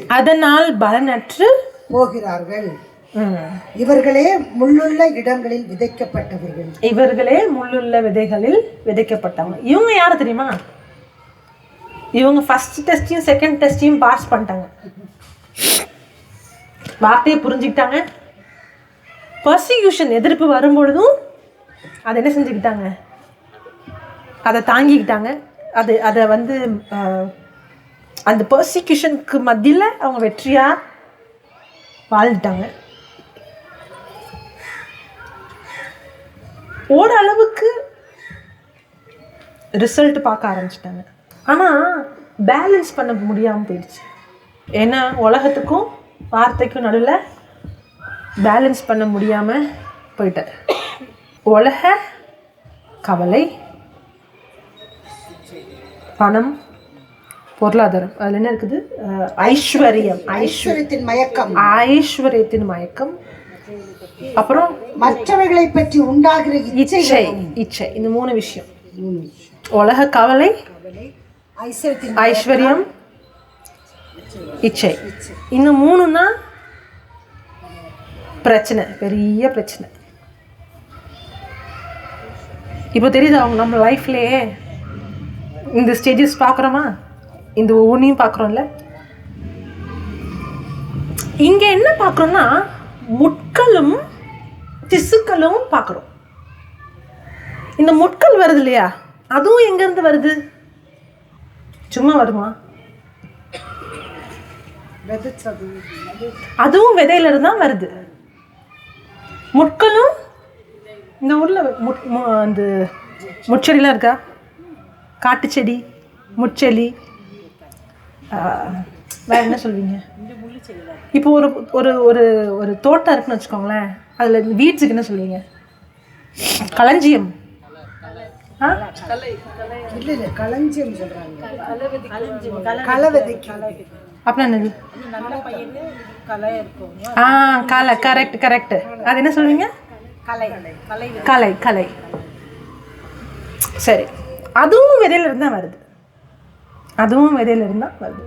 இவர்களே முள்ளுள்ள இடங்களில் விதைக்கப்பட்டவங்க. இவங்க யாரு தெரியுமா? இவங்க ஃபர்ஸ்ட் டெஸ்டையும் செகண்ட் டெஸ்டையும் பாஸ் பண்ணிட்டாங்க. வார்த்தையை புரிஞ்சுக்கிட்டாங்க. பர்சிக்யூஷன் எதிர்ப்பு வரும்பொழுதும் அதை என்ன செஞ்சுக்கிட்டாங்க? அதை தாங்கிக்கிட்டாங்க. அதை அந்த பர்சிக்யூஷனுக்கு மத்தியில் அவங்க வெற்றியாக வாழ்ந்துட்டாங்க. ஓரளவுக்கு ரிசல்ட் பார்க்க ஆரம்பிச்சிட்டாங்க. ஆனால் பேலன்ஸ் பண்ண முடியாமல் போயிடுச்சு. ஏன்னா உலகத்துக்கும் வார்த்தைக்கும் நடுவில் பேலன்ஸ் பண்ண முடியாமல் போயிட்டார். உலக கவலை, பணம், பொருளாதாரம், அதில் என்ன இருக்குது? ஐஸ்வர்யத்தின் மயக்கம், அப்புறம் மற்றவைகளை பற்றி உண்டாகிற இச்சை. இந்த மூணு விஷயம். உலக கவலை, ஐஸ்வர்யம், இச்சை. இந்த மூணுன்னா பிரச்சனை, பெரிய பிரச்சனை. இப்போ தெரியுது அவங்க நம்ம லைஃப்லேயே இந்த ஸ்டேஜஸ் பார்க்குறோமா? இந்த ஒவ்வொன்றையும் பார்க்குறோம்ல. இங்கே என்ன பார்க்குறோம்னா முட்களும் திசுக்களும் பார்க்குறோம். இந்த முட்கள் வருது இல்லையா, அதுவும் எங்கேருந்து வருது? சும்மா வருமா? அதுவும் விதையிலிருந்து தான் வருது. முட்களும் இந்த ஊரில் அந்த முட்செடிலாம் இருக்கா? காட்டுச்செடி, முட்செடி, வேற என்ன சொல்வீங்க? இப்போ ஒரு ஒரு ஒரு ஒரு தோட்டம் இருக்குன்னு வச்சுக்கோங்களேன். அதில் வீட்ஸுக்கு என்ன சொல்லுவீங்க? களஞ்சியம். அப்படின்னா என்னது? களை. கரெக்ட். அது என்ன சொல்லுவீங்க? கலை. சரி, அதுவும் விதையிலிருந்து தான் வருது.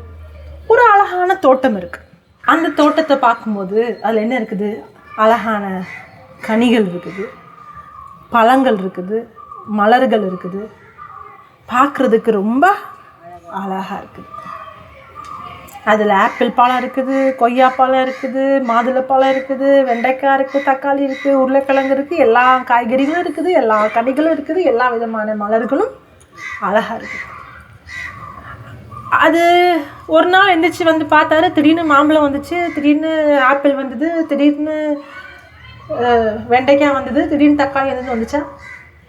ஒரு அழகான தோட்டம் இருக்குது. அந்த தோட்டத்தை பார்க்கும்போது அதில் என்ன இருக்குது? அழகான கனிகள் இருக்குது, பழங்கள் இருக்குது, மலர்கள் இருக்குது, பார்க்குறதுக்கு ரொம்ப அழகாக இருக்குது. அதில் ஆப்பிள் பழம் இருக்குது, கொய்யாப்பழம் இருக்குது, மாதுளப்பழம் இருக்குது, வெண்டைக்காய் இருக்குது, தக்காளி இருக்குது, உருளைக்கிழங்கு இருக்குது, எல்லா காய்கறிகளும் இருக்குது, எல்லா கனிகளும் இருக்குது, எல்லா விதமான மலர்களும் அழகாக இருக்குது. அது ஒரு நாள் எந்திரிச்சு பார்த்தாரு, திடீர்னு மாம்பழம் வந்துச்சு, திடீர்னு ஆப்பிள் வந்தது, திடீர்னு வெண்டைக்காய் வந்தது, திடீர்னு தக்காளி வந்துச்சா?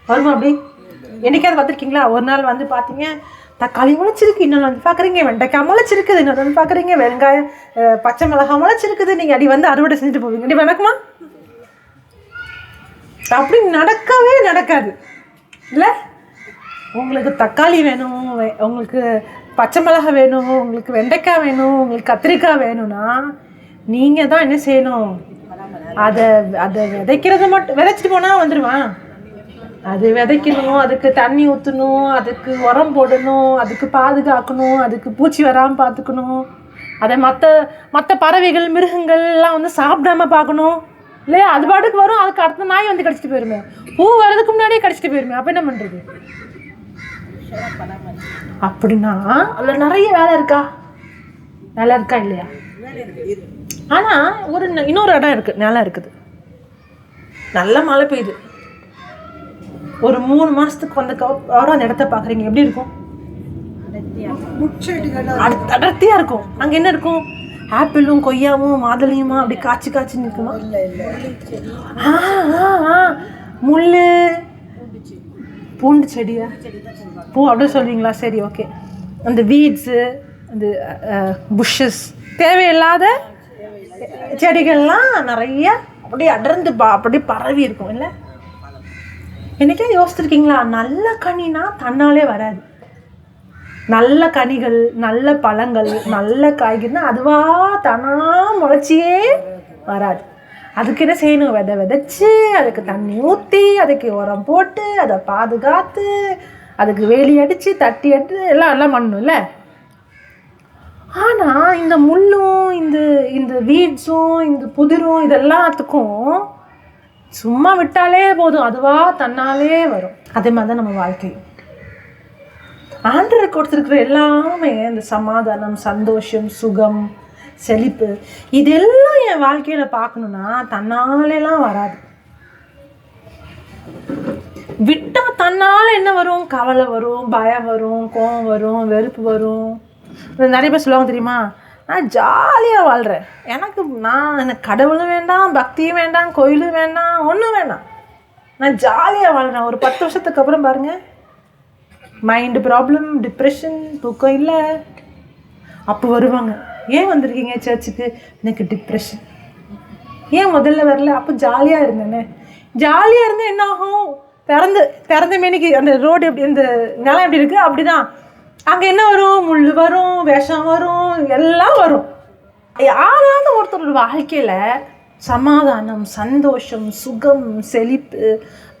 வருமா அப்படி? என்னைக்காவது பார்த்துருக்கீங்களா? ஒரு நாள் பார்த்தீங்க தக்காளி முளைச்சிருக்கு, இன்னொன்று பார்க்குறீங்க வெண்டைக்காய் முளைச்சிருக்குது, இன்னொன்று பார்க்குறீங்க வெங்காயம் பச்சை மிளகாய் முளைச்சிருக்குது. நீங்கள் அடி அறுவடை செஞ்சுட்டு போவீங்க. அப்படி நடக்குமா? அப்படி நடக்காது இல்லை. உங்களுக்கு தக்காளி வேணும், உங்களுக்கு பச்சை மிளகாய் வேணும், உங்களுக்கு வெண்டைக்காய் வேணும், உங்களுக்கு கத்திரிக்காய் வேணும்னா நீங்கள் தான் என்ன செய்யணும்? அதை விதைக்கிறது மட்டும் விதைச்சிட்டு போனால் வந்துடுவான். அது விதைக்கணும், அதுக்கு தண்ணி ஊற்றணும், அதுக்கு உரம் போடணும், அதுக்கு பாதுகாக்கணும், அதுக்கு பூச்சி வராமல் பார்த்துக்கணும், அதை மற்ற பறவைகள் மிருகங்கள்லாம் சாப்பிடாம பார்க்கணும் இல்லையா? அது பாட்டுக்கு வரும், அதுக்கு அடுத்த நாய் கடிச்சிட்டு போயிருமே, பூ வர்றதுக்கு முன்னாடியே கடிச்சிட்டு போயிருமே. அப்போ என்ன பண்ணுறது? அப்படின்னா அதில் நிறைய வேலை இருக்கா இல்லையா? ஆனால் இன்னொரு இடம் இருக்குது, நிலம் இருக்குது, நல்ல மழை பெய்யுது, ஒரு 3 மாதத்துக்கு அந்த இடத்த பார்க்குறீங்க, எப்படி இருக்கும்? முட்செடிகள் அடர்த்தியா இருக்கும். அங்க என்ன இருக்கும்? ஆப்பிளும் கொய்யாவும் மாதுளையுமா அப்படி காய்ச்சி காய்ச்சி நிற்குமா? முள்ளு பூண்டு செடியா? பூ அப்படின்னு சொல்றீங்களா? சரி, ஓகே. அந்த வீட்ஸு, அந்த புஷ்ஷஸ், தேவையில்லாத செடிகள்லாம் நிறைய அப்படியே அடர்ந்து அப்படியே பரவி இருக்கும் இல்லை? என்னைக்கே யோசிச்சிருக்கீங்களா? நல்ல கனினா தன்னாலே வராது. நல்ல கனிகள், நல்ல பழங்கள், நல்ல காய்கறினா அதுவா தானா முளைச்சியே வராது. அதுக்கு என்ன செய்யணும்? விதைச்சு அதுக்கு தண்ணி ஊற்றி அதுக்கு உரம் போட்டு அதை பாதுகாத்து அதுக்கு வேலி அடித்து தட்டி எடுத்து எல்லாம் பண்ணணும் இல்லை? ஆனால் இந்த முள்ளும் இந்த வீட்ஸும் இந்த புதிரும் இதெல்லாத்துக்கும் சும்மா விட்டாலே போதும், அதுவா தன்னாலே வரும். அதே மாதிரி தான் நம்ம வாழ்க்கை. ஆண்டவர் கொடுத்துருக்குற எல்லாமே இந்த சமாதானம், சந்தோஷம், சுகம், செழிப்பு, இதெல்லாம் என் வாழ்க்கையில் பார்க்கணுன்னா தன்னாலெல்லாம் வராது. விட்டா தன்னால் என்ன வரும்? கவலை வரும், பயம் வரும், கோபம் வரும், வெறுப்பு வரும். நிறைய பேர் சொல்லுவாங்க தெரியுமா, நான் ஜாலியாக வாழ்கிறேன், எனக்கு கடவுளும் வேண்டாம், பக்தியும் வேண்டாம், கோயிலும் வேண்டாம், ஒன்றும் வேண்டாம், நான் ஜாலியாக வாழ்கிறேன். ஒரு 10 வருஷத்துக்கு அப்புறம் பாருங்கள், மைண்டு ப்ராப்ளம், டிப்ரெஷன், தூக்கம் இல்லை. அப்போ வருவாங்க, ஏன் வந்திருக்கீங்க சர்ச்சுக்கு? எனக்கு டிப்ரெஷன். ஏன் முதல்ல வரல? அப்போ ஜாலியாக இருந்தேனே. ஜாலியாக இருந்தால் என்ன ஆகும்? திறந்த மேனிக்கு அந்த ரோடு எப்படி, இந்த நிலம் எப்படி இருக்குது அப்படி தான். அங்கே என்ன வரும்? முள் வரும், விஷம் வரும், எல்லாம் வரும். யாராவது ஒருத்தரோட வாழ்க்கையில் சமாதானம், சந்தோஷம், சுகம், செழிப்பு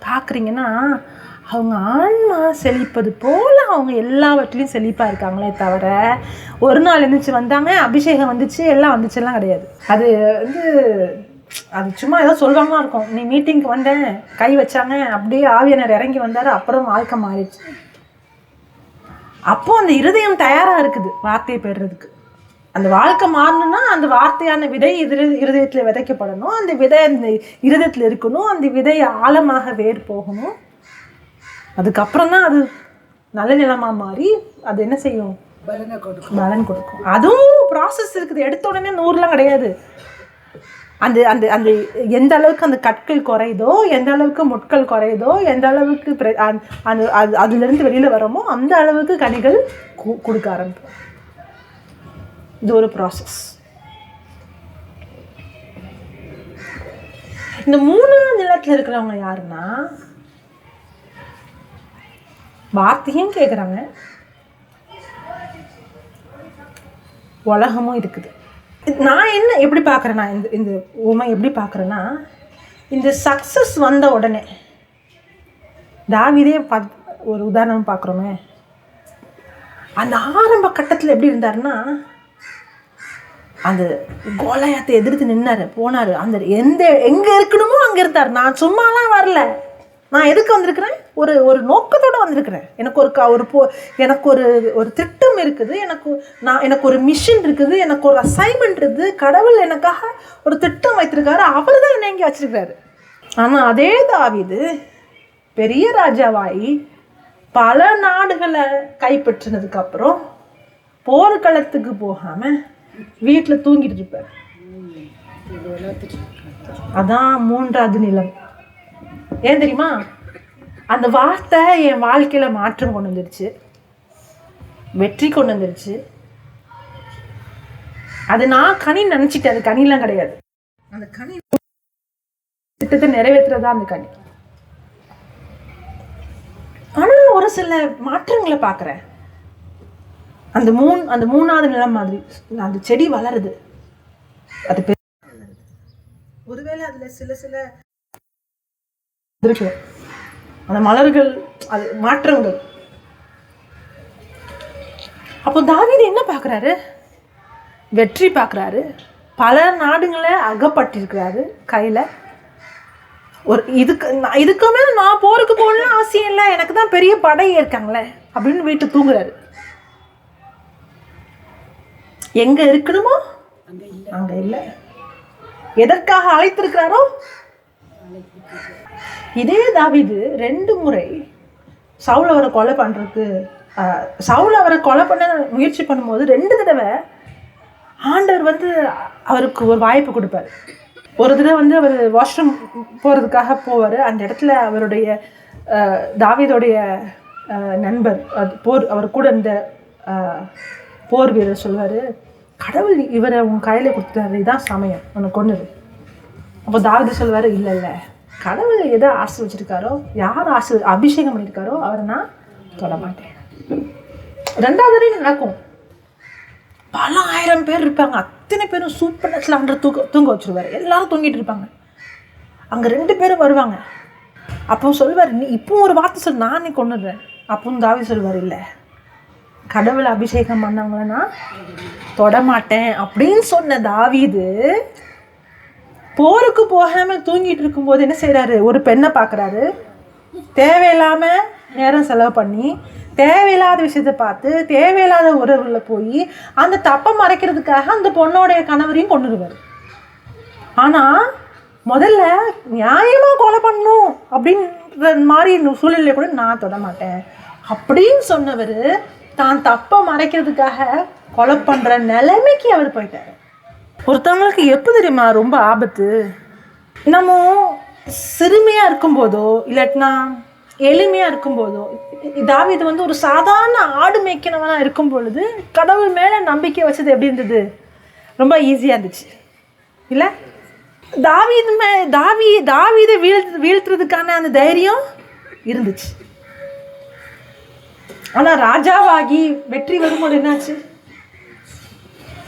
பார்க்குறீங்கன்னா அவங்க ஆன்மா செழிப்பது போல் அவங்க எல்லாவற்றிலையும் செழிப்பாக இருக்காங்களே தவிர ஒரு நாள் எழுந்திரிச்சு வந்தாங்க, அபிஷேகம் வந்துச்சு, எல்லாம் வந்துச்சுலாம் கிடையாது. அது சும்மா ஏதோ சொல்லுவாங்களா இருக்கும். நீ மீட்டிங்க்கு வந்தேன், கை வச்சாங்க, அப்படியே ஆவியானவர் இறங்கி வந்தார், அப்புறம் வாழ்க்கை மாறிடுச்சு. அப்போது அந்த இருதயம் தயாராக இருக்குது வார்த்தையை பெறுறதுக்கு. அந்த வாழ்க்கை மாறணும்னா அந்த வார்த்தையான விதை இருதயத்தில் விதைக்கப்படணும். அந்த விதை அந்த இருதயத்தில் இருக்கணும். அந்த விதை ஆழமாக வேர் போகணும். அதுக்கப்புறம் தான் அது நல்ல நிலமாக மாறி அது என்ன செய்யும்? பலன் கொடுக்கும். அதுவும் ப்ராசஸ் இருக்குது. எடுத்த உடனே 100லாம் கிடையாது. அந்த அந்த அந்த எந்த அளவுக்கு அந்த கற்கள் குறையுதோ, எந்த அளவுக்கு முட்கள் குறையுதோ, எந்த அளவுக்கு அதுலேருந்து வெளியில் வரோமோ அந்த அளவுக்கு கனிகள் கொடுக்க ஆரம்பிக்கும். இது ஒரு ப்ராசஸ். இந்த 3ஆம் நிலத்தில் இருக்கிறவங்க யாருன்னா, வார்த்தையும் கேட்குறாங்க, உலகமும் இருக்குது. நான் என்ன எப்படி பார்க்குறேன்னா, இந்த உமை எப்படி பார்க்குறேன்னா, இந்த சக்ஸஸ் வந்த உடனே தாவீதே ஒரு உதாரணம் பார்க்குறோமே, அந்த ஆரம்ப கட்டத்தில் எப்படி இருந்தாருன்னா, அந்த கோலியாத்தை எதிர்த்து நின்னார், போனார், அந்த எங்கே இருக்கணுமோ அங்கே இருந்தார். நான் சும்மாலாம் வரல, நான் எதுக்கு வந்திருக்கிறேன்? ஒரு நோக்கத்தோடு வந்திருக்கிறேன். எனக்கு ஒரு திட்டம் இருக்குது, எனக்கு ஒரு மிஷன் இருக்குது, எனக்கு ஒரு அசைன்மெண்ட் இருக்குது. கடவுள் எனக்காக ஒரு திட்டம் வைத்திருக்காரு, அவர் தான் என்னை இங்கே வச்சிருக்காரு. ஆனால் அதே தாவீது பெரிய ராஜாவாகி பல நாடுகளை கைப்பற்றினதுக்கப்புறம் போர்க்களத்துக்கு போகாமல் வீட்டில் தூங்கிட்டு இருப்பார். அதான் 3ஆவது நிலம். ஏன் தெரியுமா? அந்த வார்த்தை என் வாழ்க்கையில் மாற்றம் கொண்டு வந்துருச்சு, வெற்றி கொண்டு வந்துருச்சு. அது நான் கனி நினச்சிட்டேன், அது கனிலாம் கிடையாது. அந்த கனி திட்டத்தை நிறைவேற்றுறதா அந்த கனி. ஆனால் ஒரு சில மாற்றங்களை பார்க்குறேன். அந்த 3ஆவது நிலம் மாதிரி அந்த செடி வளருது. அது ஒருவேளை அதில் சில இருக்கு, அந்த மலர்கள், அது மாற்றங்கள். அப்போ தாவீது என்ன பார்க்குறாரு? வெற்றி பார்க்குறாரு. பல நாடுகளை அகப்பட்டிருக்கிறாரு கையில். இதுக்கு மேலே நான் போருக்கு போகணும்னு அவசியம் இல்லை, எனக்கு தான் பெரிய படையே இருக்காங்களே அப்படின்னு வீட்டு தூங்குறாரு. எங்கே இருக்கணுமோ அங்கே இல்லை. எதற்காக அழைத்திருக்கிறாரோ. இதே தாவீது 2 முறை சவுல் அவரை கொலை பண்ணுறதுக்கு சவுல் அவரை கொலை பண்ண முயற்சி பண்ணும்போது 2 தடவை ஆண்டவர் வந்து அவருக்கு ஒரு வாய்ப்பு கொடுப்பார். ஒரு தடவை வந்து அவர் வாஷ்ரூம் போகிறதுக்காக போவார். அந்த இடத்துல அவருடைய தாவீதோடைய நண்பர் அவர் கூட இந்த போர் வீரர் சொல்வார், கடவுள் இவரை உன் கையில் கொடுத்துட்டாரு, இதான் சமயம் உனக்கு கொன்னுரு. அப்போ தாவீது சொல்வார், இல்லை இல்லை, கடவுள் எதை ஆசீர்வச்சிருக்காரோ, யார் அபிஷேகம் பண்ணியிருக்காரோ அவரை நான் தொட மாட்டேன். 2வது தடவை நடக்கும். பல 1000 பேர் இருப்பாங்க, அத்தனை பேரும் சூப்பர் நேச்சுரல் ஆண்டவர் தூங்க வச்சுருவார். எல்லாரும் தூங்கிட்டு இருப்பாங்க. அங்கே 2 பேரும் வருவாங்க. அப்போ சொல்வார், நீ இப்போ ஒரு வார்த்தை சொல், நான் நீ கொண்டுடுறேன். அப்போ தாவீது சொல்வார், இல்லை, கடவுளை அபிஷேகம் பண்ணவங்கள நான் தொடமாட்டேன் அப்படின்னு சொன்ன தாவீது போருக்கு போகாமல் தூங்கிட்டு இருக்கும்போது என்ன செய்கிறாரு, ஒரு பெண்ணை பார்க்குறாரு. தேவையில்லாமல் நேரம் செலவு பண்ணி தேவையில்லாத விஷயத்தை பார்த்து தேவையில்லாத உறவுகளில் போய் அந்த தப்பை மறைக்கிறதுக்காக அந்த பொண்ணோடைய கணவரையும் கொண்டுடுவார். ஆனால் முதல்ல நியாயமாக கொலை பண்ணணும் அப்படின்ற மாதிரி சூழ்நிலையை கூட நான் தொட மாட்டேன் அப்படின்னு சொன்னவர் தான் தப்பை மறைக்கிறதுக்காக கொலை பண்ணுற நிலைமைக்கு அவர் போயிட்டார். ஒருத்தவங்களுக்கு எப்போ தெரியுமா ரொம்ப ஆபத்து, நம்ம சிறுமையாக இருக்கும்போதோ இல்லாட்டினா எளிமையாக இருக்கும்போதோ. தாவீது வந்து ஒரு சாதாரண ஆடு மேய்க்கிறவனாக இருக்கும் பொழுது கடவுள் மேலே நம்பிக்கை வச்சது எப்படி இருந்தது, ரொம்ப ஈஸியாக இருந்துச்சு இல்லை? தாவீதை வீழ்த்துறதுக்கான அந்த தைரியம் இருந்துச்சு. ஆனால் ராஜாவாகி வெற்றி வரும்போது என்னாச்சு,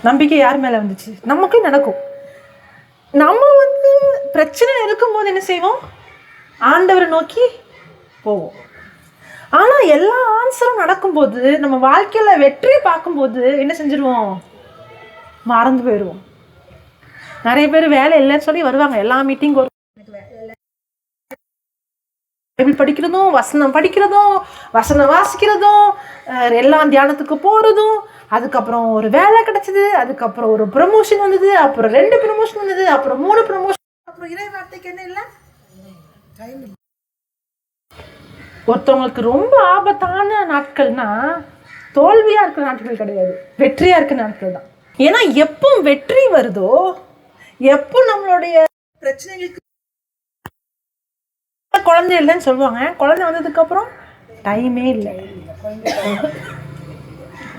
நம்பிக்கை யார் மேலே வந்துச்சு? நமக்கும் நடக்கும். நம்ம வந்து பிரச்சனை இருக்கும்போது என்ன செய்வோம், ஆண்டவரை நோக்கி போவோம். ஆனால் எல்லா ஆன்சரும் நடக்கும்போது நம்ம வாழ்க்கையில் வெற்றி பார்க்கும்போது என்ன செஞ்சிருவோம், மறந்து போயிடுவோம். நிறைய பேர் வேலை இல்லைன்னு சொல்லி வருவாங்க, எல்லா மீட்டிங் பைபிள் படிக்கிறதும் வசனம் படிக்கிறதும் வசனம் வாசிக்கிறதும் எல்லாம் தியானத்துக்கு போகிறதும், அதுக்கப்புறம் ஒரு வேலை கிடைச்சிது, அதுக்கப்புறம் ஒரு ப்ரமோஷன் வந்தது, அப்புறம் 2 ப்ரமோஷன் வந்தது, அப்புறம் 3 ப்ரமோஷன், அப்புறம் இறை வார்த்தைக்கு என்ன இல்லை. ஒருத்தவங்களுக்கு ரொம்ப ஆபத்தான நாட்கள்னா தோல்வியாக இருக்கிற நாட்கள் கிடையாது, வெற்றியாக இருக்கிற நாட்கள் தான். ஏன்னா எப்போ வெற்றி வருதோ, எப்போ நம்மளுடைய பிரச்சனைகளுக்கு குழந்தை இல்லைன்னு சொல்லுவாங்க, குழந்தை வந்ததுக்கப்புறம் டைமே இல்லை.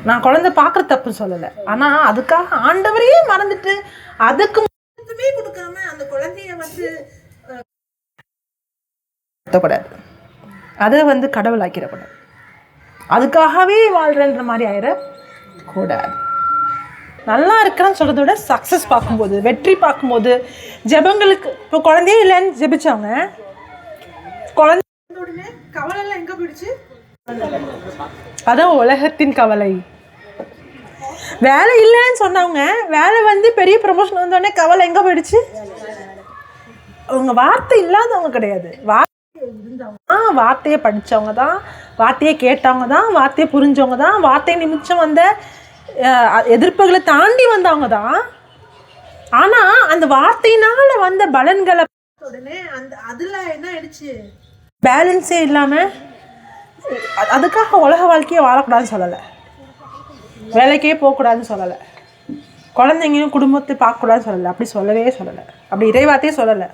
நான் குழந்தை பார்க்குற தப்பு சொல்லலை, ஆனால் அதுக்காக ஆண்டவரையே மறந்துட்டு அதுக்கு மட்டுமே கொடுக்காம அந்த குழந்தைய வந்து அதை வந்து கடவுள் ஆக்கிடக்கூடாது, அதுக்காகவே வாழ்றன்ற மாதிரி ஆயிடக்கூடாது. நல்லா இருக்கிறேன்னு சொல்கிறத விட சக்ஸஸ் பார்க்கும்போது, வெற்றி பார்க்கும்போது, ஜெபங்களுக்கு இப்போ குழந்தையே இல்லைன்னு ஜெபிச்சவங்க குழந்தை உடனே கவலைலாம் எங்கே போயிடுச்சு, அதான் உலகத்தின் கவலை. வேலை இல்லைன்னு சொன்னவங்க வேலை வந்து பெரிய ப்ரமோஷன் வந்தோடனே கவலை எங்கே போயிடுச்சு. அவங்க வார்த்தை இல்லாதவங்க கிடையாது, வார்த்தையை படித்தவங்க தான், வார்த்தையை கேட்டவங்க தான், வார்த்தையை புரிஞ்சவங்க தான், வார்த்தை நிமிச்சம் வந்த எதிர்ப்புகளை தாண்டி வந்தவங்க தான். ஆனால் அந்த வார்த்தையினால் வந்த பலன்களை உடனே அதில் என்ன ஆயிடுச்சு, பேலன்ஸே இல்லாமல். அதுக்காக உலக வாழ்க்கையை வாழக்கூடாதுன்னு சொல்லலை, வேலைக்கே போகக்கூடாதுன்னு சொல்லலை, குழந்தைங்களையும் குடும்பத்தை பார்க்கக்கூடாதுன்னு சொல்லலை, அப்படி சொல்லவே சொல்லலை, அப்படி இறைவார்த்தையே சொல்லலை.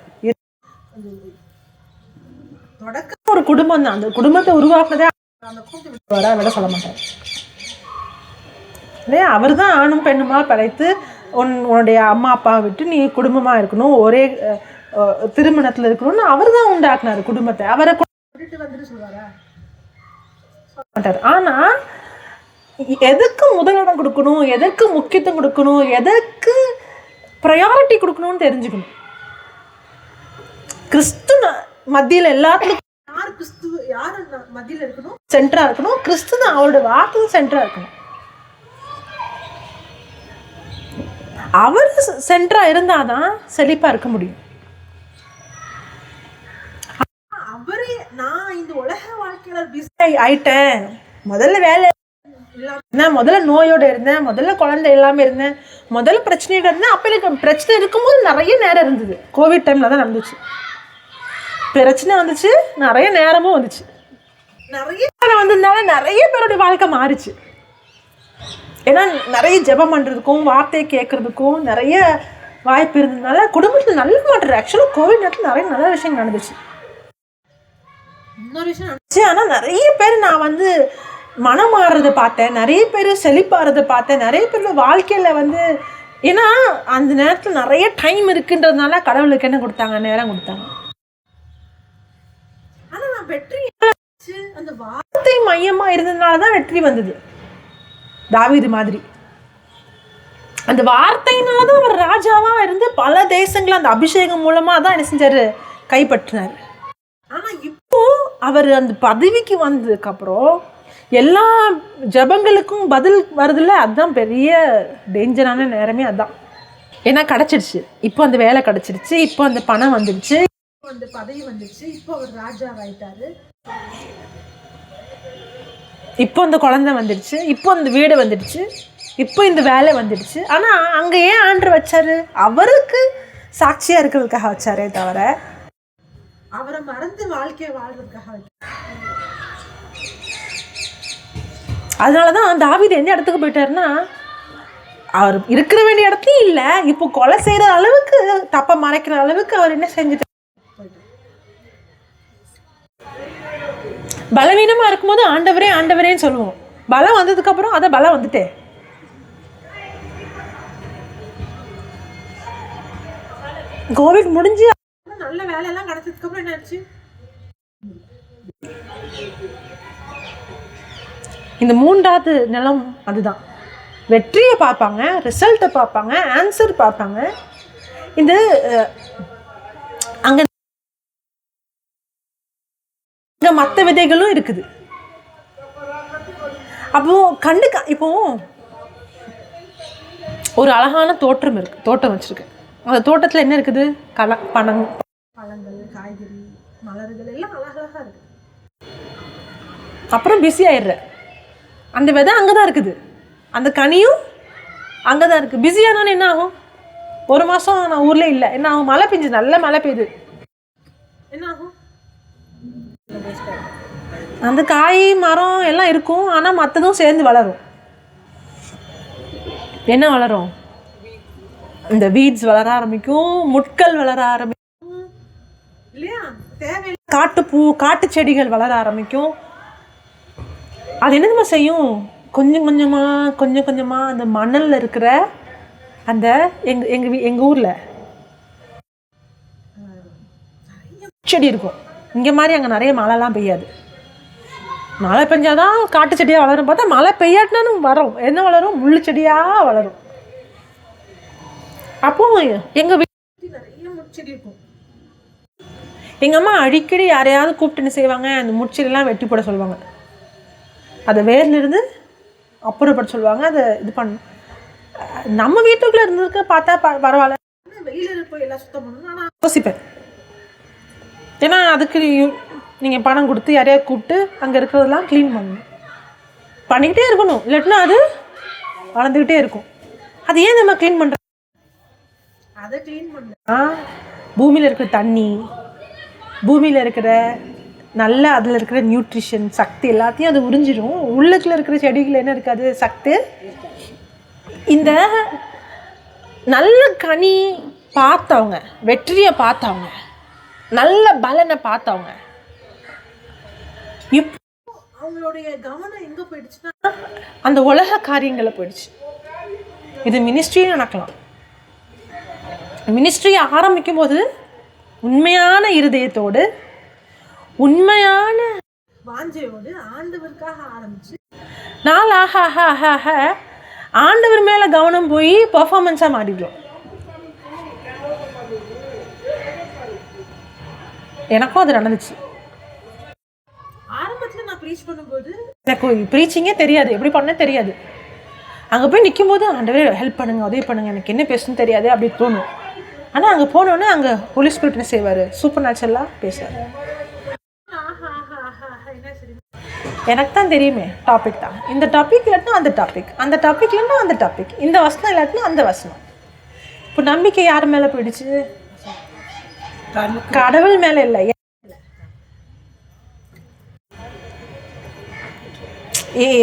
தொடக்கம் ஒரு குடும்பம் தான், அந்த குடும்பத்தை உருவாக்குனதே அந்த கூட்டு வர விட சொல்ல மாட்டார் இல்லையா. அவர் தான் ஆணும் பெண்ணுமா படைத்து உன்னுடைய அம்மா அப்பா விட்டு நீ குடும்பமாக இருக்கணும், ஒரே திருமணத்தில் இருக்கணும்னு அவர் தான் உண்டாக்குனார் குடும்பத்தை. அவரை கூட்டிட்டு வந்துட்டு சொல்லுவாரா மாட்டார். ஆனால் எதுக்கு முதலிடம் கொடுக்கணும், எதற்கு முக்கியத்துவம் கொடுக்கணும், எதற்கு ப்ரையாரிட்டி கொடுக்கணும்னு தெரிஞ்சுக்கணும். கிறிஸ்து மத்தியில் எல்லாத்துக்கும் யார் கிறிஸ்து யார் மத்தியில் இருக்கணும், சென்டராக இருக்கணும். கிறிஸ்து தான், அவரோட வார்த்தை சென்டராக இருக்கணும். அவர் சென்டராக இருந்தால் தான் செழிப்பாக இருக்க முடியும். அவரே நான் இந்த உலக வாழ்க்கையில பிஸி ஆயிட்டேன், முதல்ல வேலை இருந்தேன், முதல்ல நோயோடு இருந்தேன், முதல்ல குழந்தை எல்லாமே இருந்தேன், முதல்ல பிரச்சனையோட இருந்தேன். அப்போ எனக்கு பிரச்சனை இருக்கும்போது நிறைய நேரம் இருந்தது. கோவிட் டைமில் தான் நடந்துச்சு, பிரச்சனை வந்துச்சு, நிறைய நேரமும் வந்துச்சு. நிறைய பேர் வந்ததுனால நிறைய பேருடைய வாழ்க்கை மாறிச்சு. ஏன்னா நிறைய ஜெபம் பண்ணுறதுக்கும் வார்த்தையை கேட்கறதுக்கும் நிறைய வாய்ப்பு இருந்ததுனால குடும்பத்தில் நல்ல மாற்றம். ஆக்சுவலாக கோவிட் நேரத்தில் நிறைய நல்ல விஷயம் நடந்துச்சு. இன்னொரு விஷயம் நடந்துச்சு, ஆனால் நிறைய பேர் நான் வந்து மனம் மாறுறதை பார்த்தேன், நிறைய பேர் செழிப்பாகிறத பார்த்தேன், நிறைய பேர் வாழ்க்கையில் வந்து ஏன்னா அந்த நேரத்தில் நிறைய டைம் இருக்குன்றதுனால கடவுளுக்கு என்ன கொடுத்தாங்க, நேரம் கொடுத்தாங்க. ஆனால் நான் வெற்றி அந்த வார்த்தை மையமாக இருந்ததுனால தான் வெற்றி வந்தது. தாவீது மாதிரி அந்த வார்த்தையினால தான் அவர் ராஜாவாக இருந்து பல தேசங்களை அந்த அபிஷேகம் மூலமாக தான் என்ன செஞ்சார், கைப்பற்றினார். ஆனால் இப்போ அவர் அந்த பதவிக்கு வந்ததுக்கப்புறம் எல்லா ஜபங்களுக்கும் பதில் வருதில்ல, அதுதான் பெரிய டேஞ்சரான நேரமே அதுதான். ஏன்னா கிடச்சிடுச்சு, இப்போ அந்த வேலை கிடச்சிருச்சு, இப்போ அந்த பணம் வந்துடுச்சு, இப்போ அந்த பதவி வந்துடுச்சு, இப்போ அவர் ராஜாவாயிட்டாரு, இப்போ அந்த குழந்தை வந்துடுச்சு, இப்போ அந்த வீடு வந்துடுச்சு, இப்போ இந்த வேலை வந்துடுச்சு. ஆனால் அங்கே ஏன் ஆண்டவர் வச்சாரு? அவருக்கு சாட்சியாக இருக்கிறதுக்காக வச்சாரே தவிர அவரை மறந்து வாழ்க்கையை வாழ்றதுக்காக வச்சார். அதனால தான் தாவீது எந்த இடத்துக்கு போயிட்டாருன்னா, அவர் இருக்கிற வேண்டிய இடத்துலையும் இல்லை, இப்போ கொலை செய்கிற அளவுக்கு தப்பை மறைக்கிற அளவுக்கு அவர் என்ன செஞ்சுட்டு பலவீனமாக இருக்கும்போது ஆண்டவரே ஆண்டவரேன்னு சொல்லுவோம். பலம் வந்ததுக்கப்புறம் அதை பலம் வந்துட்டே கோவிட் முடிஞ்சு நல்ல வேலையெல்லாம் கிடைச்சதுக்கப்புறம் என்ன ஆச்சு? இந்த மூன்றாவது நிலம் அதுதான். வெற்றியை பார்ப்பாங்க, ரிசல்ட்டை பார்ப்பாங்க, ஆன்சர் பார்ப்பாங்க. இந்த அங்கே இங்கே மற்ற விதைகளும் இருக்குது. அப்போ இப்போ ஒரு அழகான தோட்டம் இருக்கு, தோட்டம் வச்சிருக்கேன். அந்த தோட்டத்தில் என்ன இருக்குது? பழங்கள், காய்கறி, மலர்கள் எல்லாம் அழகழகாக இருக்குது. அப்புறம் பிஸி ஆயிடுற அந்த விதை அங்கே தான் இருக்குது, அந்த கனியும் அங்கே தான் இருக்குது. பிஸியானாலும் என்ன ஆகும்? ஒரு மாதம் நான் ஊரில் இல்லை, என்ன ஆகும்? மழை பெஞ்சு, நல்ல மழை பெய்யுது, என்ன ஆகும்? அந்த காய் மரம் எல்லாம் இருக்கும், ஆனால் மற்றதும் சேர்ந்து வளரும். என்ன வளரும்? இந்த வீட்ஸ் வளர ஆரம்பிக்கும், முட்கள் வளர ஆரம்பிக்கும் இல்லையா, தேவையில்லை காட்டுப்பூ, காட்டு செடிகள் வளர ஆரம்பிக்கும். அது என்னதுமா செய்யும்? கொஞ்சம் கொஞ்சமாக அந்த மணலில் இருக்கிற அந்த எங்கள் ஊரில் செடி இருக்கும். இங்கே மாதிரி அங்கே நிறைய மழைலாம் பெய்யாது. மழை பெஞ்சாதான் காட்டு செடியாக வளரும். பார்த்தா மழை பெய்யாட்டினாலும் வரும். என்ன வளரும்? முள்ளு செடியாக வளரும். அப்போ எங்கள் வீட்டில் நிறைய முட்செடி இருக்கும். எங்கள் அம்மா அடிக்கடி யாரையாவது கூப்பிட்டு என்ன செய்வாங்க, அந்த முட்செடியெல்லாம் வெட்டி போட சொல்லுவாங்க. அதை வேர்லேருந்து அப்புறப்பட சொல்லுவாங்க. அதை இது பண்ண நம்ம வீட்டுக்குள்ளே இருந்ததுக்கு பார்த்தா பரவாயில்ல, வெளியில் போய் எல்லாம் சுத்தம் பண்ணணும். ஆனால் யோசிப்பேன், ஏன்னா அதுக்கு நீங்கள் பணம் கொடுத்து யாரையாவது கூப்பிட்டு அங்கே இருக்கிறதெல்லாம் க்ளீன் பண்ணணும், பண்ணிக்கிட்டே இருக்கணும். இல்லாட்டினா அது வளர்ந்துக்கிட்டே இருக்கும். அது ஏன் நம்ம க்ளீன் பண்ணுறோம்? அதை க்ளீன் பண்ணால் பூமியில் இருக்கிற தண்ணி, பூமியில் இருக்கிற நல்ல அதில் இருக்கிற நியூட்ரிஷன் சக்தி எல்லாத்தையும் அது உறிஞ்சிடும். உள்ளுக்குள்ள இருக்கிற செடிகள் என்ன இருக்காது? சக்தி. இந்த நல்ல கனி பார்த்தவங்க, வெற்றியை பார்த்தவங்க, நல்ல பலனை பார்த்தவங்க, இப்போ அவங்களுடைய கவனம் எங்கே போயிடுச்சுன்னா அந்த உலக காரியங்களை போயிடுச்சு. இது மினிஸ்ட்ரியும் நடக்கலாம். மினிஸ்ட்ரியை ஆரம்பிக்கும் போது உண்மையான இருதயத்தோடு, உண்மையான வாஞ்சையோடு ஆண்டவருக்காக ஆரம்பிச்சு நாள் ஆக ஆக ஆக ஆக ஆண்டவர் மேலே கவனம் போய் பர்ஃபார்மன்ஸாக மாறிடும். எனக்கும் அது நடந்துச்சு. ஆரம்பத்தில் நான் ப்ரீச் பண்ணும்போது எனக்கு ப்ரீச்சிங்கே தெரியாது, எப்படி பண்ண தெரியாது. அங்கே போய் நிற்கும்போது ஆண்டவரே ஹெல்ப் பண்ணுங்க, உதவி பண்ணுங்க, எனக்கு என்ன பேசணும்னு தெரியாது அப்படி தோணும். ஆனால் அங்கே போனோன்னே அங்கே ஹோலி ஸ்பிரிட் என்ன செய்வார்? சூப்பர் நேச்சுரலாக பேசுவார். எனக்கு தான் தெரியுமே டாபிக் தான். இந்த டாபிக் இல்லாட்டினா அந்த டாபிக், அந்த டாபிக் இல்லைன்னா அந்த டாபிக், இந்த வசனம் இல்லாட்டினா அந்த வசனம். இப்போ நம்பிக்கை யார் மேலே போயிடுச்சு? கடவுள் மேலே இல்லை.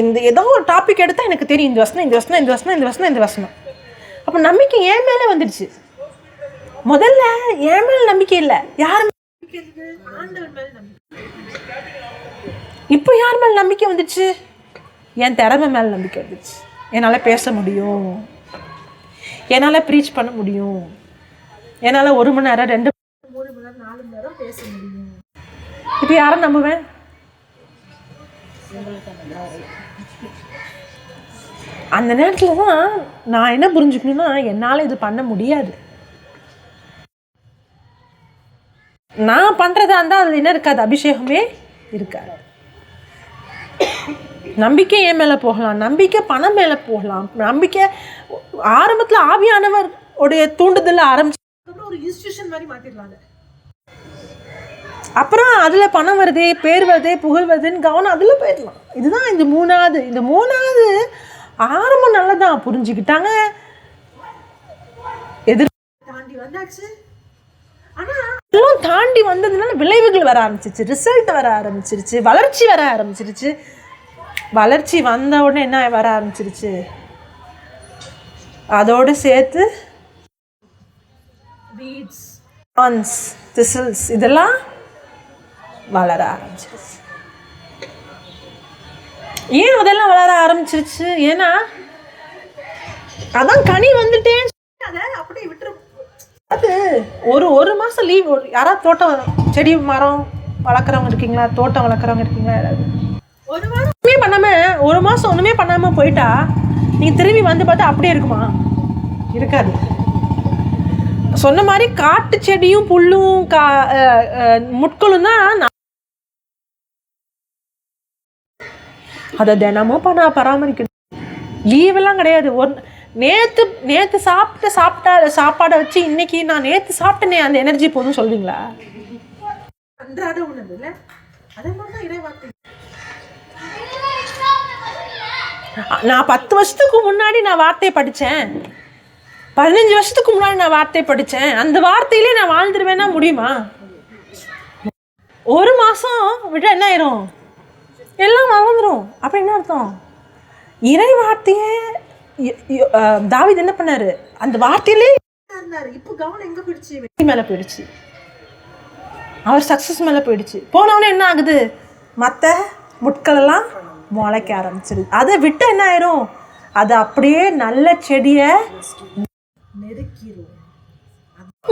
இந்த ஏதோ ஒரு டாபிக் எடுத்தால் எனக்கு தெரியும் இந்த வசனம் இந்த வசனம் இந்த வசனம் இந்த வசனம் இந்த வசனம். அப்போ நம்பிக்கை என் மேலே வந்துடுச்சு. முதல்ல என் மேலே நம்பிக்கை இல்லை, யார் ஆண்டவர் மேலே நம்பிக்கை. இப்போ யார் மேலே நம்பிக்கை வந்துடுச்சு? என் திறமை மேலே நம்பிக்கை வந்துடுச்சு. என்னால் பேச முடியும், என்னால் ப்ரீச் பண்ண முடியும், என்னால் 1 மணி நேரம் 2 3 மணி நேரம் 4 மணி நேரம் பேச முடியும். இப்போ யாரை நம்புவேன்? அந்த நேரத்தில் தான் நான் என்ன புரிஞ்சுக்கணும்னா, என்னால் இது பண்ண முடியாது. நான் பண்ணுறதா இருந்தால் அதில் என்ன இருக்காது? அபிஷேகமே இருக்காது. நம்பிக்கை என் மேலே போகலாம், நம்பிக்கை பணம் மேலே போகலாம். நம்பிக்கை ஆரம்பத்தில் ஆவியானவர் உடைய தூண்டுதல் ஆரம்பிச்சு ஒரு இன்ஸ்டியூஷன் மாதிரி மாற்றிடலாம். அப்புறம் அதில் பணம் வருதே, பேர் வருதே, புகழ் வருதுன்னு கவனம் அதில் போயிடலாம். இதுதான் இந்த மூணாவது ஆரம்பம் நல்லதான், புரிஞ்சுக்கிட்டாங்க, எதிர் தாண்டி வந்தாச்சு. ஆனால் எல்லாம் தாண்டி வந்ததுனால விளைவுகள் வர ஆரம்பிச்சிருச்சு, ரிசல்ட் வர ஆரம்பிச்சிருச்சு, வளர்ச்சி வர ஆரம்பிச்சிருச்சு. வளர்ச்சி வந்த உடனே என்ன வர ஆரம்பிச்சிருச்சு? அதோடு சேர்த்து வீட்ஸ், ஆன்ஸ், திசில்ஸ் இதெல்லாம் வளர ஆரம்பிச்சிருச்சு. ஏன் அதெல்லாம் வளர ஆரம்பிச்சிருச்சு? ஏன்னா அதான் கனி வந்துட்டேன்னு அதை அப்படியே விட்டுரு. அது ஒரு மாதம் லீவ். யாராவது தோட்டம் செடி மரம் வளர்க்குறவங்க இருக்கீங்களா? தோட்டம் வளர்க்குறவங்க இருக்கீங்களா? யாராவது ஒரு வாரம் ஒன்றுமே பண்ணாமல், ஒரு மாதம் ஒன்றுமே பண்ணாமல் போயிட்டா நீங்கள் திரும்பி வந்து பார்த்தா அப்படியே இருக்குமா? இருக்காது. சொன்ன மாதிரி காட்டு செடியும் புல்லும் முட்களும் தான் அதை தினமும் பராமரிக்கணும். லீவெல்லாம் கிடையாது. நேற்று சாப்பிட்ட சாப்பாடை வச்சு இன்னைக்கு நான் நேற்று சாப்பிட்டேனே அந்த எனர்ஜி போதும் சொல்வீங்களா? அன்றாட உணவு இல்லை, அதே மாதிரி தான் இறைவார்த்தை. நான் 10 வருஷத்துக்கு முன்னாடி நான் வார்த்தையை படித்தேன், 15 வருஷத்துக்கு முன்னாடி நான் வார்த்தையை படித்தேன். அந்த வார்த்தையிலே நான் வாழ்ந்துருவேன்னா முடியுமா? ஒரு மாதம் விட என்ன ஆயிரும்? எல்லாம் வாழ்ந்துடும். அப்போ என்ன அர்த்தம்? இறை வார்த்தையே தாவீது என்ன பண்ணாரு? அந்த வார்த்தையிலே இருந்தாரு. இப்போ கவனம் எங்கே போயிடுச்சு? வெற்றி மேலே போயிடுச்சு, அவர் சக்ஸஸ் மேலே போயிடுச்சு. போனவொடனே என்ன ஆகுது? மற்ற முட்களெல்லாம் முளைக்க ஆரம்பிச்சிருது. அதை விட்டு என்ன ஆயிரும்? அது அப்படியே நல்ல செடியை நெருக்கிடும்.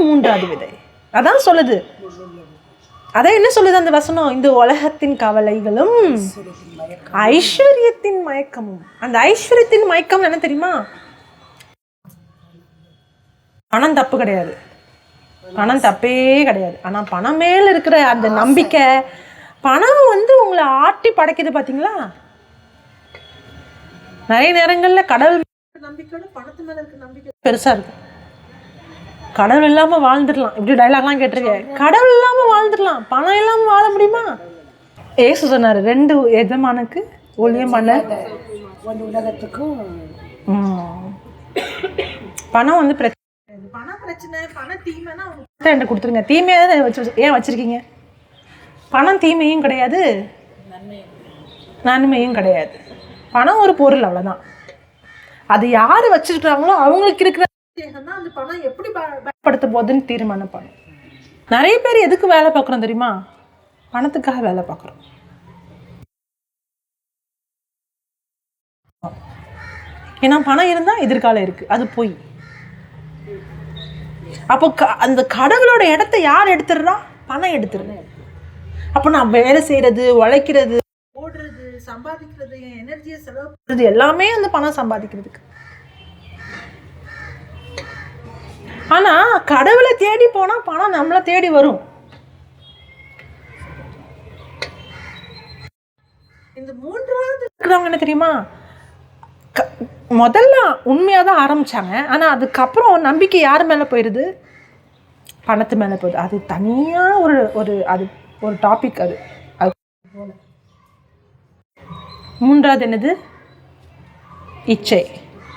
3வது விதை அதான் சொல்லுது. அதான் என்ன சொல்லுது அந்த வசனம்? இந்த உலகத்தின் கவலைகளும் ஐஸ்வர்யத்தின் மயக்கமும். அந்த ஐஸ்வர்யத்தின் மயக்கம் என்ன தெரியுமா? பணம் தப்பு கிடையாது, பணம் தப்பே கிடையாது. ஆனால் பணம் மேல இருக்கிற அந்த நம்பிக்கை, பணம் உங்களை ஆட்டி படைக்குது. பார்த்தீங்களா? நிறைய நேரங்களில் கடவுள் நம்பிக்கையோட பணத்து மேல இருக்க நம்பிக்கை பெருசா இருக்கும். கடவுள் இல்லாமல் வாழ்ந்துடலாம். இப்படி டைலாக்லாம் கேட்டிருக்கேன். கடவுள் இல்லாமல் வாழ்ந்துடலாம், பணம் இல்லாமல் வாழ முடியுமா? ஏசு சொன்னார், 2 எஜமானுக்கு ஊழியம் பண்ண உலகத்துக்கும் பணம் பிரச்சனை. பண பிரச்சனை, பண தீமைனா என்கிட்ட கொடுத்துருங்க. தீமையாக ஏன் வச்சுருக்கீங்க? பணம் தீமையும் கிடையாது, நன்மையும் கிடையாது. பணம் ஒரு பொருள், அவ்வளோதான். அது யார் வச்சுருக்குறாங்களோ அவங்களுக்கு இருக்கிற தான் அந்த பணம் எப்படி பயன்படுத்த போகுதுன்னு தீர்மானம் பண்ணும். நிறைய பேர் எதுக்கு வேலை பார்க்குறோம் தெரியுமா? பணத்துக்காக வேலை பார்க்குறோம். ஏன்னா பணம் இருந்தால் எதிர்காலம் இருக்குது, அது போய். அப்போ அந்த கடவுளோட இடத்த யார் எடுத்துடுறா? பணம் எடுத்துடுறேன். அப்போ நான் வேலை செய்கிறது, உழைக்கிறது, ஓடுறது, சம்பாதிக்கிறது, என் எனர்ஜியை செலவு பண்ணுறது எல்லாமே அந்த பணம் சம்பாதிக்கிறதுக்கு. ஆனால் கடவுளை தேடி போனால் பணம் நம்மளை தேடி வரும். இந்த 3வது இருக்கிறவங்க என்ன தெரியுமா? முதல்ல உண்மையாக தான் ஆரம்பித்தாங்க, ஆனால் அதுக்கப்புறம் நம்பிக்கை யார் மேலே போயிடுது? பணத்து மேலே போயிடுது. அது தனியாக அது ஒரு டாபிக். அது 3வது என்னது? இச்சை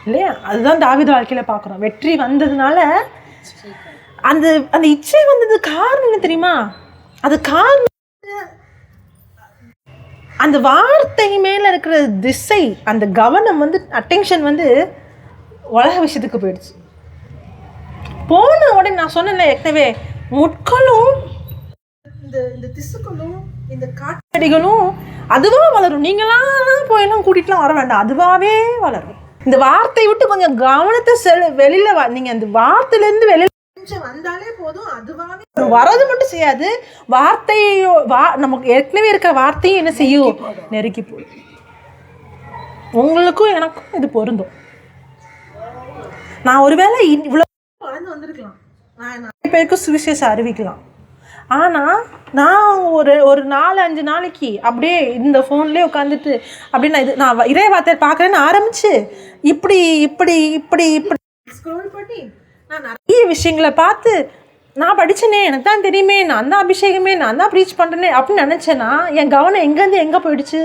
இல்லையா? அதுதான் தாவீது வாழ்க்கையில் பார்க்குறோம். வெற்றி வந்ததுனால அந்த இச்சை வந்தது காரணம் என்ன தெரியுமா? அது காரணம் அந்த வார்த்தை மேலே இருக்கிற திசை, அந்த கவனம் வந்து அட்டென்ஷன் வந்து உலக விஷயத்துக்கு போயிடுச்சு. போன உடனே நான் சொன்னேன்ல ஏற்கனவே, முட்களும் இந்த திசுக்களும் இந்த காட்டடிகளும் அதுவாக வளரும். நீங்களாம் போயெல்லாம் கூட்டிகிட்டுலாம் வர வேண்டாம், அதுவாகவே வளரும். இந்த வார்த்தையை விட்டு கொஞ்சம் கவனத்தை வெளியில் நீங்கள் அந்த வார்த்தையிலேருந்து வெளியில் கொஞ்சம் வந்தாலே போதும், அதுவாகவே வரது மட்டும் செய்யாது. வார்த்தையோ நமக்கு ஏற்கனவே இருக்கிற வார்த்தையும் என்ன செய்யும், நெருக்கி போடும். உங்களுக்கும் எனக்கும் இது பொருந்தும். நான் ஒருவேளை இவ்வளோ வளர்ந்து வந்திருக்கலாம், நான் நிறைய பேருக்கு சுவிசேஷம் அறிவிக்கலாம். ஆனால் நான் ஒரு 4-5 நாளைக்கு அப்படியே இந்த ஃபோன்லேயே உட்காந்துட்டு அப்படியே நான் இறை வார்த்தை பார்க்குறேன்னு ஆரம்பிச்சு இப்படி இப்படி இப்படி இப்படி ஸ்க்ரோல் பண்ணி நான் நிறைய விஷயங்களை பார்த்து நான் படித்தேனே, எனக்கு தான் தெரியுமே, நான் தான் அபிஷேகமே, நான் தான் ப்ரீச் பண்ணுறேனே அப்படின்னு நினச்சேன்னா என் கவனம் எங்கேருந்து எங்கே போயிடுச்சு.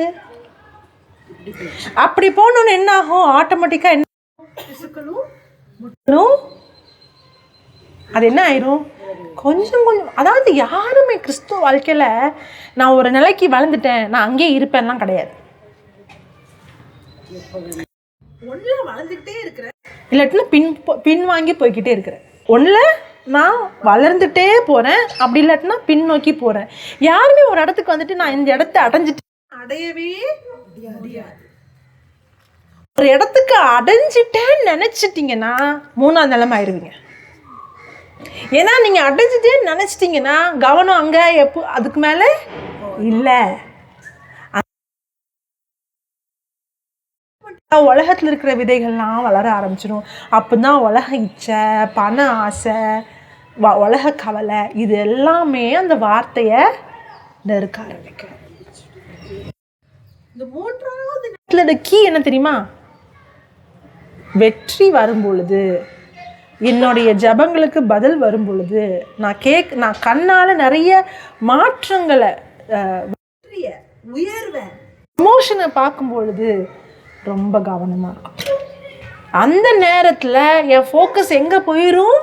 அப்படி போனோன்னு என்ன ஆகும், ஆட்டோமேட்டிக்காக என்ன அது என்ன ஆயிரும், கொஞ்சம் கொஞ்சம். அதாவது யாருமே கிறிஸ்துவ வாழ்க்கையில் நான் ஒரு நிலைக்கு வளர்ந்துட்டேன் நான் அங்கேயே இருப்பேன்லாம் கிடையாது. ஒன்றில் வளர்ந்துக்கிட்டே இருக்கிறேன், இல்லாட்டினா பின் வாங்கி போய்கிட்டே இருக்கிறேன். ஒன்றில் நான் வளர்ந்துட்டே போகிறேன், அப்படி இல்லாட்டினா பின் நோக்கி போகிறேன். யாருமே ஒரு இடத்துக்கு வந்துட்டு நான் இந்த இடத்த அடையவே முடியாது. ஒரு இடத்துக்கு அடைஞ்சிட்டேன்னு நினச்சிட்டிங்கன்னா 3ஆவது நிலைமை ஆயிடுவீங்க. ஏன்னா நீங்கள் அடைஞ்சிட்டேன்னு நினச்சிட்டிங்கன்னா கவனம் அங்கே அதுக்கு மேலே இல்லை. உலகத்தில் இருக்கிற விதைகள்லாம் வளர ஆரம்பிச்சிடும். அப்போ தான் உலக இச்சை, பண ஆசை, உலக கவலை, இது எல்லாமே அந்த வார்த்தையை நெருக்க ஆரம்பிக்கும். இந்த 3ஆவது நேரத்தில் கீ என்ன தெரியுமா, வெற்றி வரும் பொழுது, என்னுடைய ஜபங்களுக்கு பதில் வரும் பொழுது, நான் கண்ணால் நிறைய மாற்றங்களை, உயர்வை, எமோஷனை பார்க்கும் பொழுது ரொம்ப கவனமாக இருக்கும். அந்த நேரத்தில் என் ஃபோக்கஸ் எங்கே போயிடும்,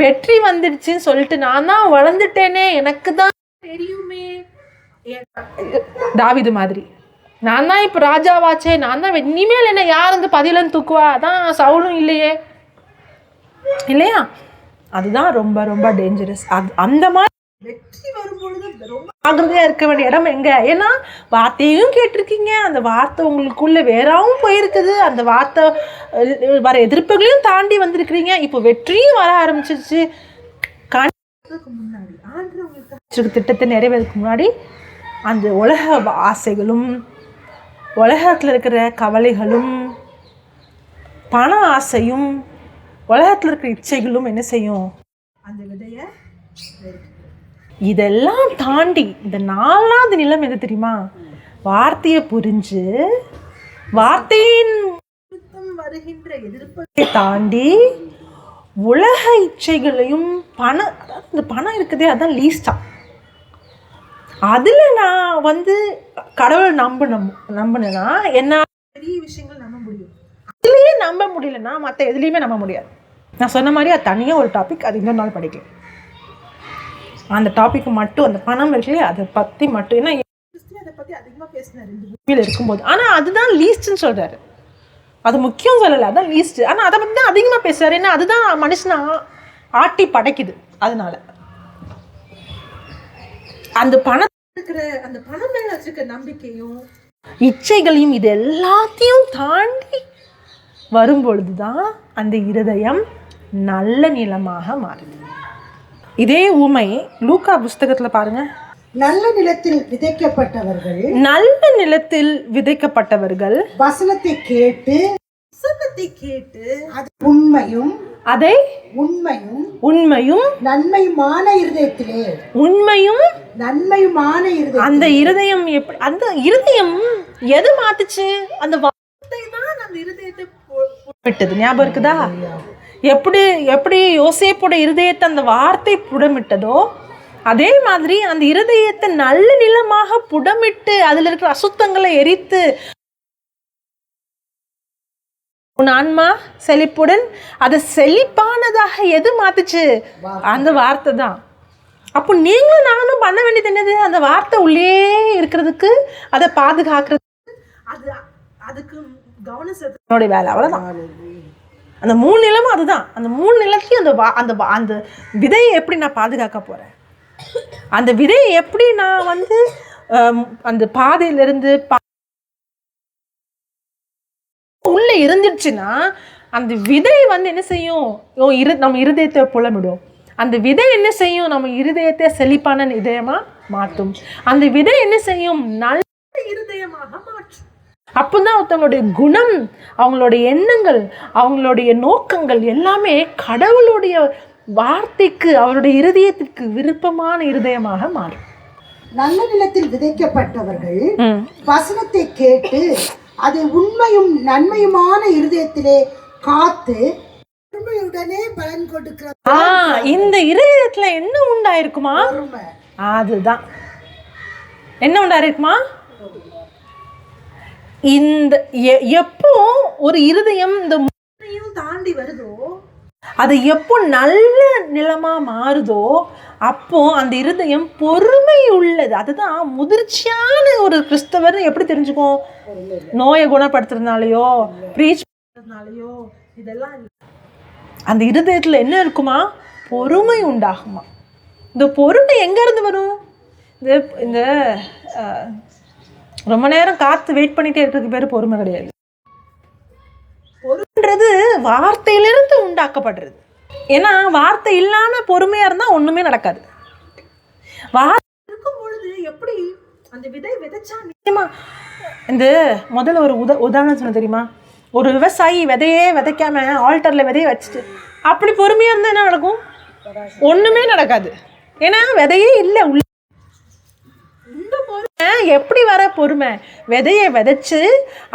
வெற்றி வந்துடுச்சுன்னு சொல்லிட்டு நான் தான் வளர்ந்துட்டேனே, எனக்கு தான் தெரியுமே, தாவீது மாதிரி நான் தான் இப்போ ராஜாவாச்சே, நான் தான் இனிமேல் என்ன யார் வந்து பதிலன்னு தூக்குவா, அதான் சவுலும் இல்லையே, இல்லையா? அதுதான் ரொம்ப ரொம்ப டேஞ்சரஸ். அந்த மாதிரி வெற்றி வரும்பொழுது ரொம்ப ஜாக்கிரதையாக இருக்க வேண்டிய இடம் எங்கே? ஏன்னா வார்த்தையும் கேட்டிருக்கீங்க, அந்த வார்த்தை உங்களுக்குள்ளே வேறாவும் போயிருக்குது, அந்த வார்த்தை வர எதிர்ப்புகளையும் தாண்டி வந்திருக்கிறீங்க, இப்போ வெற்றியும் வர ஆரம்பிச்சிருச்சு. முன்னாடி ஆண்டு உங்களுக்கு திட்டத்தை நிறைவேறதுக்கு முன்னாடி அந்த உலக ஆசைகளும் உலகத்தில் இருக்கிற கவலைகளும் பண ஆசையும் உலகத்தில் இருக்கிற இச்சைகளும் என்ன செய்யும், அந்த விதையை. இதெல்லாம் தாண்டி இந்த 4ஆவது நிலம் எது தெரியுமா, வார்த்தையை புரிஞ்சு வார்த்தையின் வருகின்ற எதிர்ப்பை தாண்டி உலக இச்சைகளையும் அதாவது இந்த பணம் இருக்குதே அதான் லீஸ்டா, அதில் நான் வந்து கடவுள் நம்பினேன்னா என்ன பெரிய விஷயங்கள் நம்ப முடியும். அதுலேயே நம்ப முடியலன்னா மற்ற எதுலேயுமே நம்ப முடியாது. நான் சொன்ன மாதிரி அது தனியாக ஒரு டாபிக், அது இன்னொரு நாள் படிக்கலாம். அந்த டாபிக் மட்டும், அந்த பணம் இருக்குல்லையே அதை பற்றி மட்டும், ஏன்னா அதை பற்றி அதிகமாக பேசினார் 2 மூவியில் இருக்கும்போது. ஆனால் அதுதான் லீஸ்ட்ன்னு சொல்கிறாரு, அது முக்கியம் சொல்லலை, அதுதான் லீஸ்ட்டு. ஆனால் அதை பற்றி தான் அதிகமாக பேசுகிறார், ஏன்னா அதுதான் மனுஷனை ஆட்டி படைக்குது. அதனால அந்த பணம் இருக்கிற அந்த பணம் மேலே வச்சுருக்க நம்பிக்கையும் இச்சைகளையும் இது எல்லாத்தையும் தாண்டி வரும்பொழுது தான் அந்த இருதயம் நல்ல நிலமாக மாறுது. இதே ஊமை லூக்கா புஸ்தகத்தில் பாருங்க. நல்ல நிலத்தில் விதைக்கப்பட்டவர்கள் வசனத்தை கேட்டு அது உண்மையும் நன்மையுமான இருதயத்திலே அந்த இருதயம் எப்படி, அந்த இருதயம் எது மாத்துச்சு, அந்த வார்த்தை தான் அந்த இருதயத்தை விட்டது. ஞாபகம் இருக்குதா? எப்படி யோசேப்போட இருதயத்தை அந்த வார்த்தை புடமிட்டதோ அதே மாதிரி அந்த இருதயத்தை நல்ல நிலமாக புடமிட்டு அதில் இருக்கிற அசுத்தங்களை எரித்து உன் ஆன்மா செழிப்புடன் அதை செழிப்பானதாக எது மாத்துச்சு, அந்த வார்த்தை தான். அப்போ நீங்களும் நானும் பண்ண வேண்டியது என்னது? அந்த வார்த்தை உள்ளே இருக்கிறதுக்கு, அதை பாதுகாக்கிறது, அதுக்கு கவனம் செலுத்துறதோட வேலை. அவ்வளோதான். அந்த 3 நிலமும் அதுதான். அந்த 3 நிலத்தையும் அந்த அந்த விதையை எப்படி நான் பாதுகாக்க போகிறேன், அந்த விதையை எப்படி நான் வந்து அந்த பாதையிலிருந்து உள்ளே இருந்துச்சுன்னா அந்த விதை வந்து என்ன செய்யும்? நம்ம இருதயத்தை புலமிடும். அந்த விதை என்ன செய்யும்? நம்ம இருதயத்தை செழிப்பான இதயமாக மாற்றும். அந்த விதை என்ன செய்யும்? நல்ல இருதயமாக மாற்றும். அப்போதான் ஒருத்தவங்களுடைய குணம், அவங்களுடைய எண்ணங்கள், அவங்களுடைய நோக்கங்கள் எல்லாமே கடவுளுடைய வார்த்தைக்கு, அவருடைய இருதயத்திற்கு விருப்பமான இருதயமாக மாறும். நல்ல நிலத்தில் விதைக்கப்பட்டவர்கள் வசனத்தை கேட்டு அதை உண்மையும் நன்மையுமான இருதயத்திலே காத்து உண்மையுடனே பலன் கொடுக்கிற இந்த இருதயத்துல என்ன உண்டாயிருக்குமா? அதுதான் என்ன உண்டாயிருக்குமா? இந்த எப்போ ஒரு இருதயம் இந்த மூணையும் தாண்டி வருதோ, அது எப்போ நல்ல நிலமா மாறுதோ, அப்போ அந்த இருதயம் பொறுமை உள்ளது. அதுதான் முதிர்ச்சியான ஒரு கிறிஸ்தவர் எப்படி தெரிஞ்சுக்கும்? நோயை குணப்படுத்துறதுனாலையோ ப்ரீச் பண்றதுனாலையோ இதெல்லாம் அந்த இருதயத்துல என்ன இருக்குமா? பொறுமை உண்டாகுமா. இந்த பொறுமை எங்க இருந்து வரும்? இந்த ரொம்ப நேரம் காத்து வெயிட் பண்ணிட்டே இருக்கிறதுக்கு பேர் பொறுமை கிடையாது. பொறுமைன்றது வார்த்தையிலிருந்து உண்டாக்கப்படுறது. ஏன்னா வார்த்தை இல்லாம பொறுமையா இருந்தா ஒண்ணுமே நடக்காது. வார்த்தை இருக்கும் பொழுது எப்படி அந்த விதை விதைச்சா நிச்சயமா. இந்த முதல்ல ஒரு உதாரணம் சொன்ன தெரியுமா? ஒரு விவசாயி விதையே விதைக்காம ஆல்டர்ல விதையை வச்சுட்டு அப்படி பொறுமையா இருந்தா என்ன நடக்கும்? ஒண்ணுமே நடக்காது. ஏன்னா விதையே இல்லை உள்ள. இந்த பொறுமை எப்படி வர பொறுமை? விதையை விதைச்சு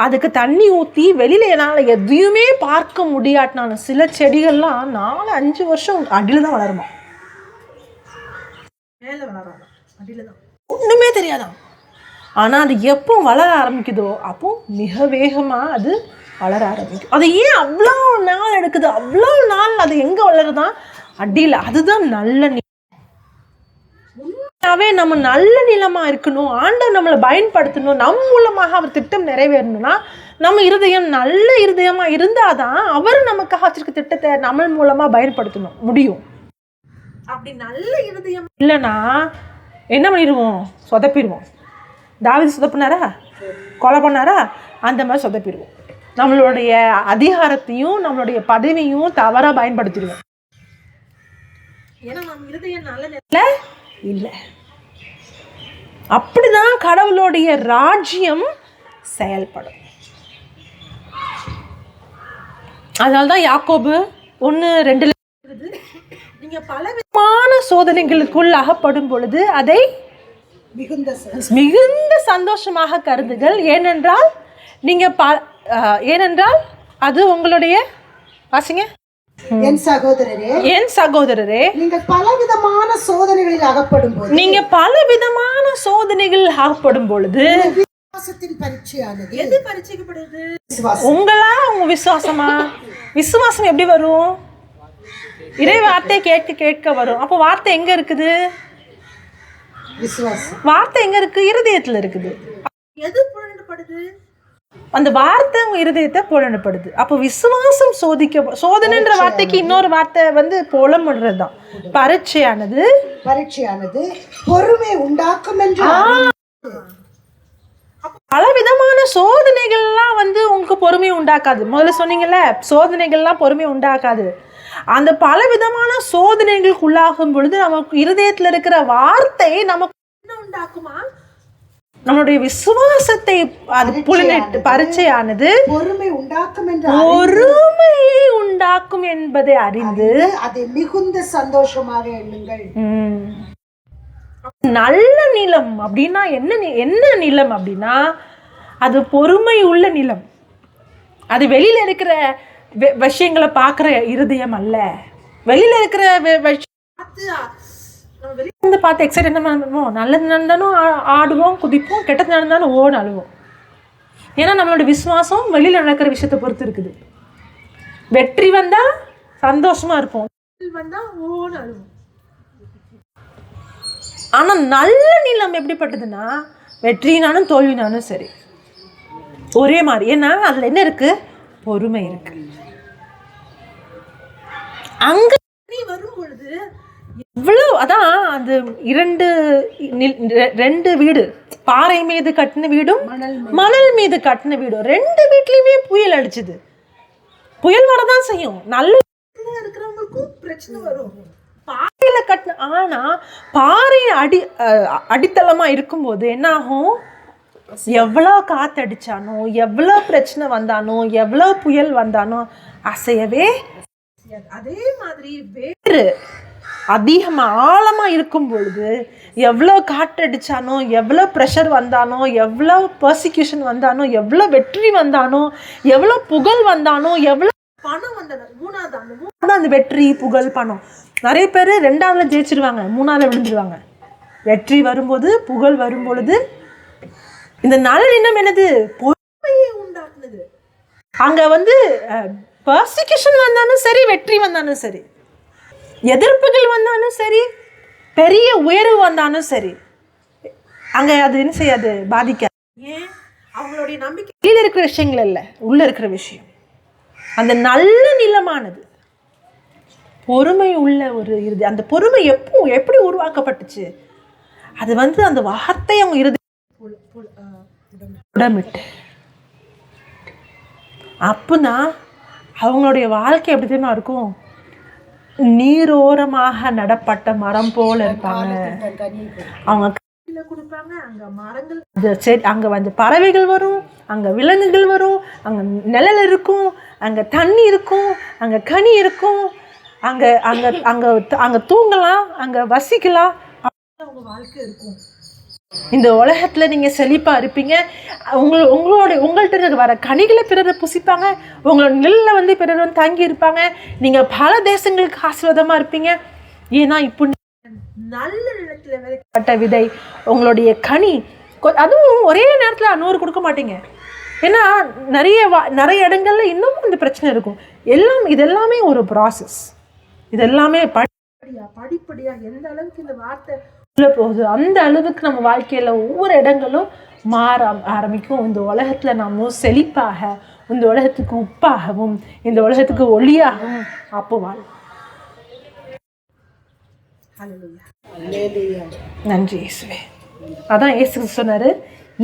அதுக்கு தண்ணி ஊற்றி வெளியில என்னால் எதையுமே பார்க்க முடியாட்டினாலும் சில செடிகள்லாம் 4-5 வருஷம் அடியில் தான் வளருமா, மேலே வளராதான், அடியில் தான், ஒன்றுமே தெரியாதான். ஆனால் அது எப்போ வளர ஆரம்பிக்குதோ அப்போ மிக வேகமாக அது வளர ஆரம்பிக்கும். அது ஏன் அவ்வளோ நாள் எடுக்குது? அவ்வளோ நாள் அது எங்கே வளருதான்? அடியில். அதுதான் நல்ல நிலம். உண்மையாகவே நம்ம நல்ல நிலமாக இருக்கணும், ஆண்டவர் நம்மளை பயன்படுத்தணும், நம் மூலமாக அவர் திட்டம் நிறைவேறணும்னா நம்ம இருதயம் நல்ல இருதயமாக இருந்தால் தான் அவர் நமக்காக வச்சிருக்க திட்டத்தை நம்ம மூலமாக பயன்படுத்தணும் முடியும். அப்படி நல்ல இருதயம் இல்லைன்னா என்ன பண்ணிடுவோம்? சொதப்பிடுவோம். தாவீது சொதப்பினாரா? கொலை பண்ணாரா? அந்த மாதிரி சொதப்பிடுவோம். நம்மளுடைய அதிகாரத்தையும் நம்மளுடைய பதவியும் தவறாக பயன்படுத்திடுவோம். ஏன்னா நம்ம இருதயம் நல்ல நிலையில இல்லை. அப்படிதான் கடவுளுடைய ராஜ்யம் செயல்படும். அதனால்தான் யாக்கோபு 1:2 நீங்க பல விதமான சோதனைகளுக்குள் அகப்படும் பொழுது அதை மிகுந்த சந்தோஷமாக கருதுகள். ஏனென்றால் ஏனென்றால் அது உங்களுடைய வாசிங்க. என் சகோதரரே, நீங்கள் பலவிதமான சோதனைகளில் அகப்படும் பொழுது விசுவாசத்தின் பரீட்சையானது. எது பரீட்சைக்கப்படுது? உங்களா உங்க விசுவாசமா? விசுவாசம் எப்படி வரும்? இறை வார்த்தை கேட்க வரும். அப்போ வார்த்தை எங்க இருக்குது? விசுவாசம். வார்த்தை எங்க இருக்கு? இருதயத்துல இருக்குது. எது புலனப்படுது? அந்த வார்த்தை உங்க இருதயத்தை புலனப்படுது. அப்போ விசுவாசம் சோதனைன்ற வார்த்தைக்கு இன்னொரு வார்த்தை வந்து புலம்படுறது தான். பரீட்சையானது பொறுமை உண்டாக்கும் என்று. பலவிதமான சோதனைகள்லாம் வந்து உங்களுக்கு பொறுமை உண்டாக்காது. முதல்ல சொன்னீங்கல்ல, சோதனைகள்லாம் பொறுமை உண்டாக்காது. அந்த பலவிதமான சோதனைகளுக்கு உள்ளாகும் பொழுது நமக்கு இருதயத்தில் இருக்கிற வார்த்தை நமக்கு என்ன உண்டாக்குமா? நம்மளுடைய விசுவாசத்தை அது புலனிட்டு பரீட்சையானது பொறுமையை உண்டாக்கும் என்பதை அறிந்து அதை மிகுந்த சந்தோஷமாக எண்ணுங்கள். நல்ல நிலம் அப்படின்னா என்ன நிலம் அப்படின்னா அது பொறுமை உள்ள நிலம். அது வெளியில இருக்கிற விஷயங்களை பார்க்குற இருதயம் அல்ல. வெளியில இருக்கிற வெளியில பார்த்து எக்ஸைட் என்ன பண்ணுவோம்? நல்லது நடந்தாலும் ஆடுவோம், குதிப்போம், கெட்டது நடந்தாலும் ஓடு அழுவோம். ஏன்னா நம்மளோட விசுவாசம் வெளியில் நடக்கிற விஷயத்தை பொறுத்து இருக்குது. வெற்றி வந்தால் சந்தோஷமா இருப்போம், வந்தால் ஓடு அழுவோம். ஆனால் நல்ல நிலம் எப்படிப்பட்டதுன்னா வெற்றினாலும் தோல்வினாலும் சரி ஒரே மாதிரி. ஏன்னா அதில் என்ன இருக்கு? பொறுமை இருக்கு. அங்க வரும் பொழுது எவ்வளோ, அதான் அந்த ரெண்டு வீடு, பாறை மீது கட்டின வீடும் மணல் மீது கட்டின வீடும், ரெண்டு வீட்லையுமே புயல் அடிச்சுது. புயல் வரதான் செய்யும், நல்ல இருக்கிறவங்களுக்கும் பிரச்சனை வரும். பாறையில கட்டின, ஆனா பாறை அடித்தளமா இருக்கும்போது என்ன ஆகும்? எவ்வளோ காத்தடிச்சானோ, எவ்வளோ பிரச்சனை வந்தானோ, எவ்வளோ புயல் வந்தானோ அசையவே. அதே மாதிரி வேறு அதிகமாக ஆழமாக இருக்கும் பொழுது எவ்வளோ காற்றடிச்சானோ, எவ்வளோ ப்ரெஷர் வந்தானோ, எவ்வளோ பர்சிக்யூஷன் வந்தானோ, எவ்வளோ வெற்றி வந்தானோ, எவ்வளோ புகழ் வந்தானோ, எவ்வளோ பணம் வந்தானோ, மூணாவது அந்த வெற்றி புகழ் பணம். நிறைய பேர் ரெண்டாவதுல ஜெயிச்சிருவாங்க, மூணாவதுல விழுந்துருவாங்க. வெற்றி வரும்போது புகழ் வரும்பொழுது இந்த நல்ல எண்ணம் என்னது? பொறுமையை உண்டாக்குனது. அங்கே பர்சிக்யூஷன் வந்தாலும் சரி, வெற்றி வந்தாலும் சரி, எதிர்ப்புகள் வந்தாலும் சரி, பெரிய உயர்வு வந்தாலும் சரி, அங்கே அது என்ன செய்யாது? பாதிக்காது. ஏன்? அவங்களுடைய நம்பிக்கை கீழே இருக்கிற விஷயங்கள் இல்லை, உள்ள இருக்கிற விஷயம். அந்த நல்ல நிலமானது பொறுமை உள்ள ஒரு இறுதி. அந்த பொறுமை எப்படி உருவாக்கப்பட்டுச்சு? அது அந்த வார்த்தை அவங்க இறுதி உடமிட்டு. அப்போனா அவங்களுடைய வாழ்க்கை எப்படி தெரியுமா இருக்கும்? நீரோரமாக நடப்பட்ட மரம் போல இருப்பாங்க. அவங்க கையில கொடுப்பாங்க, அங்க மரங்கள் சரி, அங்க பறவைகள் வரும், அங்க விலங்குகள் வரும், அங்க நிழல் இருக்கும், அங்க தண்ணி இருக்கும், அங்க கனி இருக்கும், அங்க அங்க அங்க அங்க தூங்கலாம், அங்க வசிக்கலாம். அவங்க வாழ்க்கை இருக்கும். இந்த உலகத்தில் நீங்கள் செழிப்பாக இருப்பீங்க. உங்கள்கிட்ட வர கனிகளை பிறரை புசிப்பாங்க. உங்களோட நிலையில் பிறர் தங்கி இருப்பாங்க. நீங்கள் பல தேசங்களுக்கு ஆசீர்வாதமாக இருப்பீங்க. ஏன்னா இப்போ நல்ல நிலத்தில் விதைக்கப்பட்ட விதை உங்களுடைய கனி. அதுவும் ஒரே நேரத்தில் 100 கொடுக்க மாட்டீங்க. ஏன்னா நிறைய இடங்கள்ல இன்னும் அந்த பிரச்சனை இருக்கும். இதெல்லாமே ஒரு ப்ராசஸ். இதெல்லாமே படிப்படியாக எந்த அளவுக்கு இந்த வார்த்தை போகுது அந்த அளவுக்கு நம்ம வாழ்க்கையில் ஒவ்வொரு இடங்களும் மாற ஆரம்பிக்கும். இந்த உலகத்தில் நம்ம செழிப்பாக, இந்த உலகத்துக்கு உப்பாகவும், இந்த உலகத்துக்கு ஒளியாகவும் அப்போ வாழும். நன்றி இயேசுவே. அதான் இயேசு சொன்னாரு,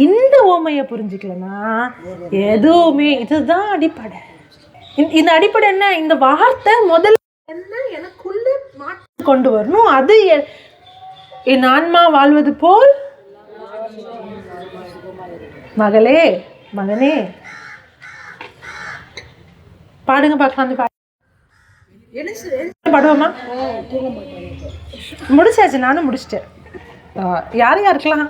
இந்த ஓமையை புரிஞ்சுக்கலன்னா எதுவுமே. இதுதான் அடிப்படை. இந்த அடிப்படை என்ன? இந்த வார்த்தை முதல்ல என்ன எனக்குள்ள மாற்றம் கொண்டு வரணும். அது என் ஆன்மா வாழ்வது போல். மகளே, மகனே, பாடுங்க பார்க்கலாம். பாடுவோமா? முடிச்சாச்சு, நானும் முடிச்சிட்டேன். யாருக்கெல்லாம்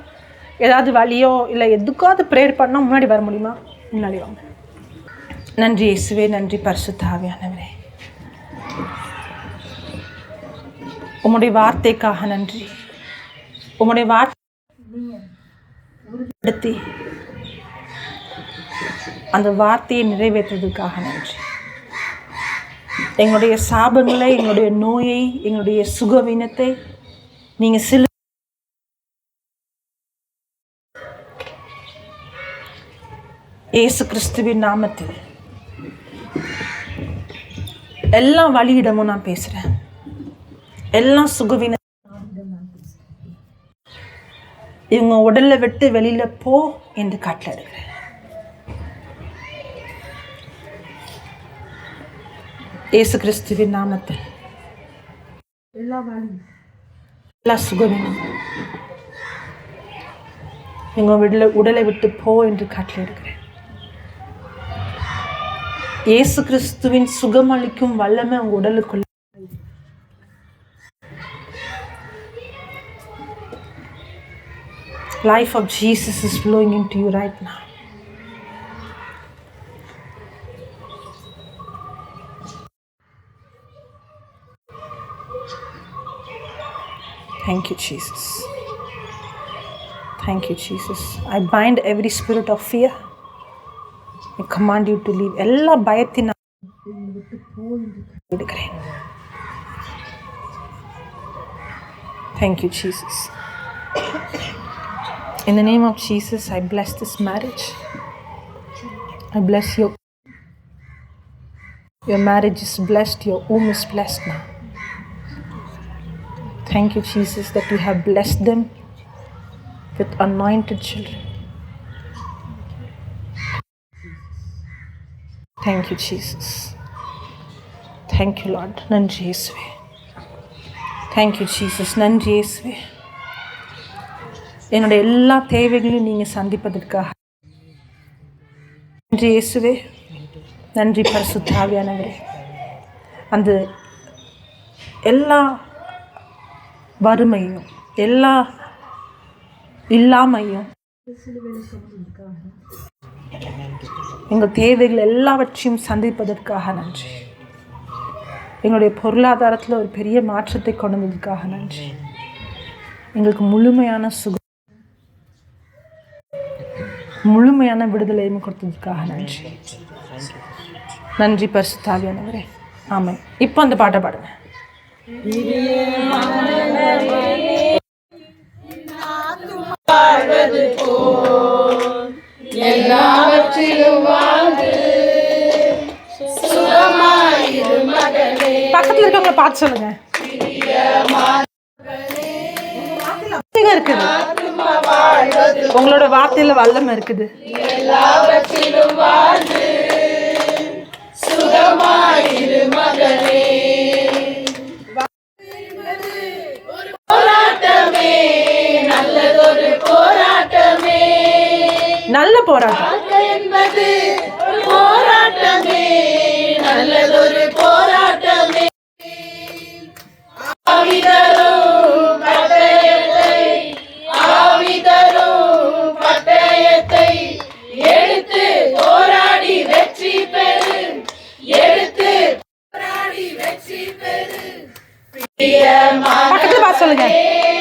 ஏதாவது வழியோ இல்லை எதுக்காவது ப்ரேயர் பண்ணால் முன்னாடி வர முடியுமா? முன்னாடி வாங்க. நன்றி இயேசுவே, நன்றி பரிசுத்த ஆவியானவரே. உம்முடைய வார்த்தைக்காக நன்றி. உம்முடைய வார்த்தை உறுதிப்படுத்தி அந்த வார்த்தையை நிறைவேற்றுவதற்காக நன்றி. எங்களுடைய சாபங்களை, எங்களுடைய நோயை, எங்களுடைய சுகவீனத்தை நீங்கள் இயேசு கிறிஸ்துவின் நாமத்தில் எல்லா வழியிடமும் நான் பேசுகிறேன். எல்லாம் சுகவீன இவங்க உடல்ல விட்டு வெளியில போ என்று கட்டளையிடுகிறேன். இயேசு கிறிஸ்துவின் நாமத்தில் எல்லா சுகவீனம் எங்க உடலை விட்டு போ என்று கட்டளையிடுகிறேன். இயேசு கிறிஸ்துவின் சுகமளிக்கும் வல்லமை உங்க உடலுக்குள்ள. Life of Jesus is flowing into you right now. Thank you, Jesus. Thank you, Jesus. I bind every spirit of fear. I command you to leave. எல்லா பயத்தின் எடுக்கிறேன். Thank you, Jesus. In the name of Jesus, I bless this marriage. I bless you. Your marriage is blessed. Your womb is blessed now. Thank you, Jesus, that you have blessed them with anointed children. Thank you, Jesus. Thank you, Lord. நன்றி இயேசுவே. Thank you, Jesus. நன்றி இயேசுவே. என்னோட எல்லா தேவைகளையும் நீங்கள் சந்திப்பதற்காக நன்றி இயேசுவே. நன்றி பரிசுத்த ஆவியானவரே. அந்த எல்லா வறுமையும் எல்லா இல்லாமையும் எங்கள் தேவைகள் எல்லாவற்றையும் சந்திப்பதற்காக நன்றி. எங்களுடைய பொருளாதாரத்தில் ஒரு பெரிய மாற்றத்தை கொண்டு வந்ததுக்காக நன்றி. எங்களுக்கு முழுமையான சுகம் முழுமையான விடுதலையும் கொடுத்ததுக்காக நன்றி. நன்றி பரிசுத்த ஆவியானவரே. ஆமென். இப்போ அந்த பாட்டை பாடுங்க. பக்கத்துல இருக்கவங்க பார்த்து சொல்லுங்க. இருக்குது உங்களோட வார்த்தையில வல்லமை இருக்குது. நல்ல போராட்டம். பக்கத்துல பார்த்து சொல்லுங்க. Yes, Lord.